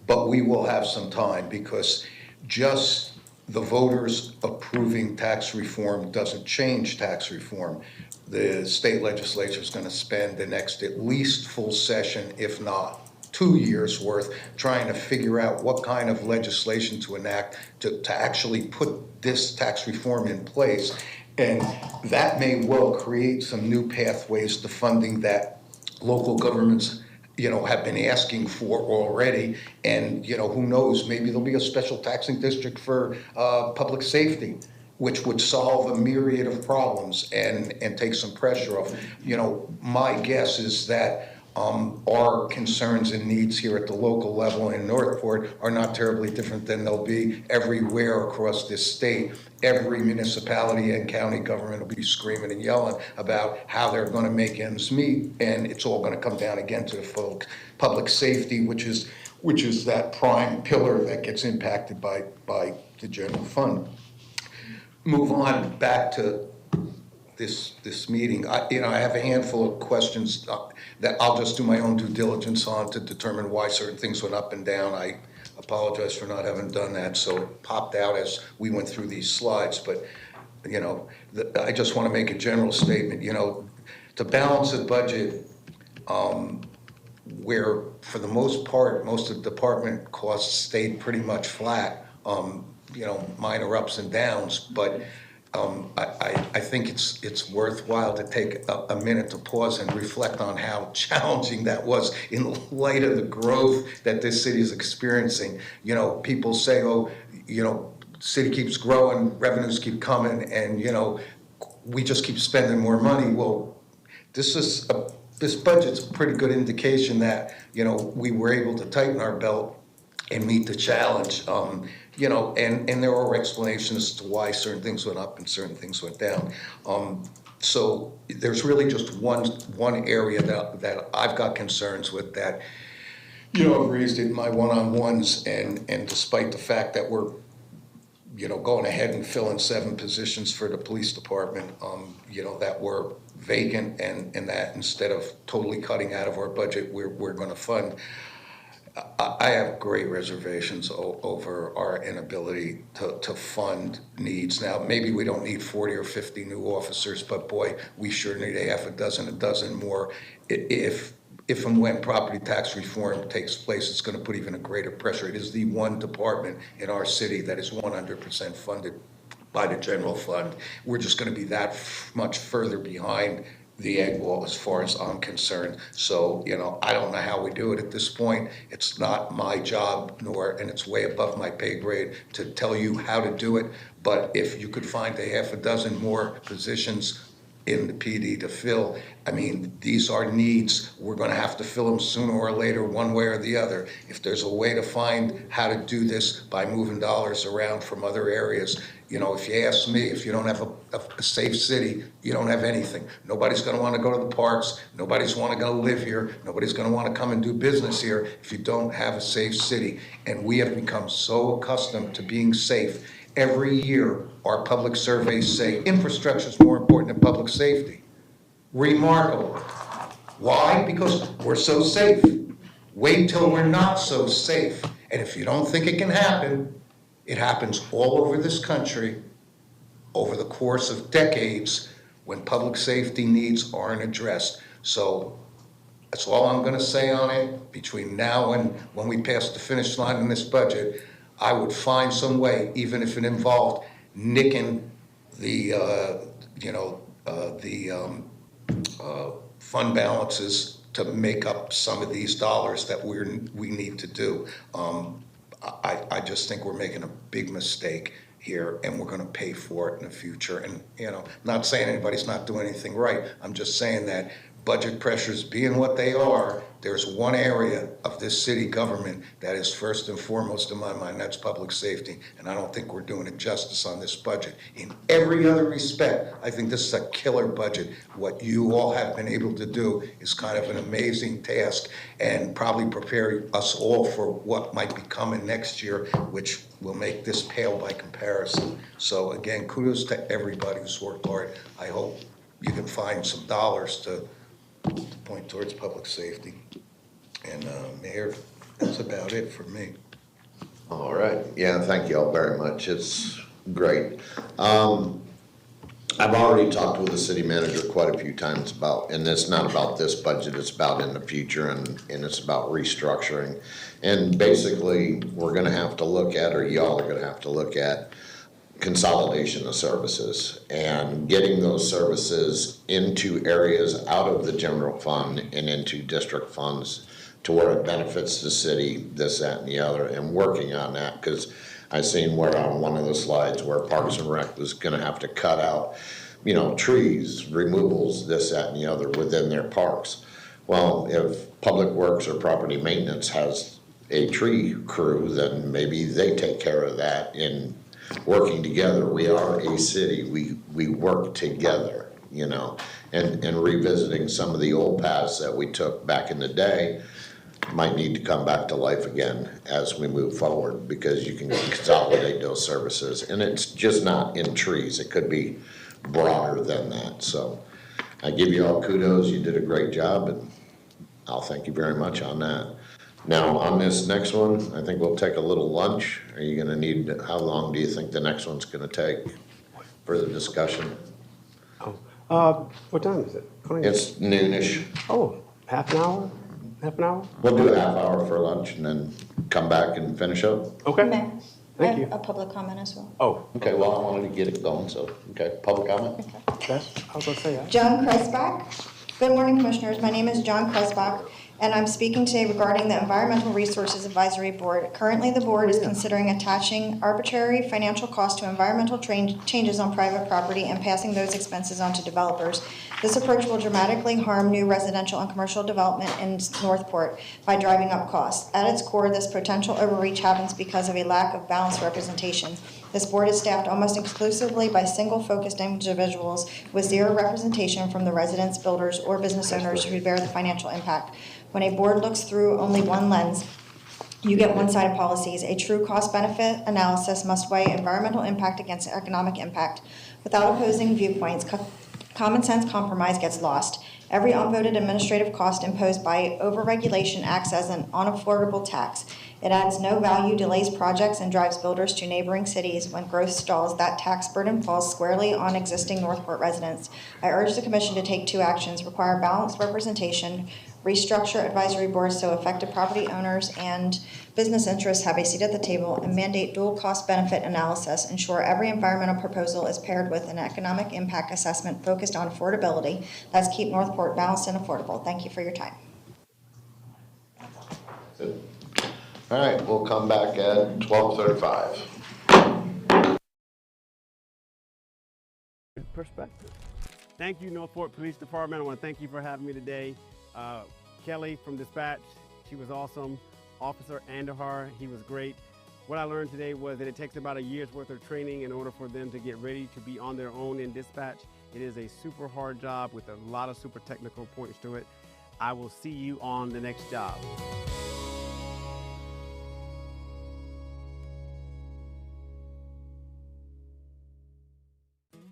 Speaker 18: But we will have some time, because just the voters approving tax reform doesn't change tax reform. The state legislature is going to spend the next at least full session, if not 2 years worth, trying to figure out what kind of legislation to enact to actually put this tax reform in place. And that may well create some new pathways to funding that local governments, have been asking for already. And, who knows, maybe there'll be a special taxing district for public safety, which would solve a myriad of problems and take some pressure off. My guess is that our concerns and needs here at the local level in Northport are not terribly different than they'll be everywhere across this state. Every municipality and county government will be screaming and yelling about how they're going to make ends meet, and it's all going to come down again to the public safety, which is that prime pillar that gets impacted by the general fund. Move on back to this meeting. I have a handful of questions that I'll just do my own due diligence on to determine why certain things went up and down. I apologize for not having done that, so it popped out as we went through these slides. But I just want to make a general statement. To balance a budget where, for the most part, most of the department costs stayed pretty much flat. Minor ups and downs, but I think it's worthwhile to take a minute to pause and reflect on how challenging that was in light of the growth that this city is experiencing. People say, city keeps growing, revenues keep coming, and we just keep spending more money. Well, this budget's a pretty good indication that we were able to tighten our belt and meet the challenge. And there are explanations as to why certain things went up and certain things went down. So there's really just one area that I've got concerns with that, I've raised it in my one-on-ones, and despite the fact that we're, going ahead and filling 7 positions for the police department, that were vacant, and that instead of totally cutting out of our budget, we're going to fund. I have great reservations over our inability to fund needs. Now, maybe we don't need 40 or 50 new officers, but boy, we sure need a dozen more. If and when property tax reform takes place, it's going to put even a greater pressure. It is the one department in our city that is 100% funded by the general fund. We're just going to be that much further behind the egg wall as far as I'm concerned. So, I don't know how we do it at this point. It's not my job, and it's way above my pay grade to tell you how to do it. But if you could find a half a dozen more positions in the PD to fill, these are needs. We're going to have to fill them sooner or later, one way or the other. If there's a way to find how to do this by moving dollars around from other areas, if you ask me, if you don't have a safe city, you don't have anything. Nobody's going to want to go to the parks. Nobody's going to live here. Nobody's going to want to come and do business here if you don't have a safe city. And we have become so accustomed to being safe. Every year, our public surveys say infrastructure is more important than public safety. Remarkable. Why? Because we're so safe. Wait till we're not so safe. And if you don't think it can happen, it happens all over this country over the course of decades when public safety needs aren't addressed. So that's all I'm going to say on it. Between now and when we pass the finish line in this budget, I would find some way, even if it involved nicking the fund balances to make up some of these dollars that we need to do. I just think we're making a big mistake here, and we're going to pay for it in the future. And not saying anybody's not doing anything right. I'm just saying that budget pressures being what they are, there's one area of this city government that is first and foremost in my mind, that's public safety. And I don't think we're doing it justice on this budget. In every other respect, I think this is a killer budget. What you all have been able to do is kind of an amazing task and probably prepare us all for what might be coming next year, which will make this pale by comparison. So again, kudos to everybody who's worked hard. I hope you can find some dollars to point towards public safety. And Mayor, that's about it for me.
Speaker 4: All right. Yeah, thank you all very much. It's great. I've already talked with the city manager quite a few times about, and it's not about this budget, it's about in the future, and it's about restructuring. And basically, we're going to have to look at, or y'all are going to have to look at, consolidation of services and getting those services into areas out of the general fund and into district funds to where it benefits the city, this, that, and the other, and working on that, because I seen where on one of the slides where Parks and Rec was going to have to cut out, trees, removals, this, that, and the other within their parks. Well, if Public Works or Property Maintenance has a tree crew, then maybe they take care of that in working together. We are a city, we work together, you know, and revisiting some of the old paths that we took back in the day might need to come back to life again as we move forward, because you can consolidate those services. And it's just not in trees, it could be broader than that. So I give you all kudos, you did a great job, and I'll thank you very much on that. Now, on this next one, I think we'll take a little lunch. Are you gonna need, how long do you think the next one's gonna take for the discussion?
Speaker 1: What time is it?
Speaker 4: It's noonish.
Speaker 1: Oh, half an hour? Half an hour?
Speaker 4: We'll do a half hour for lunch and then come back and finish up.
Speaker 1: Okay.
Speaker 6: Mayor, I
Speaker 1: Thank
Speaker 6: have
Speaker 1: you.
Speaker 6: a public comment as well.
Speaker 1: Oh,
Speaker 4: Okay, well, I wanted to get it going, so, okay, public comment?
Speaker 1: that's, I was gonna say that.
Speaker 6: Joan Kreisbach. Good morning, Commissioners. My name is Joan Kreisbach, and I'm speaking today regarding the Environmental Resources Advisory Board. Currently, the board is considering attaching arbitrary financial costs to environmental changes on private property and passing those expenses on to developers. This approach will dramatically harm new residential and commercial development in Northport by driving up costs. At its core, this potential overreach happens because of a lack of balanced representation. This board is staffed almost exclusively by single-focused individuals with zero representation from the residents, builders, or business owners who bear the financial impact. When a board looks through only one lens, you get one-sided policies. A true cost-benefit analysis must weigh environmental impact against economic impact. Without opposing viewpoints, common sense compromise gets lost. Every unvoted administrative cost imposed by overregulation acts as an unaffordable tax. It adds no value, delays projects, and drives builders to neighboring cities. When growth stalls, that tax burden falls squarely on existing Northport residents. I urge the Commission to take two actions: require balanced representation, restructure advisory boards so affected property owners and business interests have a seat at the table, and mandate dual cost-benefit analysis. Ensure every environmental proposal is paired with an economic impact assessment focused on affordability. Let's keep Northport balanced and affordable. Thank you for your time.
Speaker 4: All right, we'll come back at 12:35.
Speaker 1: Good perspective. Thank you, Northport Police Department. I want to thank you for having me today. Kelly from Dispatch, she was awesome. Officer Andahar, he was great. What I learned today was that it takes about a year's worth of training in order for them to get ready to be on their own in dispatch. It is a super hard job with a lot of super technical points to it. I will see you on the next job.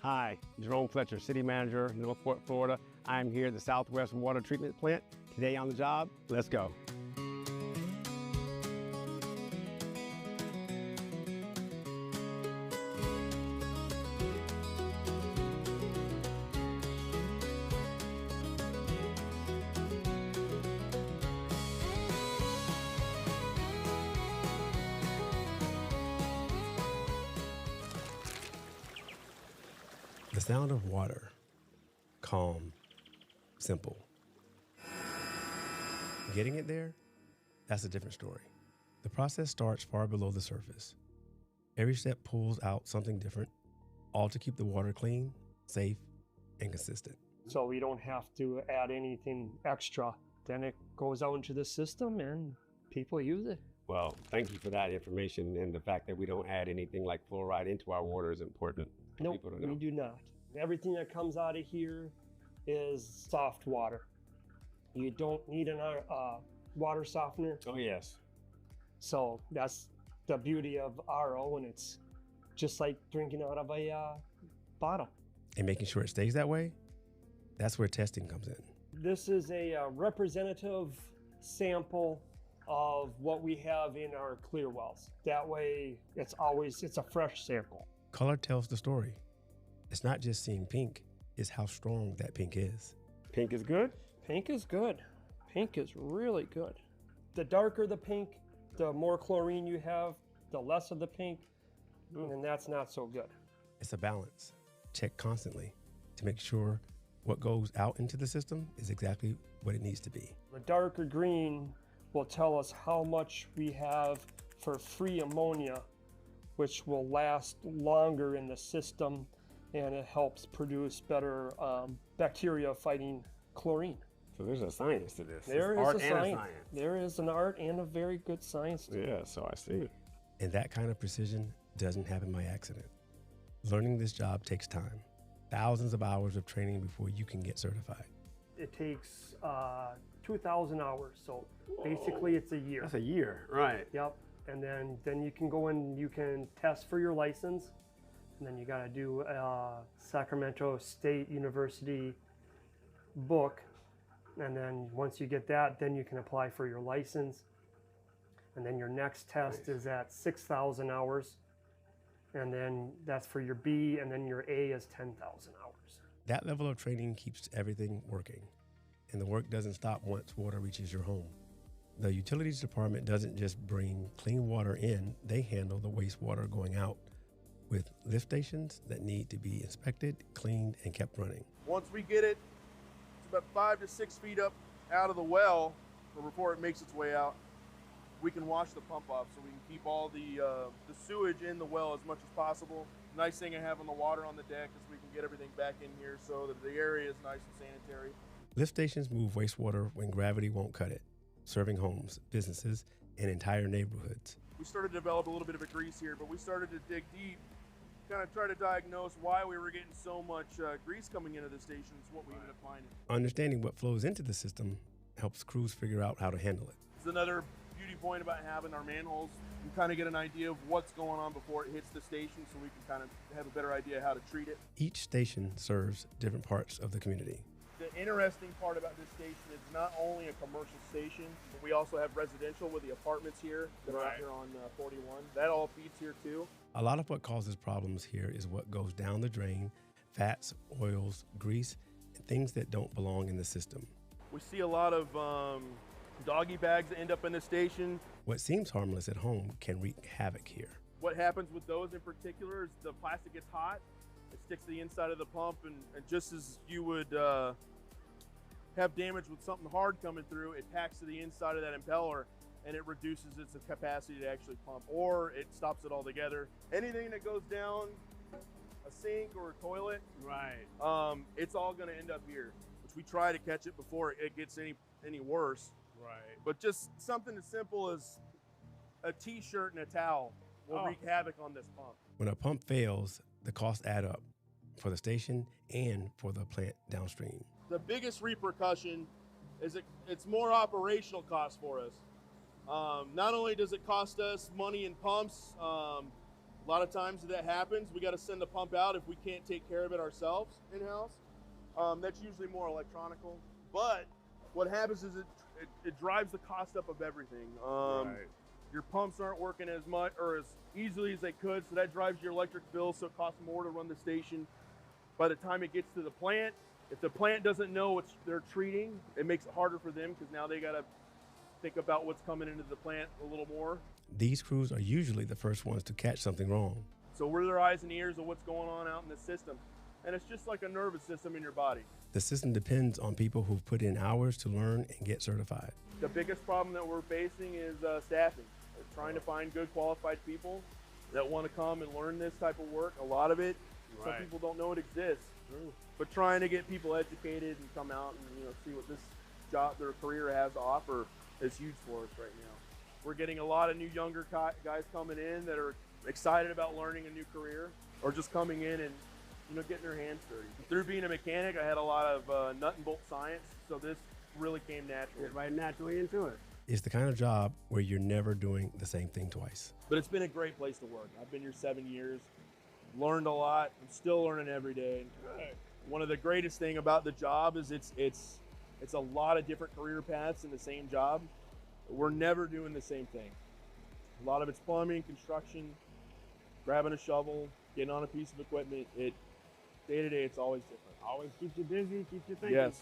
Speaker 1: Hi, Jerome Fletcher, City Manager, Northport, Florida. I'm here at the Southwest Water Treatment Plant. Today on the job, let's go. The sound of water, calm, simple. Getting it there, that's a different story. The process starts far below the surface. Every step pulls out something different, all to keep the water clean, safe, and consistent.
Speaker 19: So we don't have to add anything extra. Then it goes out into the system and people use it.
Speaker 1: Well, thank you for that information, and the fact that we don't add anything like fluoride into our water is important for
Speaker 19: Nope,
Speaker 1: people to know.
Speaker 19: we do not. Everything that comes out of here is soft water. You don't need a water softener.
Speaker 1: Oh, yes.
Speaker 19: So that's the beauty of RO, and it's just like drinking out of a bottle.
Speaker 1: And making sure it stays that way, that's where testing comes in.
Speaker 19: This is a representative sample of what we have in our clear wells. That way, it's a fresh sample.
Speaker 1: Color tells the story. It's not just seeing pink, it's how strong that pink is. Pink is good?
Speaker 19: Pink is good. Pink is really good. The darker the pink, the more chlorine you have, the less of the pink, and that's not so good.
Speaker 1: It's a balance. Check constantly to make sure what goes out into the system is exactly what it needs to be.
Speaker 19: The darker green will tell us how much we have for free ammonia, which will last longer in the system, and it helps produce better bacteria fighting chlorine.
Speaker 1: So there's a science to this.
Speaker 19: There
Speaker 1: It's
Speaker 19: is
Speaker 1: art
Speaker 19: a
Speaker 1: and
Speaker 19: science. There is an art and a very good science to it.
Speaker 1: Yeah, so I see. And that kind of precision doesn't happen by accident. Learning this job takes time. Thousands of hours of training before you can get certified.
Speaker 19: It takes 2,000 hours, so basically it's a year.
Speaker 1: That's a year, right?
Speaker 19: Yep. And then you can go in, you can test for your license, and then you got to do a Sacramento State University book, and then once you get that, then you can apply for your license, and then your next test is at 6,000 hours, and then that's for your B, and then your A is 10,000 hours.
Speaker 1: That level of training keeps everything working, and the work doesn't stop once water reaches your home. The utilities department doesn't just bring clean water in, they handle the wastewater going out with lift stations that need to be inspected, cleaned, and kept running.
Speaker 20: Once we get it, it's about 5 to 6 feet up out of the well, or before it makes its way out, we can wash the pump off so we can keep all the sewage in the well as much as possible. Nice thing I have on the water on the deck is we can get everything back in here so that the area is nice and sanitary.
Speaker 1: Lift stations move wastewater when gravity won't cut it, serving homes, businesses, and entire neighborhoods.
Speaker 20: We started to develop a little bit of a grease here, but we started to dig deep, kind of try to diagnose why we were getting so much grease coming into the station is what we ended up finding.
Speaker 1: Understanding what flows into the system helps crews figure out how to handle it.
Speaker 20: It's another beauty point about having our manholes. You kind of get an idea of what's going on before it hits the station so we can kind of have a better idea how to treat it.
Speaker 1: Each station serves different parts of the community.
Speaker 20: The interesting part about this station is not only a commercial station, but we also have residential with the apartments here that are out here on 41. That all feeds here too.
Speaker 1: A lot of what causes problems here is what goes down the drain, fats, oils, grease, and things that don't belong in the system.
Speaker 20: We see a lot of doggy bags that end up in the station.
Speaker 1: What seems harmless at home can wreak havoc here.
Speaker 20: What happens with those in particular is the plastic gets hot, it sticks to the inside of the pump, and just as you would have damage with something hard coming through, it packs to the inside of that impeller and it reduces its capacity to actually pump, or it stops it altogether. Anything that goes down a sink or a toilet, it's all gonna end up here, which we try to catch it before it gets any worse. But just something as simple as a t-shirt and a towel will wreak havoc on this pump.
Speaker 1: When a pump fails, the costs add up for the station and for the plant downstream.
Speaker 20: The biggest repercussion is it's more operational cost for us. Not only does it cost us money in pumps, a lot of times that happens, we got to send the pump out if we can't take care of it ourselves in-house. That's usually more electronical. But what happens is it drives the cost up of everything. Your pumps aren't working as much or as easily as they could, so that drives your electric bill, so it costs more to run the station. By the time it gets to the plant, if the plant doesn't know what they're treating, it makes it harder for them because now they got to think about what's coming into the plant a little more.
Speaker 1: These crews are usually the first ones to catch something wrong.
Speaker 20: So we're their eyes and ears of what's going on out in the system. And it's just like a nervous system in your body.
Speaker 1: The system depends on people who've put in hours to learn and get certified.
Speaker 20: The biggest problem that we're facing is staffing. We're trying to find good qualified people that want to come and learn this type of work. A lot of it, some people don't know it exists. But trying to get people educated and come out and see what this job, their career has to offer is huge for us right now. We're getting a lot of new younger guys coming in that are excited about learning a new career or just coming in and getting their hands dirty. Through being a mechanic, I had a lot of nut and bolt science, so this really came naturally.
Speaker 1: Get right naturally into it. It's the kind of job where you're never doing the same thing twice.
Speaker 20: But it's been a great place to work. I've been here 7 years, learned a lot, I'm still learning every day. One of the greatest thing about the job is it's a lot of different career paths in the same job. We're never doing the same thing. A lot of it's plumbing, construction, grabbing a shovel, getting on a piece of equipment. Day to day, it's always different.
Speaker 1: Always keeps you busy, keeps you thinking.
Speaker 20: Yes.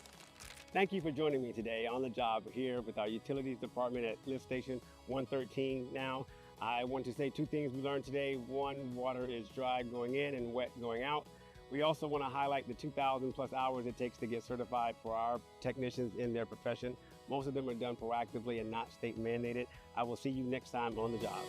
Speaker 1: Thank you for joining me today on the job here with our utilities department at Lift Station 113 now. I want to say two things we learned today. One, water is dry going in and wet going out. We also want to highlight the 2,000 plus hours it takes to get certified for our technicians in their profession. Most of them are done proactively and not state mandated. I will see you next time on the job.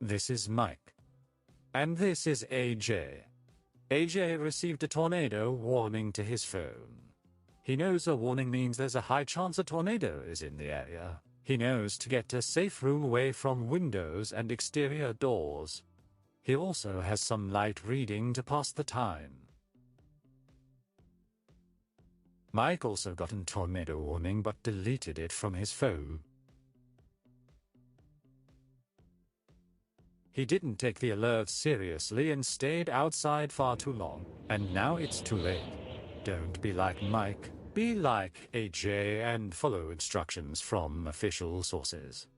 Speaker 21: This is Mike. And this is AJ. AJ received a tornado warning to his phone. He knows a warning means there's a high chance a tornado is in the area. He knows to get a safe room away from windows and exterior doors. He also has some light reading to pass the time. Mike also got a tornado warning but deleted it from his phone. He didn't take the alert seriously and stayed outside far too long, and now it's too late. Don't be like Mike. Be like AJ and follow instructions from official sources.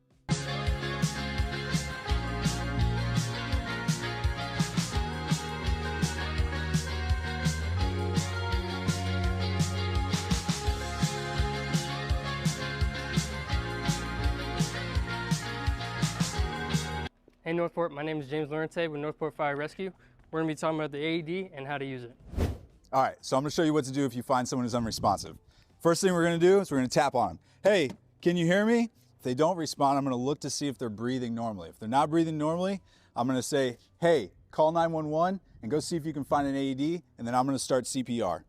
Speaker 22: Hey Northport, my name is James Lorente with Northport Fire Rescue. We're going to be talking about the AED and how to use it.
Speaker 23: All right, so I'm gonna show you what to do if you find someone who's unresponsive. First thing we're gonna do is we're gonna tap on them. Hey, can you hear me? If they don't respond, I'm gonna look to see if they're breathing normally. If they're not breathing normally, I'm gonna say, hey, call 911 and go see if you can find an AED, and then I'm gonna start CPR.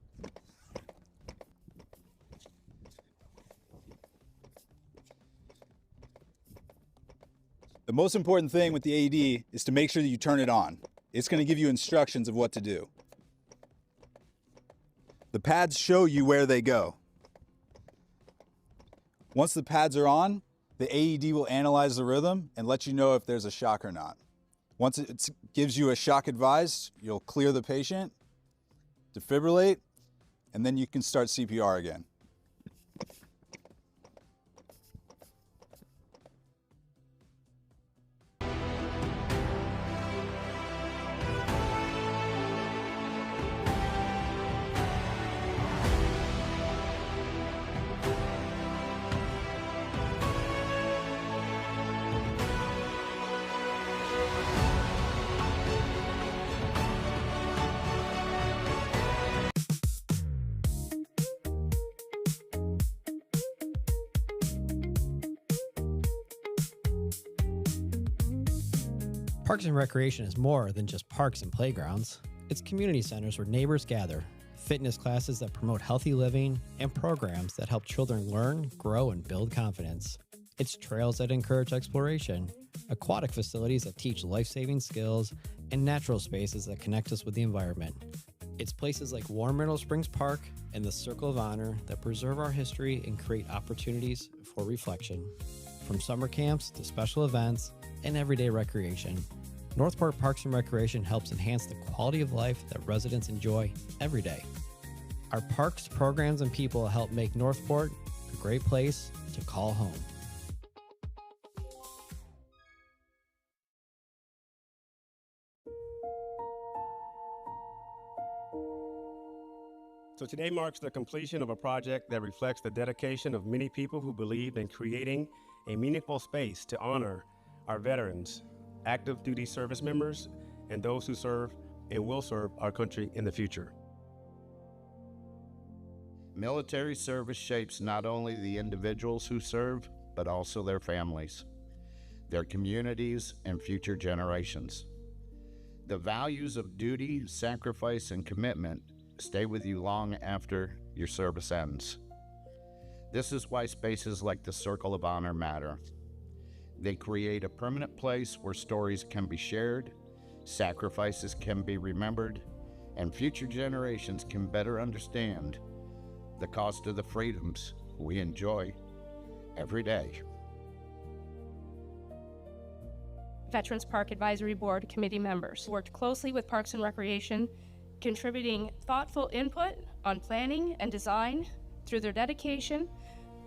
Speaker 23: The most important thing with the AED is to make sure that you turn it on. It's gonna give you instructions of what to do. The pads show you where they go. Once the pads are on, the AED will analyze the rhythm and let you know if there's a shock or not. Once it gives you a shock advised, you'll clear the patient, defibrillate, and then you can start CPR again.
Speaker 24: Parks and Recreation is more than just parks and playgrounds. It's community centers where neighbors gather, fitness classes that promote healthy living, and programs that help children learn, grow, and build confidence. It's trails that encourage exploration, aquatic facilities that teach life-saving skills, and natural spaces that connect us with the environment. It's places like Warren Middle Springs Park and the Circle of Honor that preserve our history and create opportunities for reflection. From summer camps to special events and everyday recreation, Northport Parks and Recreation helps enhance the quality of life that residents enjoy every day. Our parks, programs, and people help make Northport a great place to call home.
Speaker 1: So today marks the completion of a project that reflects the dedication of many people who believe in creating a meaningful space to honor our veterans, active duty service members, and those who serve and will serve our country in the future.
Speaker 25: Military service shapes not only the individuals who serve, but also their families, their communities, and future generations. The values of duty, sacrifice, and commitment stay with you long after your service ends. This is why spaces like the Circle of Honor matter. They create a permanent place where stories can be shared, sacrifices can be remembered, and future generations can better understand the cost of the freedoms we enjoy every day.
Speaker 26: Veterans Park Advisory Board committee members worked closely with Parks and Recreation, contributing thoughtful input on planning and design. Through their dedication,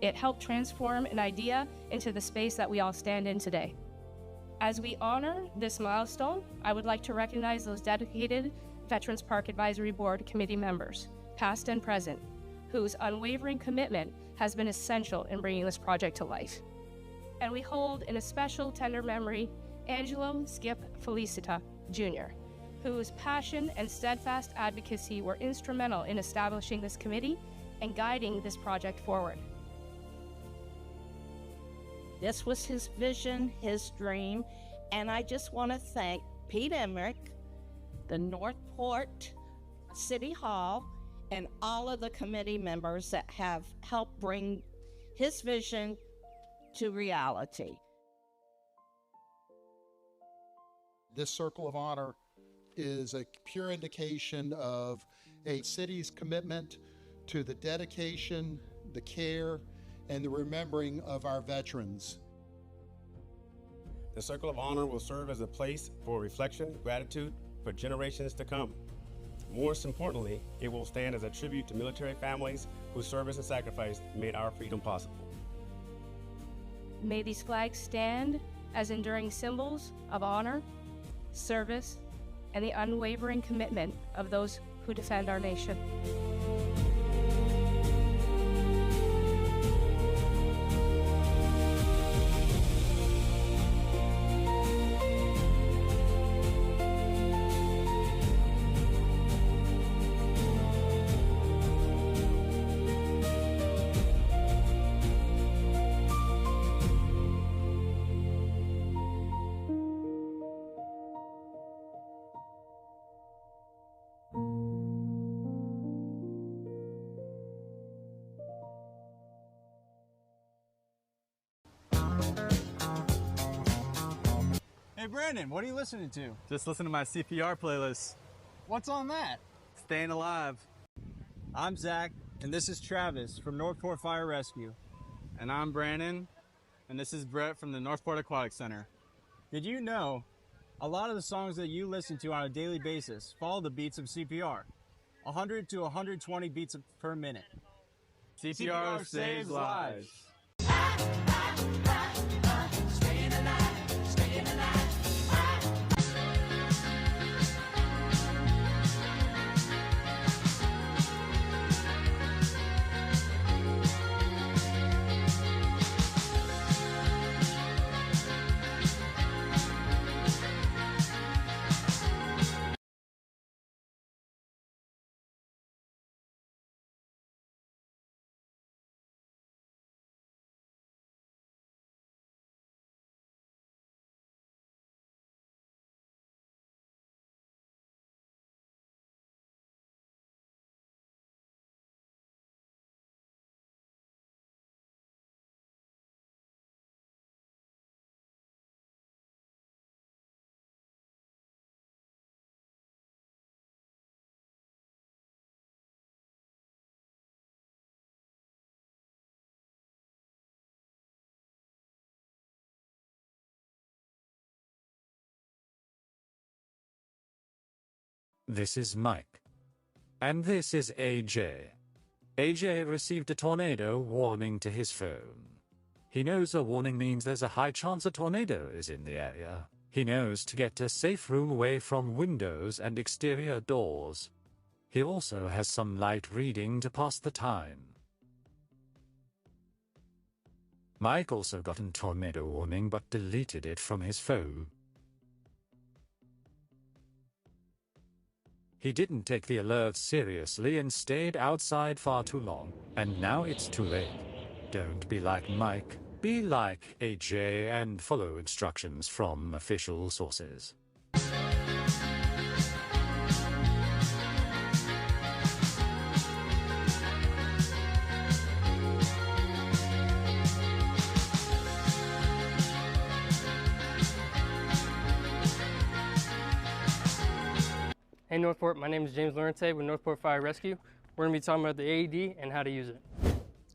Speaker 26: it helped transform an idea into the space that we all stand in today. As we honor this milestone, I would like to recognize those dedicated Veterans Park Advisory Board committee members, past and present, whose unwavering commitment has been essential in bringing this project to life. And we hold in a special tender memory Angelo Skip Felicita Jr., whose passion and steadfast advocacy were instrumental in establishing this committee and guiding this project forward.
Speaker 27: This was his vision, his dream,
Speaker 2: And I just want to thank Pete Emmerich, the Northport City Hall, and all of the committee members that have helped bring his vision to reality.
Speaker 3: This Circle of Honor is a pure indication of a city's commitment to the dedication, the care, and the remembering of our veterans.
Speaker 1: The Circle of Honor will serve as a place for reflection, gratitude for generations to come. Most importantly, it will stand as a tribute to military families whose service and sacrifice made our freedom possible.
Speaker 26: May these flags stand as enduring symbols of honor, service, and the unwavering commitment of those who defend our nation.
Speaker 5: Hey Brandon, what are you listening to? Just listen to my CPR playlist. What's on that? Staying Alive. I'm Zach, and this is Travis from Northport Fire Rescue. And I'm Brandon, and this is Brett from the Northport Aquatic Center. Did you know a lot of the songs that you listen to on a daily basis follow the beats of CPR? 100 to 120 beats per minute. CPR saves lives.
Speaker 21: This is Mike. And this is AJ. AJ received a tornado warning to his phone. He knows a warning means there's a high chance a tornado is in the area. He knows to get a safe room away from windows and exterior doors. He also has some light reading to pass the time. Mike also got a tornado warning but deleted it from his phone. He didn't take the alert seriously and stayed outside far too long, and now it's too late. Don't be like Mike, be like AJ and follow instructions from official sources.
Speaker 22: Hey Northport, my name is James Lorente with Northport Fire Rescue. We're going to be talking about the AED and how to use it.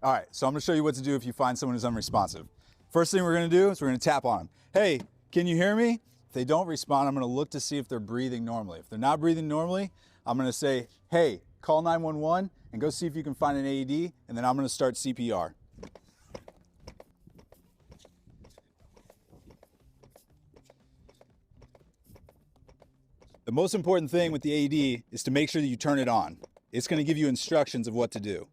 Speaker 23: All right, so I'm gonna show you what to do if you find someone who's unresponsive. First thing we're gonna do is we're gonna tap on them. Hey, can you hear me? If they don't respond, I'm gonna look to see if they're breathing normally. If they're not breathing normally, I'm gonna say, hey, call 911 and go see if you can find an AED, and then I'm gonna start CPR. The most important thing with the AED is to make sure that you turn it on. It's going to give you instructions of what to do.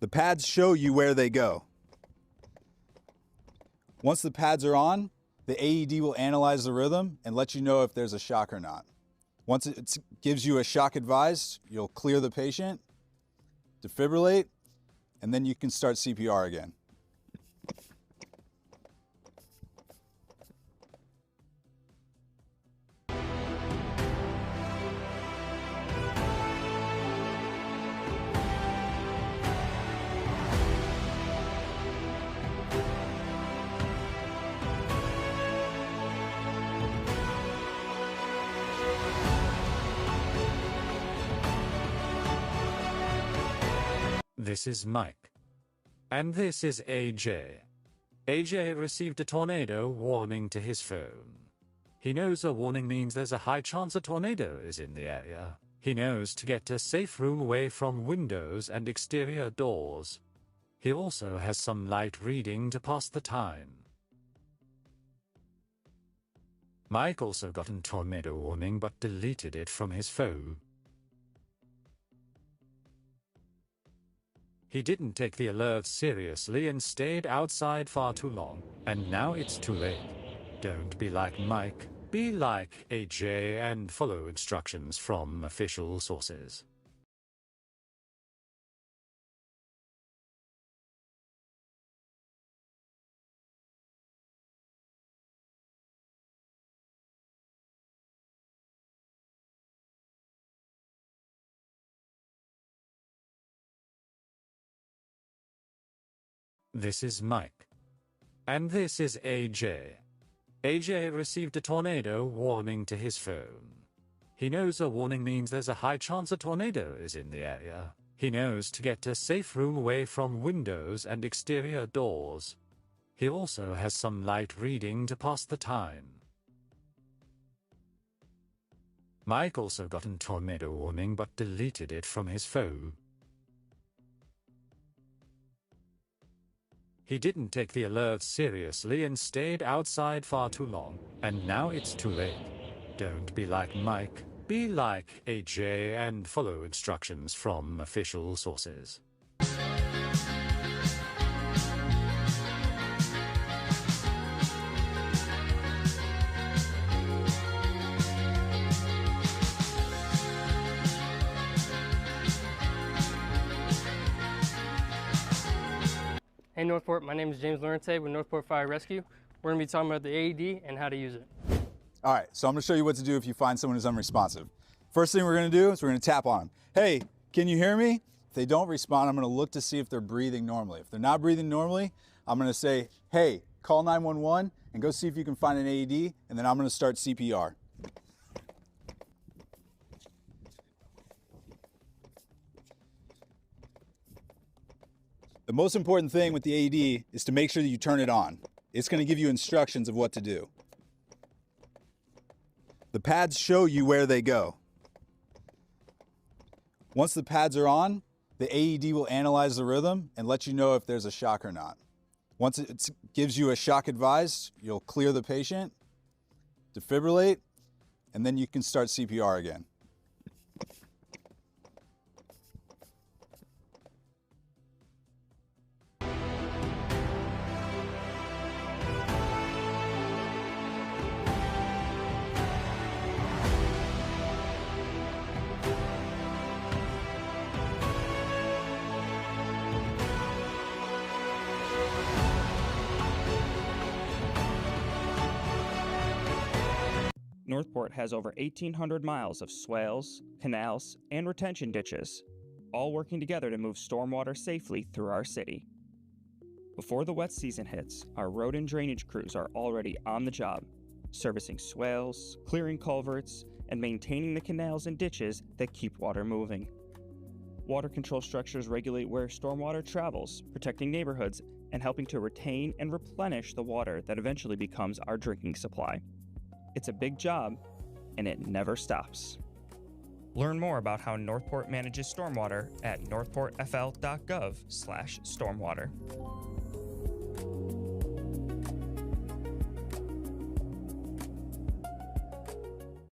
Speaker 23: The pads show you where they go. Once the pads are on, the AED will analyze the rhythm and let you know if there's a shock or not. Once it gives you a shock advised, you'll clear the patient, defibrillate, and then you can start CPR again.
Speaker 21: This is Mike. And this is AJ. AJ received a tornado warning to his phone. He knows a warning means there's a high chance a tornado is in the area. He knows to get to a safe room away from windows and exterior doors. He also has some light reading to pass the time. Mike also got a tornado warning but deleted it from his phone. He didn't take the alert seriously and stayed outside far too long, and now it's too late. Don't be like Mike, be like AJ and follow instructions from official sources. This is Mike. And this is AJ. AJ received a tornado warning to his phone. He knows a warning means there's a high chance a tornado is in the area. He knows to get to a safe room away from windows and exterior doors. He also has some light reading to pass the time. Mike also got a tornado warning but deleted it from his phone. He didn't take the alert seriously and stayed outside far too long, and now it's too late. Don't be like Mike, be like AJ and follow instructions from official sources.
Speaker 22: Hey Northport, my name is James Lorente with Northport Fire Rescue. We're going to be talking about the AED and how to use it.
Speaker 23: All right, so I'm gonna show you what to do if you find someone who's unresponsive. First thing we're gonna do is we're gonna tap on them. Hey, can you hear me? If they don't respond, I'm gonna look to see if they're breathing normally. If they're not breathing normally, I'm gonna say, hey, call 911 and go see if you can find an AED, and then I'm gonna start CPR. The most important thing with the AED is to make sure that you turn it on. It's going to give you instructions of what to do. The pads show you where they go. Once the pads are on, the AED will analyze the rhythm and let you know if there's a shock or not. Once it gives you a shock advised, you'll clear the patient, defibrillate, and then you can start CPR again.
Speaker 7: Northport has over 1,800 miles of swales, canals, and retention ditches, all working together to move stormwater safely through our city. Before the wet season hits, our road and drainage crews are already on the job, servicing swales, clearing culverts, and maintaining the canals and ditches that keep water moving. Water control structures regulate where stormwater travels, protecting neighborhoods and helping to retain and replenish the water that eventually becomes our drinking supply. It's a big job, and it never stops. Learn more about how Northport manages stormwater at northportfl.gov/stormwater.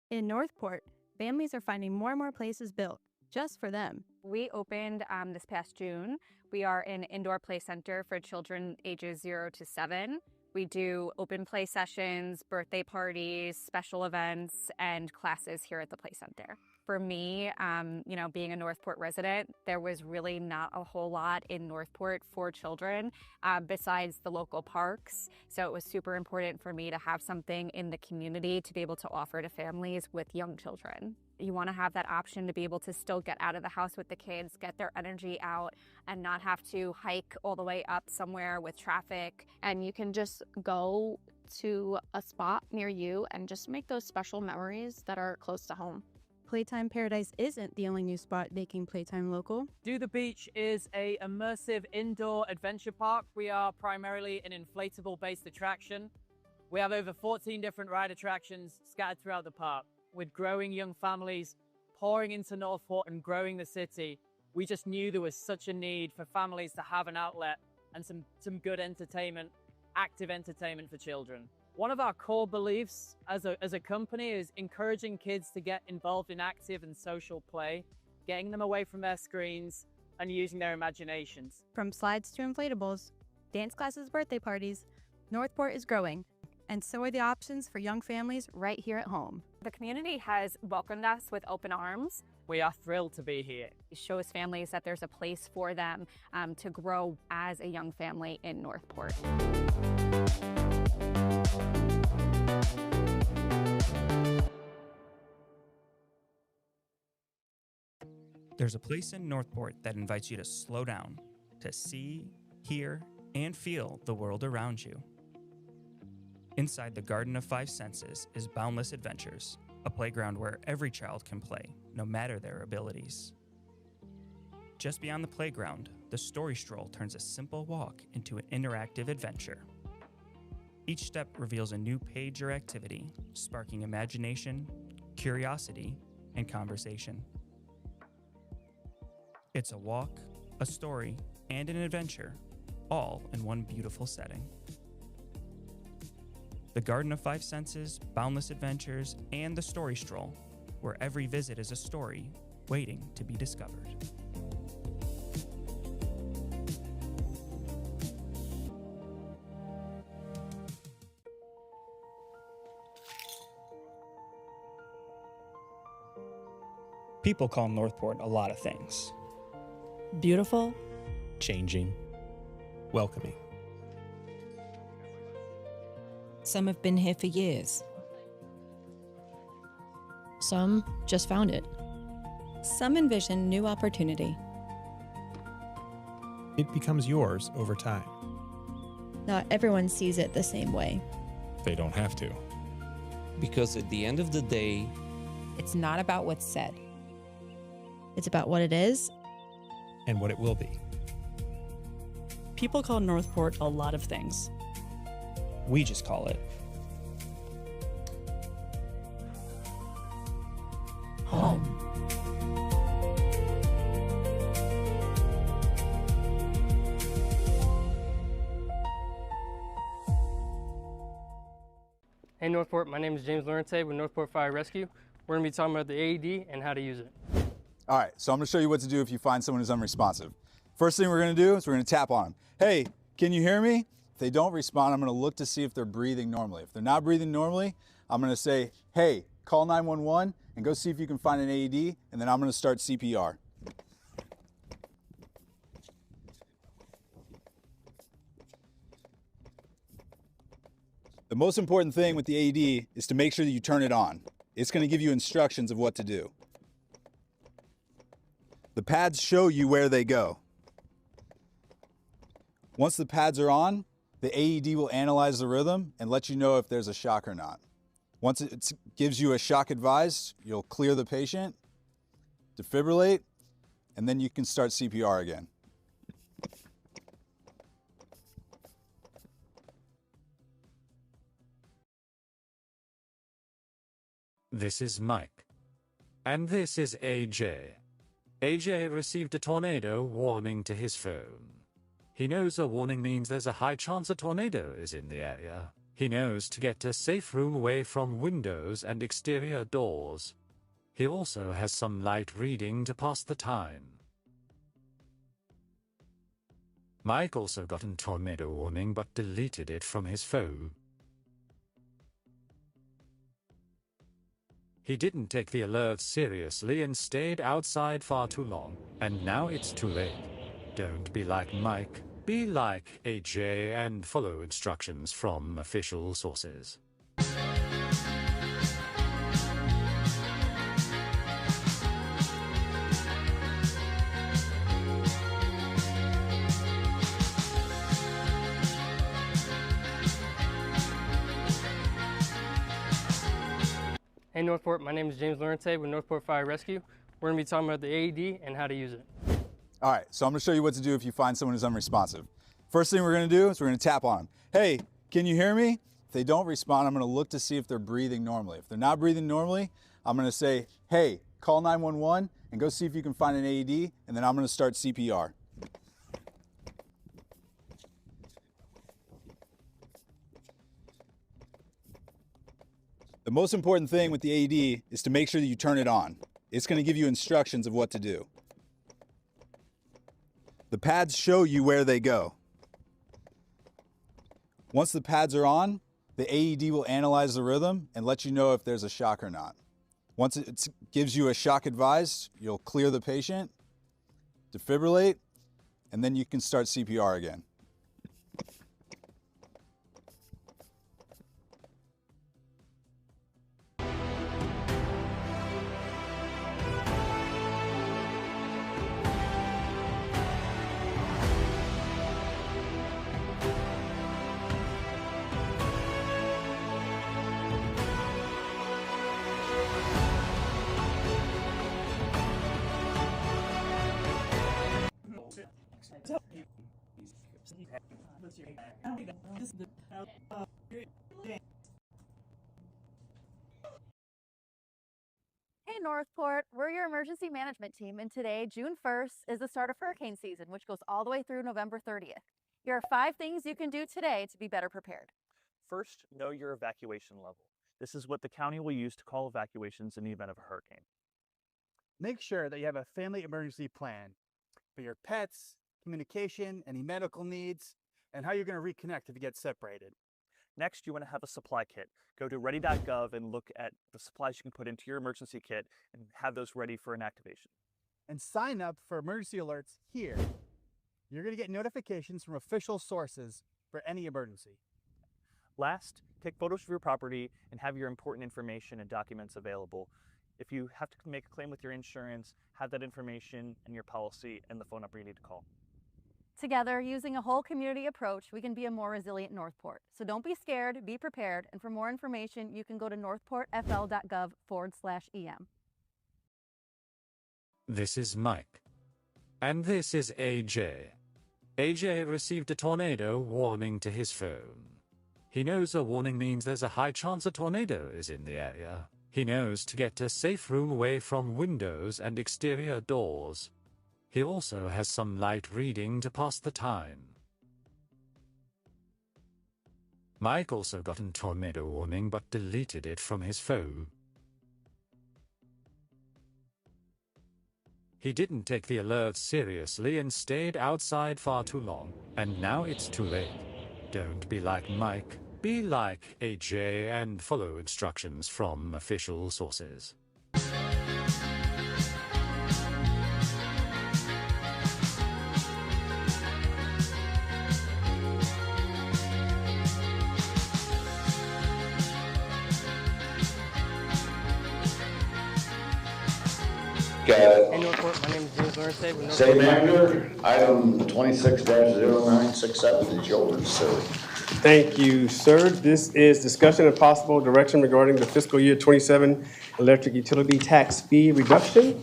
Speaker 9: In Northport, families are finding more and more places built just for them.
Speaker 10: We opened this past June. We are an indoor play center for children ages 0 to 7. We do open play sessions, birthday parties, special events, and classes here at the play center. For me, being a Northport resident, there was really not a whole lot in Northport for children besides the local parks. So it was super important for me to have something in the community to be able to offer to families with young children. You want to have that option to be able to still get out of the house with the kids, get their energy out, and not have to hike all the way up somewhere with traffic.
Speaker 9: And you can just go to a spot near you and just make those special memories that are close to home. Playtime Paradise isn't the only new spot making playtime local.
Speaker 8: Do the Beach is a immersive indoor adventure park. We are primarily an inflatable-based attraction. We have over 14 different ride attractions scattered throughout the park. With growing young families pouring into Northport and growing the city, we just knew there was such a need for families to have an outlet and some good entertainment, active entertainment for children. One of our core beliefs as a company is encouraging kids to get involved in active and social play, getting them away from their screens and using their imaginations.
Speaker 9: From slides to inflatables, dance classes, birthday parties, Northport is growing, and so are the options for young families right here at home.
Speaker 10: The community has welcomed us with open arms.
Speaker 8: We are thrilled to be here.
Speaker 10: It shows families that there's a place for them to grow as a young family in Northport.
Speaker 7: There's a place in Northport that invites you to slow down, to see, hear, and feel the world around you. Inside the Garden of Five Senses is Boundless Adventures, a playground where every child can play, no matter their abilities. Just beyond the playground, the Story Stroll turns a simple walk into an interactive adventure. Each step reveals a new page or activity, sparking imagination, curiosity, and conversation. It's a walk, a story, and an adventure, all in one beautiful setting. The Garden of Five Senses, Boundless Adventures, and the Story Stroll, where every visit is a story waiting to be discovered. People call Northport a lot of things.
Speaker 11: Beautiful,
Speaker 24: Changing, welcoming.
Speaker 11: some have been here for years. Some just found it. Some envision new opportunity.
Speaker 24: It becomes yours over time.
Speaker 6: Not everyone sees it the same way.
Speaker 24: They don't have to.
Speaker 13: Because at the end of the day,
Speaker 11: It's not about what's said.
Speaker 6: It's about what it is
Speaker 24: And what it will be.
Speaker 11: People call Northport a lot of things.
Speaker 7: We just call it
Speaker 11: home.
Speaker 22: Hey Northport, my name is James Lorente with Northport Fire Rescue. We're going to be talking about the AED and how to use it.
Speaker 23: All right, so I'm gonna show you what to do if you find someone who's unresponsive. First thing we're gonna do is we're gonna tap on them. Hey, can you hear me? If they don't respond, I'm gonna look to see if they're breathing normally. If they're not breathing normally, I'm gonna say, hey, call 911 and go see if you can find an AED, and then I'm gonna start CPR. The most important thing with the AED is to make sure that you turn it on. It's gonna give you instructions of what to do. The pads show you where they go. Once the pads are on, the AED will analyze the rhythm and let you know if there's a shock or not. Once it gives you a shock advised, you'll clear the patient, defibrillate, and then you can start CPR again.
Speaker 21: This is Mike. And this is AJ. AJ received a tornado warning to his phone. He knows a warning means there's a high chance a tornado is in the area. He knows to get to a safe room away from windows and exterior doors. He also has some light reading to pass the time. Mike also got a tornado warning but deleted it from his phone. He didn't take the alert seriously and stayed outside far too long, and now it's too late. Don't be like Mike, be like AJ and follow instructions from official sources.
Speaker 22: Hey Northport, my name is James Lorente with Northport Fire Rescue. We're going to be talking about the AED and how to use it.
Speaker 23: All right, so I'm going to show you what to do if you find someone who's unresponsive. First thing we're going to do is we're going to tap on them. Hey, can you hear me? If they don't respond, I'm going to look to see if they're breathing normally. If they're not breathing normally, I'm going to say, hey, call 911 and go see if you can find an AED, and then I'm going to start CPR. The most important thing with the AED is to make sure that you turn it on. It's going to give you instructions of what to do. The pads show you where they go. Once the pads are on, the AED will analyze the rhythm and let you know if there's a shock or not. Once it gives you a shock advised, you'll clear the patient, defibrillate, and then you can start CPR again.
Speaker 12: Hey Northport, we're your emergency management team, and today, June 1st, is the start of hurricane season, which goes all the way through November 30th. Here are 5 things you can do today to be better prepared.
Speaker 14: First, know your evacuation level. This is what the county will use to call evacuations in the event of a hurricane.
Speaker 15: Make sure that you have a family emergency plan for your pets, communication, any medical needs, and how you're going to reconnect if you get separated.
Speaker 14: Next, you want to have a supply kit. Go to ready.gov and look at the supplies you can put into your emergency kit and have those ready for an activation.
Speaker 15: And sign up for emergency alerts here. You're going to get notifications from official sources for any emergency.
Speaker 14: Last, take photos of your property and have your important information and documents available. If you have to make a claim with your insurance, have that information and your policy and the phone number you need to call.
Speaker 12: Together, using a whole community approach, we can be a more resilient Northport. So don't be scared, be prepared, and for more information, you can go to northportfl.gov/EM.
Speaker 21: This is Mike. And this is AJ. AJ received a tornado warning to his phone. He knows a warning means there's a high chance a tornado is in the area. He knows to get a safe room away from windows and exterior doors. He also has some light reading to pass the time. Mike also got a tornado warning but deleted it from his phone. He didn't take the alert seriously and stayed outside far too long, and now it's too late. Don't be like Mike. Be like AJ and follow instructions from official sources.
Speaker 14: Got it. Hey Northport, my name is James Lorente with Northport.
Speaker 4: City Manager, item 26-0967 is yours, sir.
Speaker 16: Thank you, sir. This is discussion and possible direction regarding the fiscal year 27 electric utility tax fee reduction.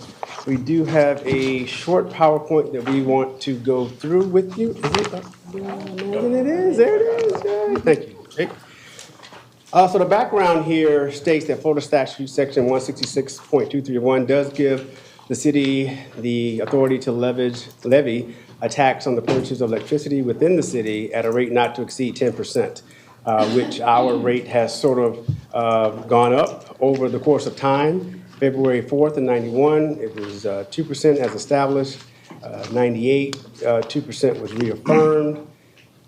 Speaker 16: We do have a short PowerPoint that we want to go through with you. Is it? It is. There it is. Yay. Thank you. Okay. So the background here states that Florida Statute Section 166.231 does give the city the authority to levy a tax on the purchase of electricity within the city at a rate not to exceed 10%, which our rate has sort of gone up over the course of time. February 4th in 91, it was 2% as established. 98, 2% was reaffirmed.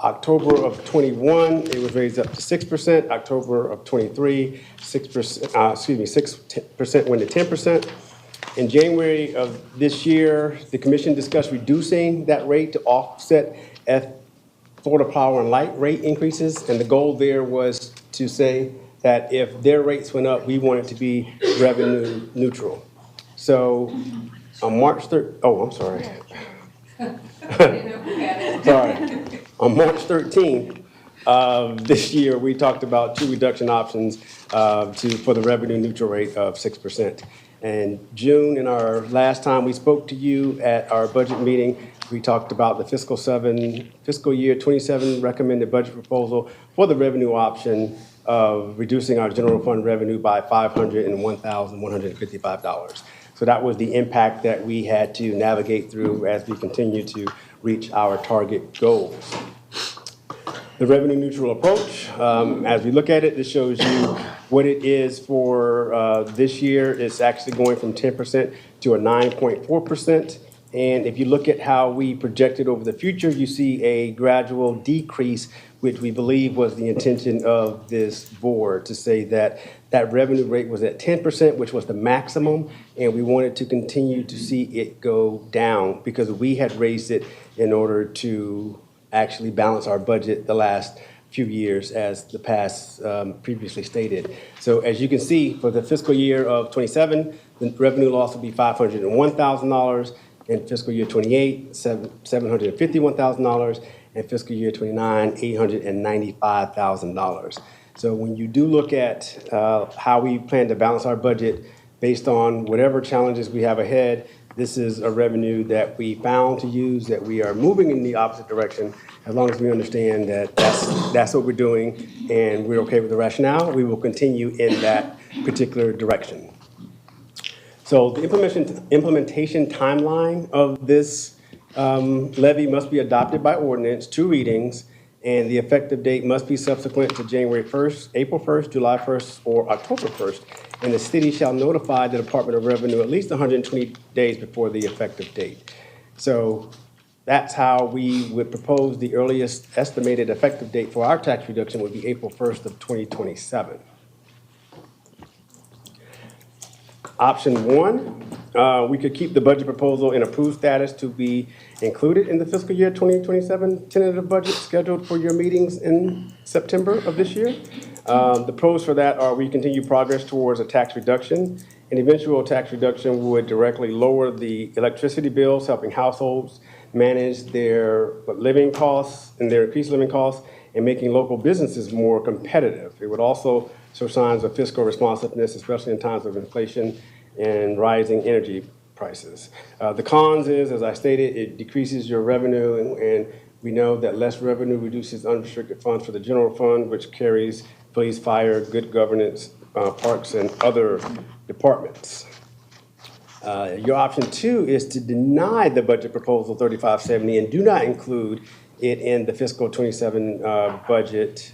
Speaker 16: October of 21, it was raised up to 6%. October of 23, 6% went to 10%. In January of this year, the commission discussed reducing that rate to offset Florida Power and Light rate increases. And the goal there was to say that if their rates went up, we want it to be revenue neutral. So on March 3rd, oh, I'm sorry. Sorry. On March 13th of this year, we talked about 2 reduction options. for the revenue neutral rate of 6%. And June, in our last time we spoke to you at our budget meeting, we talked about the fiscal year 27 recommended budget proposal for the revenue option of reducing our general fund revenue by $501,155. So that was the impact that we had to navigate through as we continue to reach our target goals. The revenue neutral approach, as we look at it, this shows you what it is for this year. It's actually going from 10% to a 9.4%. And if you look at how we projected over the future, you see a gradual decrease, which we believe was the intention of this board, to say that that revenue rate was at 10%, which was the maximum, and we wanted to continue to see it go down because we had raised it in order to actually balance our budget the last few years, as the past previously stated. So as you can see, for the fiscal year of 27, the revenue loss will be $501,000. In fiscal year 28, $751,000. In fiscal year 29, $895,000. So when you do look at how we plan to balance our budget based on whatever challenges we have ahead, this is a revenue that we found to use, that we are moving in the opposite direction. As long as we understand that that's what we're doing and we're okay with the rationale, we will continue in that particular direction. So the implementation timeline of this levy must be adopted by ordinance, 2 readings, and the effective date must be subsequent to January 1st, April 1st, July 1st, or October 1st. And the city shall notify the Department of Revenue at least 120 days before the effective date. So that's how we would propose the earliest estimated effective date for our tax reduction would be April 1st of 2027. Option 1, we could keep the budget proposal in approved status to be included in the fiscal year 2027 tentative budget scheduled for your meetings in September of this year. The pros for that are we continue progress towards a tax reduction. An eventual tax reduction would directly lower the electricity bills, helping households manage their living costs and their increased living costs and making local businesses more competitive. It would also show signs of fiscal responsiveness, especially in times of inflation and rising energy prices. The cons is, as I stated, it decreases your revenue, and we know that less revenue reduces unrestricted funds for the general fund, which carries police, fire, good governance, parks, and other departments. Your option 2 is to deny the budget proposal 3570 and do not include it in the fiscal 27 budget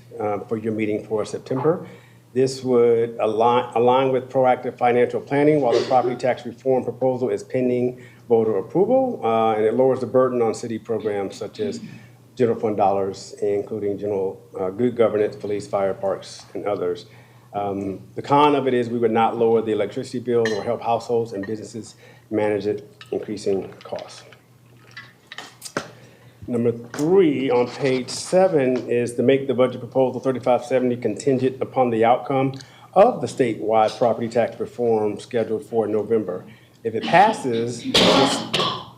Speaker 16: for your meeting for September. This would align with proactive financial planning while the property tax reform proposal is pending voter approval, and it lowers the burden on city programs such as general fund dollars, including general good governance, police, fire, parks, and others. The con of it is we would not lower the electricity bill or help households and businesses manage it, increasing costs. Number 3 on page 7 is to make the budget proposal 3570 contingent upon the outcome of the statewide property tax reform scheduled for November. If it passes,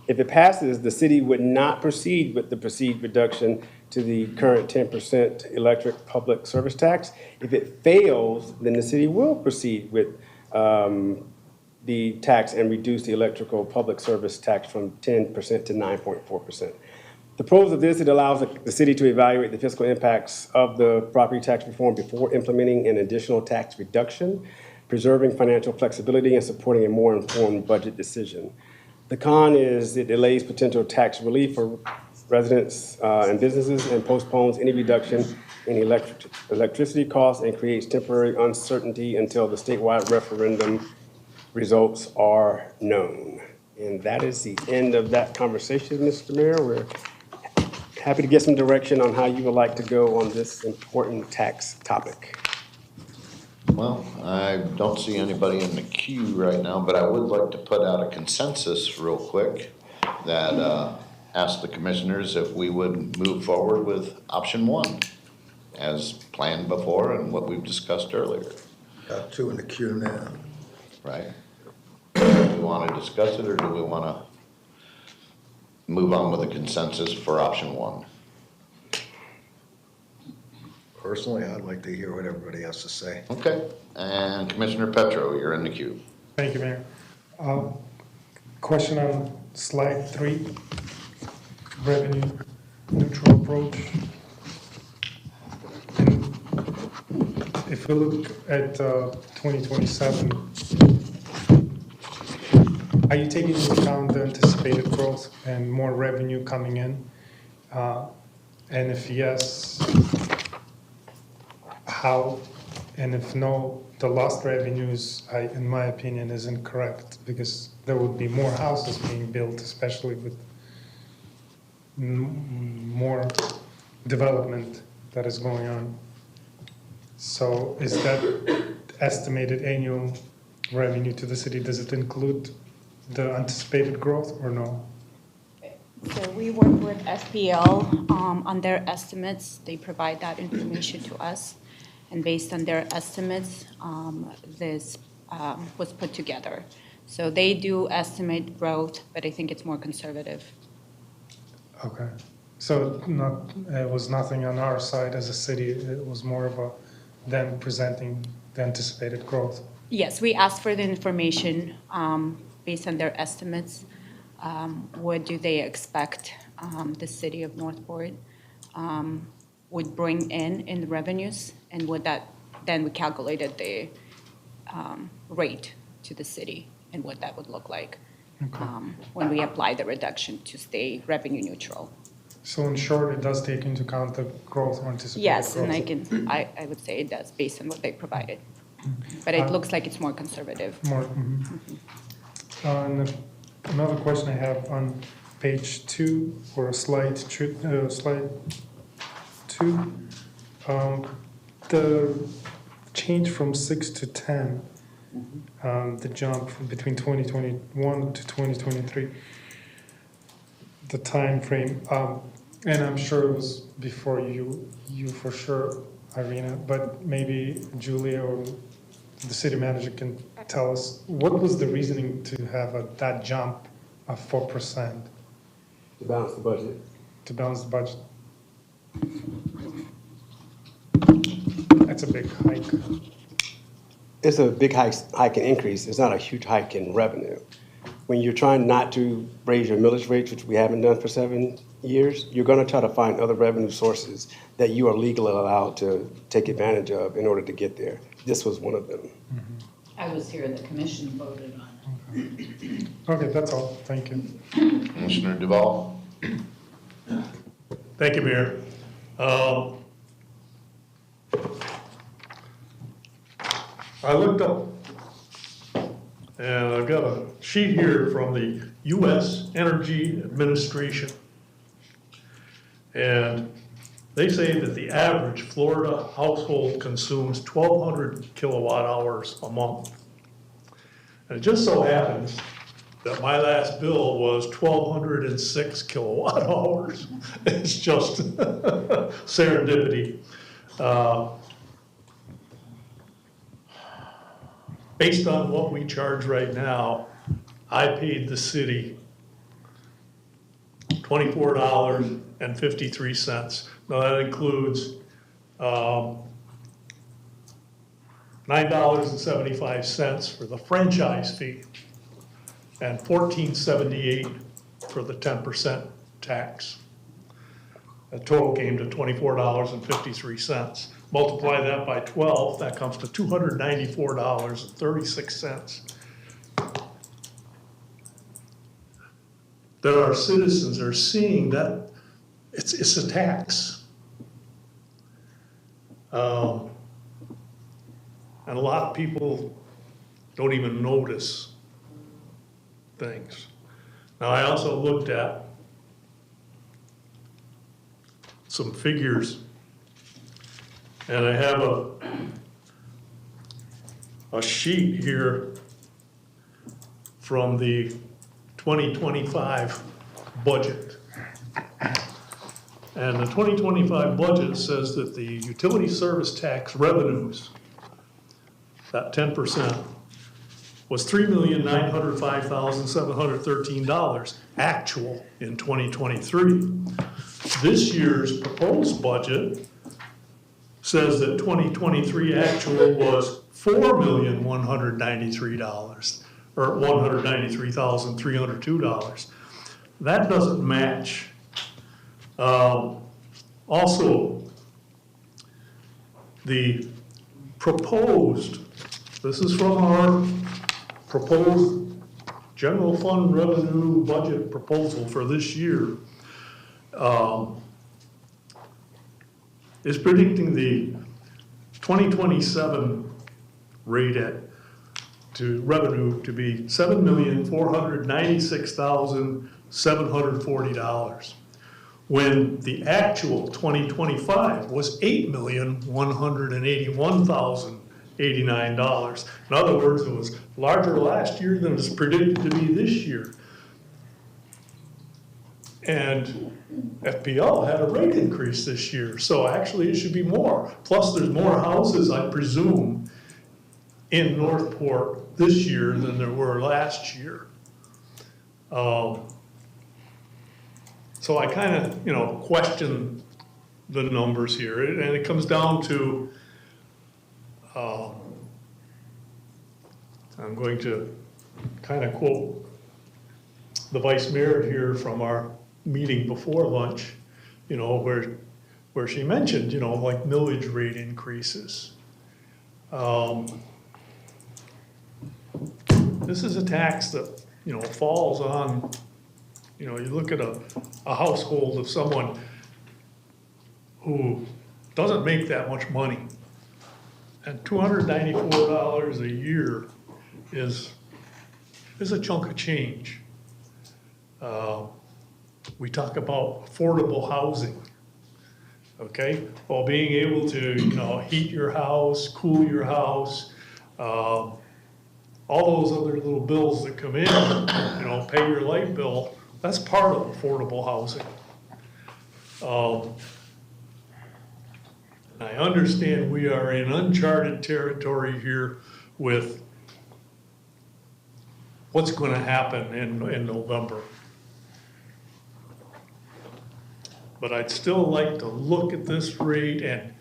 Speaker 16: the city would not proceed with the perceived reduction to the current 10% electric public service tax. If it fails, then the city will proceed with the tax and reduce the electrical public service tax from 10% to 9.4%. The pros of this, it allows the city to evaluate the fiscal impacts of the property tax reform before implementing an additional tax reduction, preserving financial flexibility and supporting a more informed budget decision. The con is it delays potential tax relief for residents and businesses and postpones any reduction in electricity costs and creates temporary uncertainty until the statewide referendum results are known. And that is the end of that conversation, Mr. Mayor. We're happy to get some direction on how you would like to go on this important tax topic.
Speaker 4: Well, I don't see anybody in the queue right now, but I would like to put out a consensus real quick that ask the commissioners if we would move forward with option 1 as planned before and what we've discussed earlier.
Speaker 2: Got 2 in the queue now.
Speaker 4: Right. Do we want to discuss it or do we want to move on with a consensus for option 1?
Speaker 2: Personally, I'd like to hear what everybody has to say.
Speaker 4: Okay, and Commissioner Petro, you're in the queue.
Speaker 3: Thank you, Mayor. Question on slide 3, revenue neutral approach. And if we look at 2027, are you taking into account the anticipated growth and more revenue coming in? And if yes, how? And if no, the lost revenues, in my opinion, is incorrect because there would be more houses being built, especially with more development that is going on. So is that estimated annual revenue to the city, does it include the anticipated growth or no?
Speaker 17: So we work with FPL on their estimates. They provide that information to us. And based on their estimates, this was put together. So they do estimate growth, but I think it's more conservative.
Speaker 3: Okay. So it was nothing on our side as a city. It was more of them presenting the anticipated growth.
Speaker 17: Yes, we asked for the information based on their estimates. What do they expect the city of Northport would bring in the revenues, and would that, then we calculated the rate to the city and what that would look like when we apply the reduction to stay revenue neutral.
Speaker 3: So in short, it does take into account the growth or anticipated
Speaker 17: Yes,
Speaker 3: growth.
Speaker 17: and I would say it does based on what they provided. But it looks like it's more conservative.
Speaker 3: More. And another question I have on page 2 or slide 2, the change from 6 to 10, the jump between 2021 to 2023, the time frame, and I'm sure it was before you for sure, Irina, but maybe Julia or the city manager can tell us, what was the reasoning to have that jump of 4%?
Speaker 1: To balance the budget.
Speaker 3: To balance the budget. That's a big hike.
Speaker 1: It's a big hike in increase. It's not a huge hike in revenue. When you're trying not to raise your millage rates, which we haven't done for 7 years, you're going to try to find other revenue sources that you are legally allowed to take advantage of in order to get there. This was one of them.
Speaker 18: I was here and the commission voted on it.
Speaker 3: Okay, that's all. Thank you.
Speaker 4: Commissioner Duval.
Speaker 19: Thank you, Mayor. I looked up, and I've got a sheet here from the U.S. Energy Administration. And they say that the average Florida household consumes 1,200 kilowatt hours a month. And it just so happens that my last bill was 1,206 kilowatt hours. It's just serendipity. Based on what we charge right now, I paid the city $24.53. Now that includes $9.75 for the franchise fee and $14.78 for the 10% tax. The total came to $24.53. Multiply that by 12, that comes to $294.36. That our citizens are seeing that it's a tax. And a lot of people don't even notice things. Now, I also looked at some figures, and I have a sheet here from the 2025 budget. And the 2025 budget says that the utility service tax revenues, that 10%, was $3,905,713 actual in 2023. This year's proposed budget says that 2023 actual was $4,193, or $193,302. That doesn't match. Also, the proposed, this is from our proposed general fund revenue budget proposal for this year, is predicting the 2027 rate to revenue to be $7,496,740, when the actual 2025 was $8,181,089. In other words, it was larger last year than it's predicted to be this year. And FPL had a rate increase this year, so actually it should be more. Plus, there's more houses, I presume, in Northport this year than there were last year. So I kind of, question the numbers here, and it comes down to, I'm going to kind of quote the vice mayor here from our meeting before lunch, where she mentioned, like millage rate increases. This is a tax that, falls on, you look at a household of someone who doesn't make that much money, and $294 a year is a chunk of change. We talk about affordable housing, okay? Well, being able to, heat your house, cool your house, all those other little bills that come in, pay your light bill, that's part of affordable housing. And I understand we are in uncharted territory here with what's going to happen in November. But I'd still like to look at this rate, and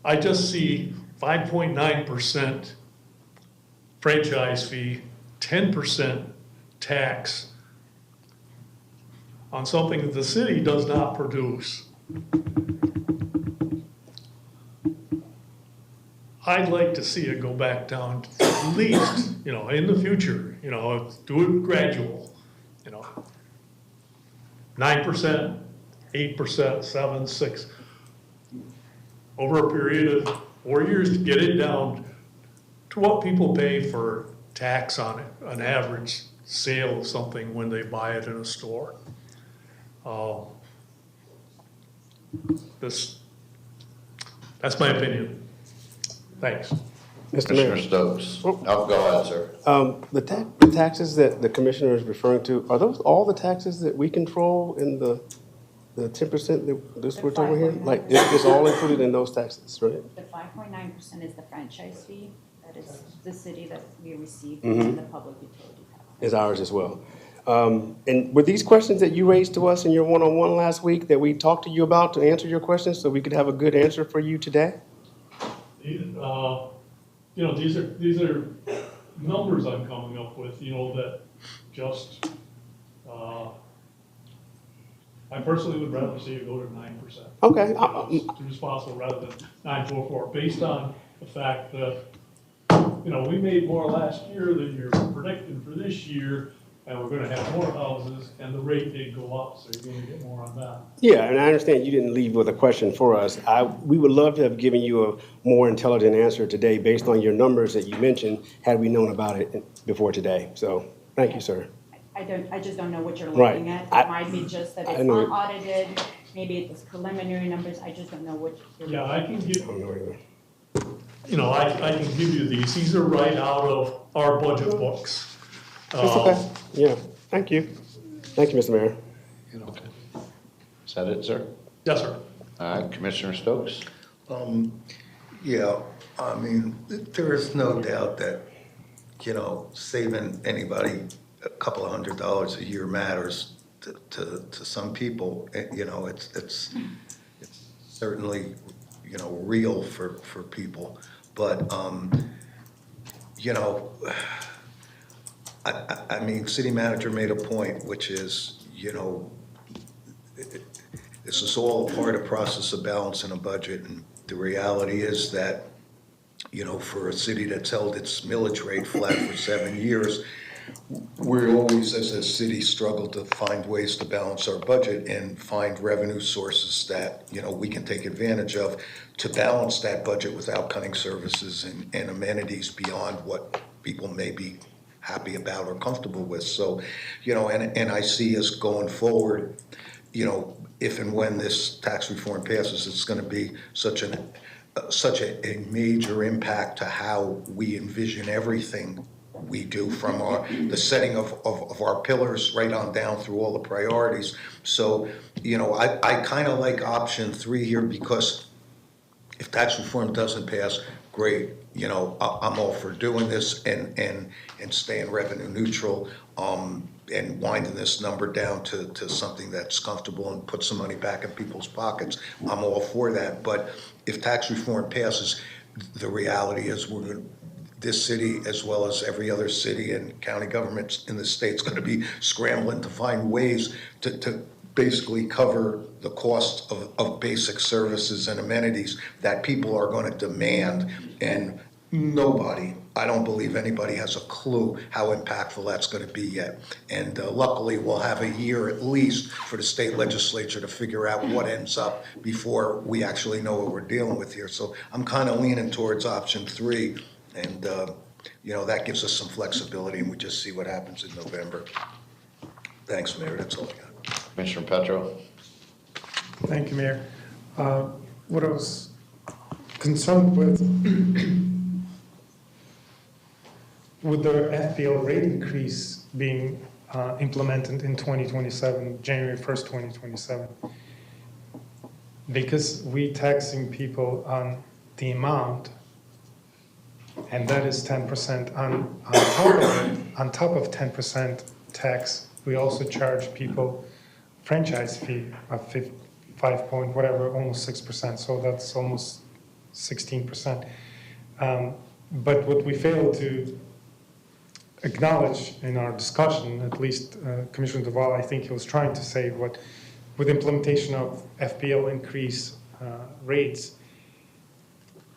Speaker 19: I just see 5.9% franchise fee, 10% tax on something that the city does not produce. I'd like to see it go back down to at least, in the future, do it gradual, 9%, 8%, 7, 6, over a period of 4 years to get it down to what people pay for tax on it, an average sale of something when they buy it in a store. That's my opinion. Thanks.
Speaker 16: Mr. Mayor.
Speaker 4: Commissioner Stokes. Oh, go ahead, sir.
Speaker 16: The taxes that the commissioner is referring to, are those all the taxes that we control in the 10% that this we're talking here? Like, it's all included in those taxes, right?
Speaker 17: The 5.9% is the franchise fee. That is the city that we receive
Speaker 16: Mhm.
Speaker 17: in the public utility tax.
Speaker 16: Is ours as well. And were these questions that you raised to us in your one-on-one last week that we talked to you about to answer your questions so we could have a good answer for you today?
Speaker 19: These are numbers I'm coming up with, that just, I personally would rather see it go to 9%.
Speaker 16: Okay.
Speaker 19: To responsible rather than 944, based on the fact that, we made more last year than you're predicting for this year, and we're gonna have more houses, and the rate did go up, so you're gonna get more on that.
Speaker 16: Yeah, and I understand you didn't leave with a question for us. We would love to have given you a more intelligent answer today based on your numbers that you mentioned, had we known about it before today. So, thank you, sir.
Speaker 17: I just don't know what you're
Speaker 16: Right.
Speaker 17: looking at. It
Speaker 16: I-
Speaker 17: might be just that
Speaker 16: I
Speaker 17: it's
Speaker 16: know.
Speaker 17: unaudited, maybe it's preliminary numbers. I just don't know what you're
Speaker 19: Yeah,
Speaker 17: looking
Speaker 19: I can give,
Speaker 16: Oh,
Speaker 19: I can give you these. These are right out of our budget books.
Speaker 16: That's okay. Yeah, thank you. Thank you, Mr. Mayor.
Speaker 4: Is that it, sir?
Speaker 19: Yes, sir.
Speaker 4: All right, Commissioner Stokes.
Speaker 2: Yeah, I mean, there is no doubt that, saving anybody a couple of $100 a year matters to some people. It's certainly, real for people. But, I mean, city manager made a point, which is, this is all a part of the process of balancing a budget. And the reality is that, for a city that's held its millage rate flat for 7 years, we always, as a city, struggle to find ways to balance our budget and find revenue sources that, we can take advantage of to balance that budget without cutting services and amenities beyond what people may be happy about or comfortable with. So, and I see us going forward, if and when this tax reform passes, it's going to be such a major impact to how we envision everything we do, from the setting of our pillars right on down through all the priorities. So, I kind of like option 3 here, because if tax reform doesn't pass, great. I'm all for doing this and staying revenue neutral, and winding this number down to something that's comfortable and put some money back in people's pockets. I'm all for that. But if tax reform passes, the reality is this city, as well as every other city and county governments in the state's going to be scrambling to find ways to basically cover the cost of basic services and amenities that people are going to demand. And I don't believe anybody has a clue how impactful that's going to be yet. And luckily, we'll have a year at least for the state legislature to figure out what ends up before we actually know what we're dealing with here. So I'm kind of leaning towards option 3. And, that gives us some flexibility, and we just see what happens in November. Thanks, Mayor. That's all I got.
Speaker 4: Commissioner Petro.
Speaker 3: Thank you, Mayor. What I was concerned with the FPL rate increase being implemented in 2027, January 1st, 2027, because we taxing people on the amount, and that is 10%. On top of 10% tax, we also charge people franchise fee of 5 point whatever, almost 6%. So that's almost 16%. But what we failed to acknowledge in our discussion, at least Commissioner Duval, I think he was trying to say, with implementation of FPL increase rates,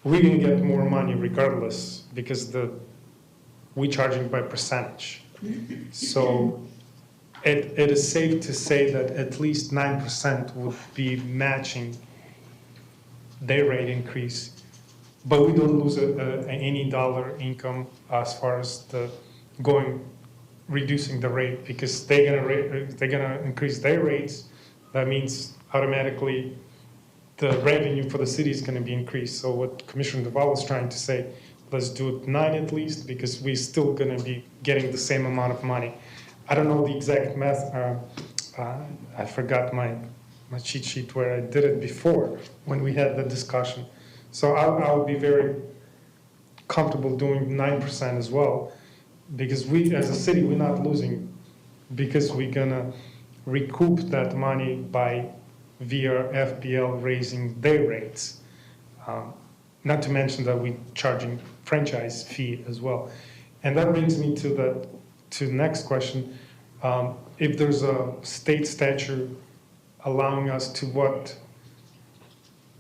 Speaker 3: we can get more money regardless, because we charging by percentage. So it is safe to say that at least 9% would be matching their rate increase, but we don't lose any dollar income as far as reducing the rate, because they're gonna increase their rates. That means automatically the revenue for the city is going to be increased. So what Commissioner Duval was trying to say, let's do it 9 at least, because we're still going to be getting the same amount of money. I don't know the exact math. I forgot my cheat sheet where I did it before when we had the discussion. So I would be very comfortable doing 9% as well, because we, as a city, we're not losing, because we're going to recoup that money via FPL raising their rates. Not to mention that we're charging franchise fee as well. And that brings me to the next question. If there's a state statute allowing us to what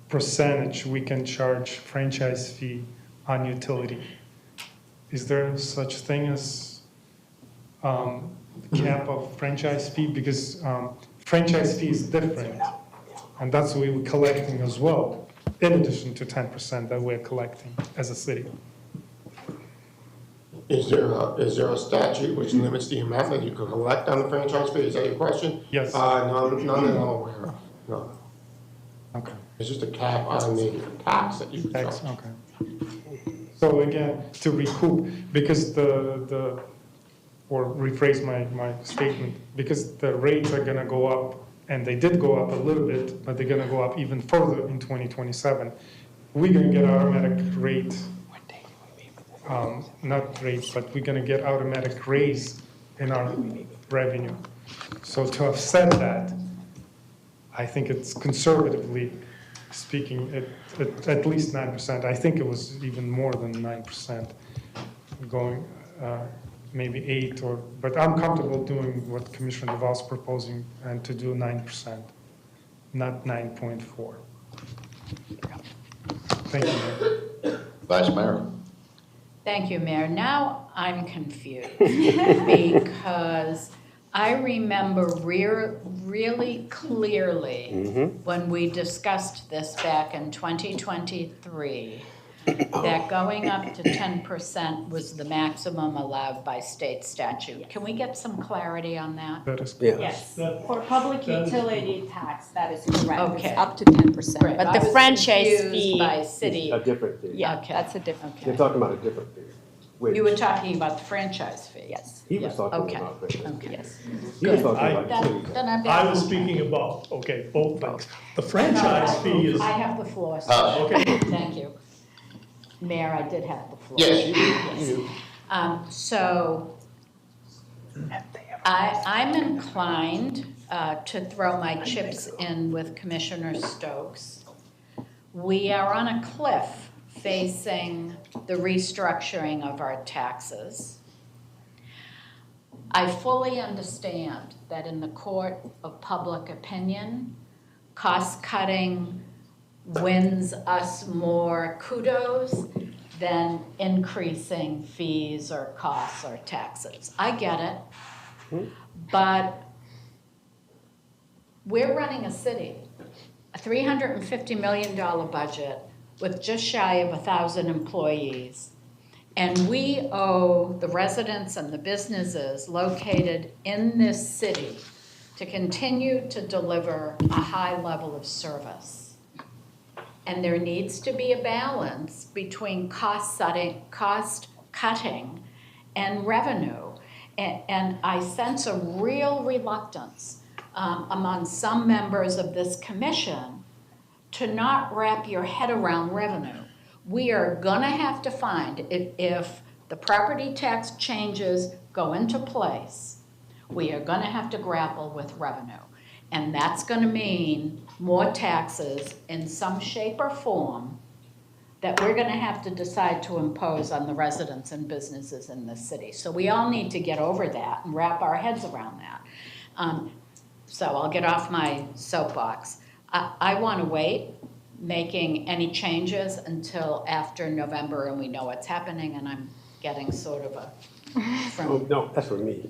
Speaker 3: percentage we can charge franchise fee on utility, is there such thing as cap of franchise fee? Because franchise fee is different, and that's what we're collecting as well, in addition to 10% that we're collecting as a city.
Speaker 5: Is there a statute which limits the amount that you can collect on the franchise fee? Is that your question?
Speaker 3: Yes.
Speaker 5: None that I'm aware of. No.
Speaker 3: Okay.
Speaker 5: It's just a cap on the tax that you can charge.
Speaker 3: Okay. So again, to recoup, because or rephrase my statement, because the rates are gonna go up, and they did go up a little bit, but they're gonna go up even further in 2027. We're gonna get automatic rate, not rate, but we're gonna get automatic raise in our revenue. So to offset that, I think it's conservatively, speaking at least 9%. I think it was even more than 9%, going maybe 8 but I'm comfortable doing what Commissioner Duval's proposing and to do 9%, not 9.4. Thank you, Mayor.
Speaker 4: Vice Mayor.
Speaker 18: Thank you, Mayor. Now I'm confused because I remember really clearly when we discussed this back in 2023, that going up to 10% was the maximum allowed by state statute. Can we get some clarity on that?
Speaker 3: That is
Speaker 16: Yeah.
Speaker 8: Yes, for public utility tax, that is correct.
Speaker 18: Okay.
Speaker 8: It's up to 10%.
Speaker 18: Right.
Speaker 8: But
Speaker 18: I
Speaker 8: the
Speaker 18: was
Speaker 8: franchise
Speaker 18: confused
Speaker 8: fee,
Speaker 18: by city.
Speaker 16: A different fee.
Speaker 8: yeah,
Speaker 18: Okay.
Speaker 8: that's a different.
Speaker 16: They're talking about a different fee. which
Speaker 18: You were talking about the franchise fee?
Speaker 8: Yes.
Speaker 16: He was talking
Speaker 18: Okay.
Speaker 16: about franchise.
Speaker 18: Okay.
Speaker 8: Yes.
Speaker 16: He was
Speaker 18: Good.
Speaker 16: talking about
Speaker 18: Then-
Speaker 16: utilities.
Speaker 18: then I've
Speaker 19: I
Speaker 18: got-
Speaker 19: was speaking about, okay, both things. The franchise fee is,
Speaker 18: I have the floor, sir.
Speaker 19: okay.
Speaker 18: Thank you. Mayor, I did have the floor.
Speaker 4: Yes, you do.
Speaker 18: So I'm inclined to throw my chips in with Commissioner Stokes. We are on a cliff facing the restructuring of our taxes. I fully understand that in the court of public opinion, cost-cutting wins us more kudos than increasing fees or costs or taxes. I get it, but we're running a city, a $350 million budget with just shy of 1,000 employees. And we owe the residents and the businesses located in this city to continue to deliver a high level of service. And there needs to be a balance between cost cutting and revenue. And I sense a real reluctance among some members of this commission to not wrap your head around revenue. We are gonna have to find, if the property tax changes go into place, we are gonna have to grapple with revenue. And that's gonna mean more taxes in some shape or form that we're gonna have to decide to impose on the residents and businesses in this city. So we all need to get over that and wrap our heads around that. So I'll get off my soapbox. I wanna wait making any changes until after November and we know what's happening, and I'm getting sort of
Speaker 16: Oh, no, that's for me.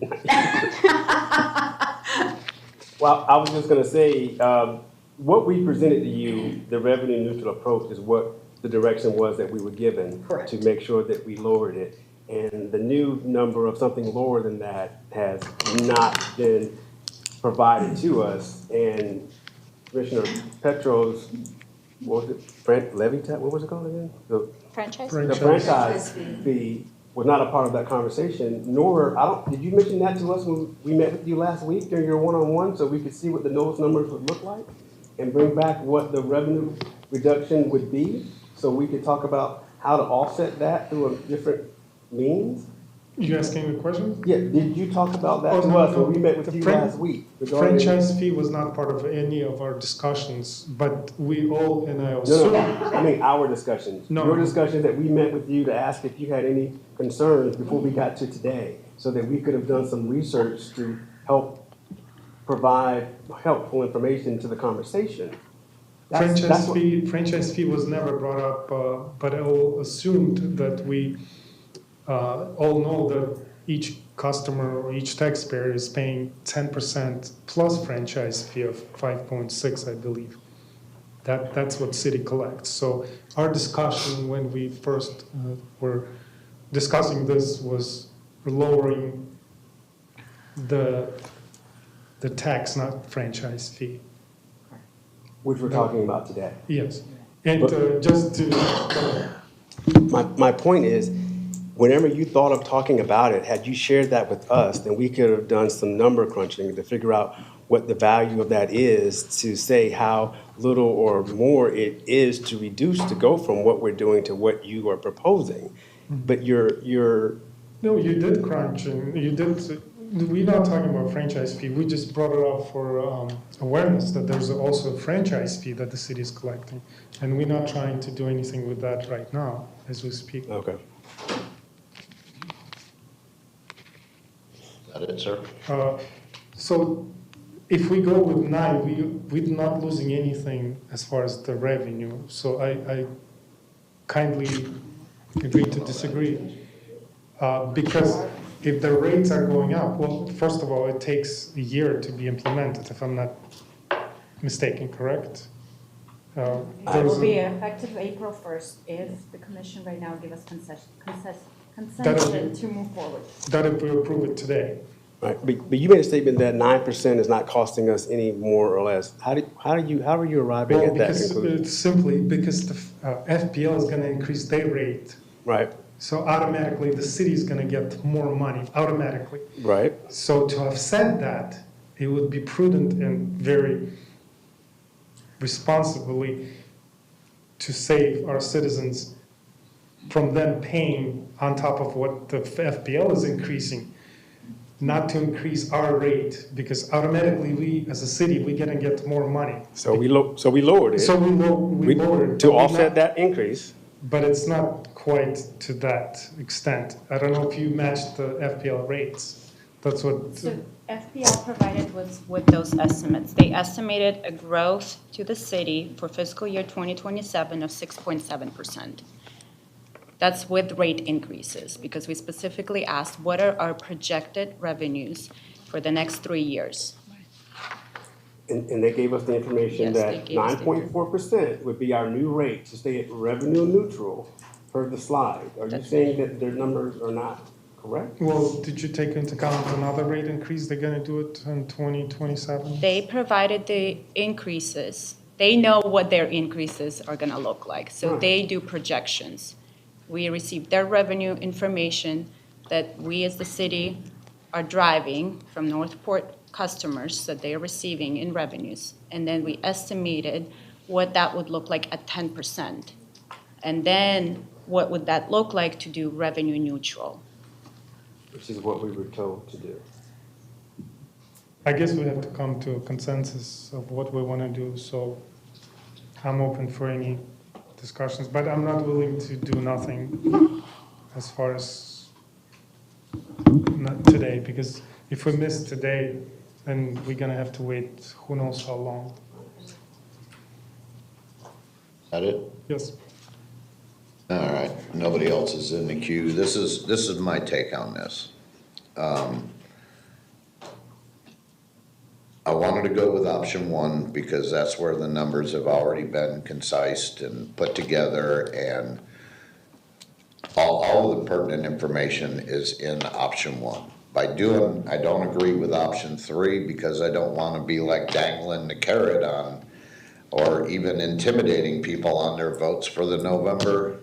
Speaker 16: Well, I was just gonna say, what we presented to you, the revenue neutral approach, is what the direction was that we were given to make sure that we lowered it. And the new number of something lower than that has not been provided to us. And Commissioner Petro's, what was it, Levitat, what was it called again? The
Speaker 17: Franchise?
Speaker 16: The franchise fee was not a part of that conversation, nor, did you mention that to us when we met with you last week during your one-on-one, so we could see what those numbers would look like? And bring back what the revenue reduction would be, so we could talk about how to offset that through a different means?
Speaker 3: You asking a question?
Speaker 16: Yeah, did you talk about that to
Speaker 3: no,
Speaker 16: us
Speaker 3: no.
Speaker 16: when we met with
Speaker 3: The
Speaker 16: you last week? regarding-
Speaker 3: Franchise fee was not part of any of our discussions, but we all, and I
Speaker 16: No,
Speaker 3: assume.
Speaker 16: no, I mean our discussions.
Speaker 3: No.
Speaker 16: Your discussion that we met with you to ask if you had any concerns before we got to today, so that we could have done some research to help provide helpful information to the conversation. That's what-
Speaker 3: Franchise fee was never brought up, but I all assumed that we all know that each customer or each taxpayer is paying 10% plus franchise fee of 5.6, I believe. That's what city collects. So our discussion when we first were discussing this was lowering the tax, not franchise fee.
Speaker 16: Which we're talking about today.
Speaker 3: Yes. And
Speaker 16: But-
Speaker 3: just to,
Speaker 16: My point is, whenever you thought of talking about it, had you shared that with us, then we could have done some number crunching to figure out what the value of that is, to say how little or more it is to reduce, to go from what we're doing to what you are proposing. But you're
Speaker 3: no, you did crunch and you did We're not talking about franchise fee. We just brought it up for awareness that there's also a franchise fee that the city is collecting. And we're not trying to do anything with that right now as we speak.
Speaker 1: Okay.
Speaker 4: Is that it, sir?
Speaker 3: So if we go with 9, we're not losing anything as far as the revenue. So I kindly agree to disagree. Because if the rates are going up, well, first of all, it takes a year to be implemented, if I'm not mistaken, correct?
Speaker 17: It will be effective April 1st if the commission right now give us concession to move forward.
Speaker 3: That if we approve it today.
Speaker 1: Right, but you made a statement that 9% is not costing us any more or less. How are you arriving at that conclusion?
Speaker 3: It's simply because the FPL is going to increase their rate.
Speaker 1: Right.
Speaker 3: So automatically, the city is going to get more money, automatically.
Speaker 1: Right.
Speaker 3: So to have said that, it would be prudent and very responsibly to save our citizens from them paying on top of what the FPL is increasing, not to increase our rate, because automatically we, as a city, we're going to get more money.
Speaker 1: So we lowered it.
Speaker 3: So we lowered it.
Speaker 1: To offset that increase.
Speaker 3: But it's not quite to that extent. I don't know if you matched the FPL rates. That's what.
Speaker 17: So FPL provided with those estimates. They estimated a growth to the city for fiscal year 2027 of 6.7%. That's with rate increases, because we specifically asked what are our projected revenues for the next 3 years.
Speaker 1: And they gave us the information that 9.4% would be our new rate to stay at revenue neutral per the slide. Are you saying that their numbers are not correct?
Speaker 3: Well, did you take into account another rate increase? They're going to do it in 2027?
Speaker 17: They provided the increases. They know what their increases are going to look like. So they do projections. We receive their revenue information that we as the city are driving from Northport customers that they are receiving in revenues. And then we estimated what that would look like at 10%. And then what would that look like to do revenue neutral?
Speaker 1: Which is what we were told to do.
Speaker 3: I guess we have to come to a consensus of what we want to do. So I'm open for any discussions, but I'm not willing to do nothing as far as not today, because if we miss today, then we're going to have to wait who knows how long.
Speaker 4: That it?
Speaker 3: Yes.
Speaker 4: All right, nobody else is in the queue. This is my take on this. I wanted to go with option 1 because that's where the numbers have already been concised and put together, and all of the pertinent information is in option 1. I don't agree with option 3 because I don't want to be like dangling the carrot on or even intimidating people on their votes for the November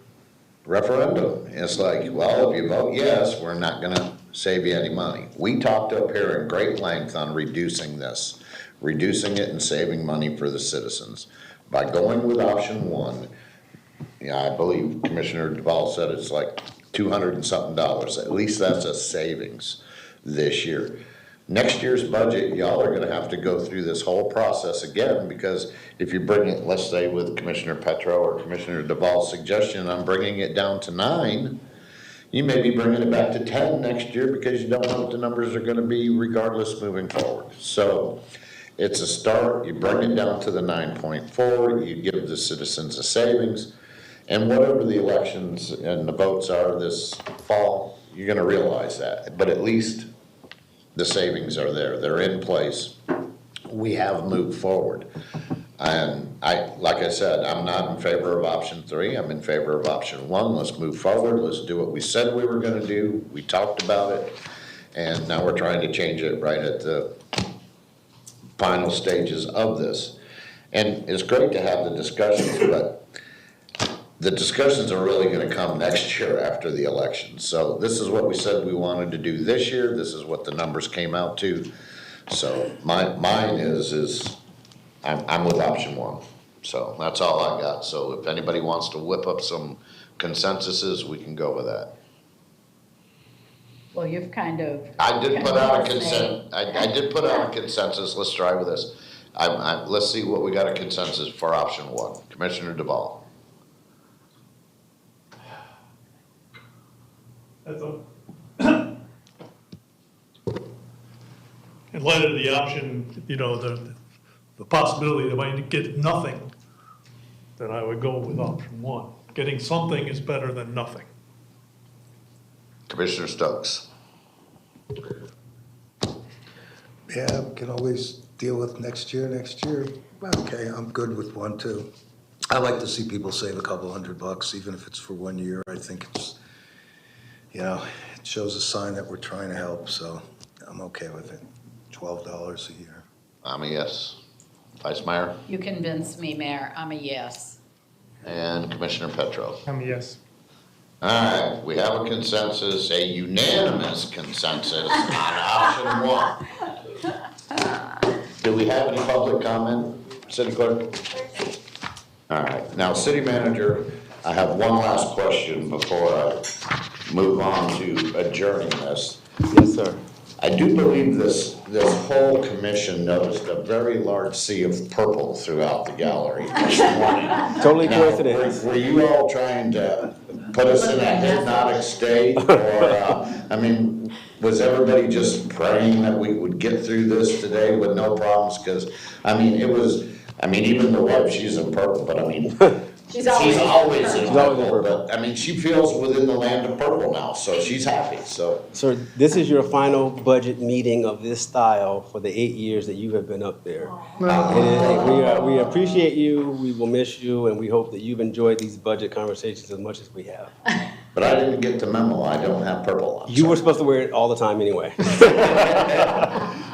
Speaker 4: referendum. It's like, well, if you vote yes, we're not going to save you any money. We talked up here in great length on reducing it and saving money for the citizens. By going with option 1, I believe Commissioner Duvall said it's like $200 and something. At least that's a savings this year. Next year's budget, y'all are going to have to go through this whole process again, because if you bring it, let's say with Commissioner Petro or Commissioner Duvall's suggestion on bringing it down to 9, you may be bringing it back to 10 next year because you don't know what the numbers are going to be regardless moving forward. So it's a start. You bring it down to the 9.4, you give the citizens a savings, and whatever the elections and the votes are this fall, you're going to realize that. But at least the savings are there. They're in place. We have moved forward. And like I said, I'm not in favor of option 3. I'm in favor of option 1. Let's move forward. Let's do what we said we were going to do. We talked about it. And now we're trying to change it right at the final stages of this. And it's great to have the discussions, but the discussions are really going to come next year after the election. So this is what we said we wanted to do this year. This is what the numbers came out to. So mine is I'm with option 1. So that's all I got. So if anybody wants to whip up some consensuses, we can go with that.
Speaker 18: Well, you've kind of.
Speaker 4: I did put out a consent, I did put out a consensus, let's try with this. Let's see what we got a consensus for option one. Commissioner DeVal.
Speaker 19: That's in light of the option, the possibility that I might get nothing, then I would go with option one. Getting something is better than nothing.
Speaker 4: Commissioner Stokes.
Speaker 2: Yeah, we can always deal with next year. Okay, I'm good with one too. I like to see people save a couple $100, even if it's for 1 year. I think it's, it shows a sign that we're trying to help, so I'm okay with it. $12 a year.
Speaker 4: I'm a yes. Vice Mayor?
Speaker 18: You convinced me, Mayor. I'm a yes.
Speaker 4: And Commissioner Petro?
Speaker 3: I'm a yes.
Speaker 4: All right, we have a consensus, a unanimous consensus on option one. Do we have any public comment, City Clerk? All right, now, City Manager, I have one last question before I move on to adjourning this.
Speaker 16: Yes, sir.
Speaker 4: I do believe this whole commission noticed a very large sea of purple throughout the gallery this morning.
Speaker 16: Totally
Speaker 4: Now,
Speaker 16: coincidence.
Speaker 4: Were you all trying to put us in a hypnotic state, or, was everybody just praying that we would get through this today with no problems? Because, even the wife, she's in purple, but she's always in purple, but, she feels within the land of purple now, so she's happy, so.
Speaker 16: Sir, this is your final budget meeting of this style for the 8 years that you have been up there. We appreciate you, we will miss you, and we hope that you've enjoyed these budget conversations as much as we have.
Speaker 4: But I didn't get the memo, I don't have purple on.
Speaker 16: You were supposed to wear it all the time anyway.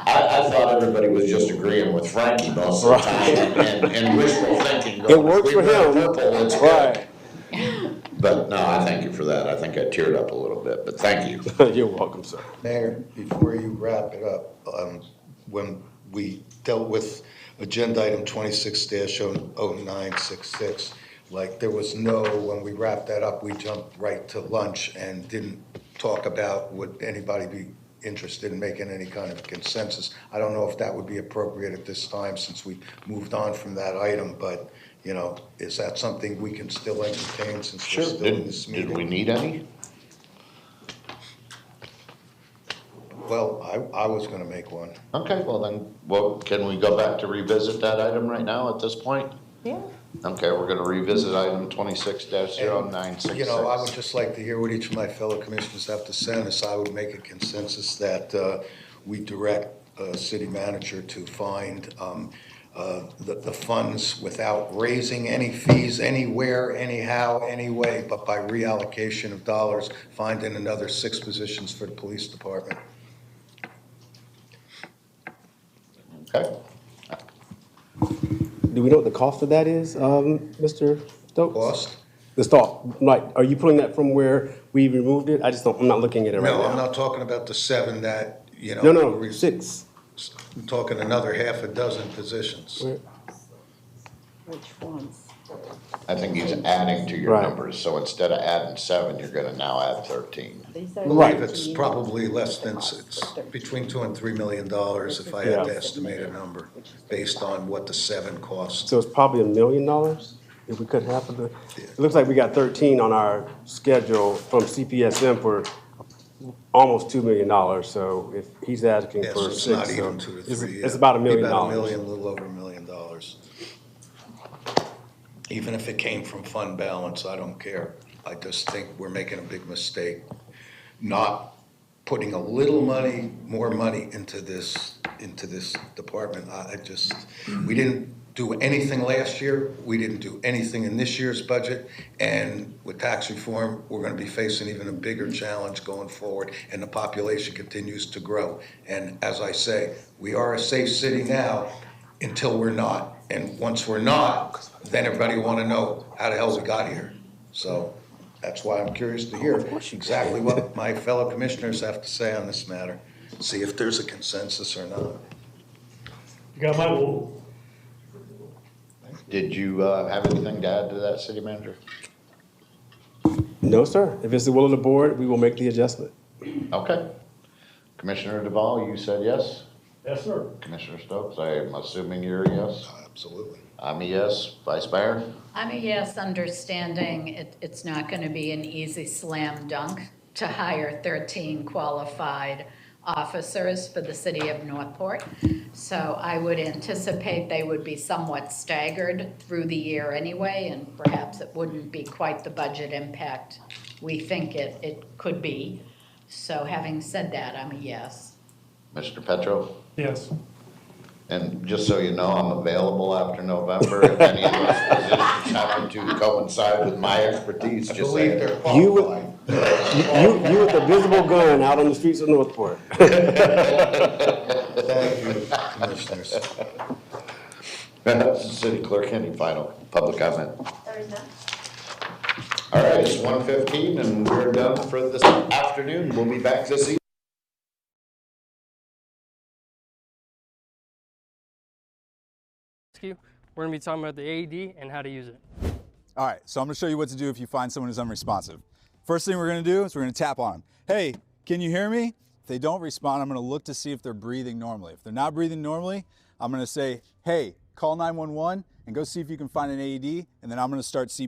Speaker 4: I thought everybody was just agreeing with Frankie most of the time and wishful thinking.
Speaker 16: It works for him.
Speaker 4: Purple, it's good. But no, I thank you for that. I think I teared up a little bit, but thank you.
Speaker 16: You're welcome, sir.
Speaker 2: Mayor, before you wrap it up, when we dealt with agenda item 26-0966, there was when we wrapped that up, we jumped right to lunch and didn't talk about would anybody be interested in making any kind of consensus. I don't know if that would be appropriate at this time since we moved on from that item, but, is that something we can still entertain since we're still in this meeting?
Speaker 4: Did we need any?
Speaker 2: Well, I was gonna make one.
Speaker 4: Okay, can we go back to revisit that item right now at this point?
Speaker 18: Yeah.
Speaker 4: Okay, we're gonna revisit item 26-0966.
Speaker 2: I would just like to hear what each of my fellow commissioners have to say on this. I would make a consensus that we direct city manager to find the funds without raising any fees anywhere, anyhow, anyway, but by reallocation of dollars, finding another 6 positions for the police department.
Speaker 4: Okay.
Speaker 16: Do we know what the cost of that is, Mr. Stokes?
Speaker 2: Cost?
Speaker 16: The stock, are you pulling that from where we removed it? I'm not looking at it right now.
Speaker 2: No, I'm not talking about the 7 that,
Speaker 16: No, 6.
Speaker 2: I'm talking another half a dozen positions.
Speaker 18: Which ones?
Speaker 4: I think he's adding to your
Speaker 16: Right.
Speaker 4: numbers, so instead of adding 7, you're gonna now add 13.
Speaker 2: I believe it's probably less than, it's between $2 and $3 million if I had to estimate a number, based on what the 7 cost.
Speaker 16: So it's probably $1 million if we cut half of it. It looks like we got 13 on our schedule from CPSM for almost $2 million. So if he's asking
Speaker 2: Yeah,
Speaker 16: for
Speaker 2: so it's
Speaker 16: 6,
Speaker 2: not
Speaker 16: so
Speaker 2: even 2 to 3.
Speaker 16: it's about $1 million.
Speaker 2: About $1 million, a little over $1 million. Even if it came from fund balance, I don't care. I just think we're making a big mistake, not putting a little money, more money into this department. We didn't do anything last year. We didn't do anything in this year's budget. And with tax reform, we're gonna be facing even a bigger challenge going forward, and the population continues to grow. And as I say, we are a safe city now until we're not. And once we're not, then everybody will wanna know how the hell we got here. So that's why I'm curious to hear exactly what my fellow commissioners have to say on this matter. See if there's a consensus or not.
Speaker 19: You got my vote.
Speaker 4: Did you have anything to add to that, City Manager?
Speaker 16: No, sir. If it's the will of the board, we will make the adjustment.
Speaker 4: Okay. Commissioner DeValle, you said yes?
Speaker 19: Yes, sir.
Speaker 4: Commissioner Stokes, I'm assuming you're a yes?
Speaker 2: Absolutely.
Speaker 4: I'm a yes. Vice Mayor?
Speaker 18: I'm a yes, understanding it's not going to be an easy slam dunk to hire 13 qualified officers for the city of Northport. So I would anticipate they would be somewhat staggered through the year anyway, and perhaps it wouldn't be quite the budget impact we think it could be. So having said that, I'm a yes.
Speaker 4: Mr. Petro?
Speaker 3: Yes.
Speaker 4: And just so you know, I'm available after November. If any of those positions happen to coincide with my expertise, just say.
Speaker 1: You with the visible gun out on the streets of Northport.
Speaker 2: Thank you, commissioners.
Speaker 4: City Clerk, any final public comment?
Speaker 8: There is none.
Speaker 4: All right, it's 1:15 and we're done for this afternoon. We'll be back this evening.
Speaker 22: We're going to be talking about the AED and how to use it.
Speaker 23: All right, so I'm gonna show you what to do if you find someone who's unresponsive. First thing we're gonna do is we're gonna tap on them. Hey, can you hear me? If they don't respond, I'm gonna look to see if they're breathing normally. If they're not breathing normally, I'm gonna say, hey, call 911 and go see if you can find an AED, and then I'm gonna start CPR.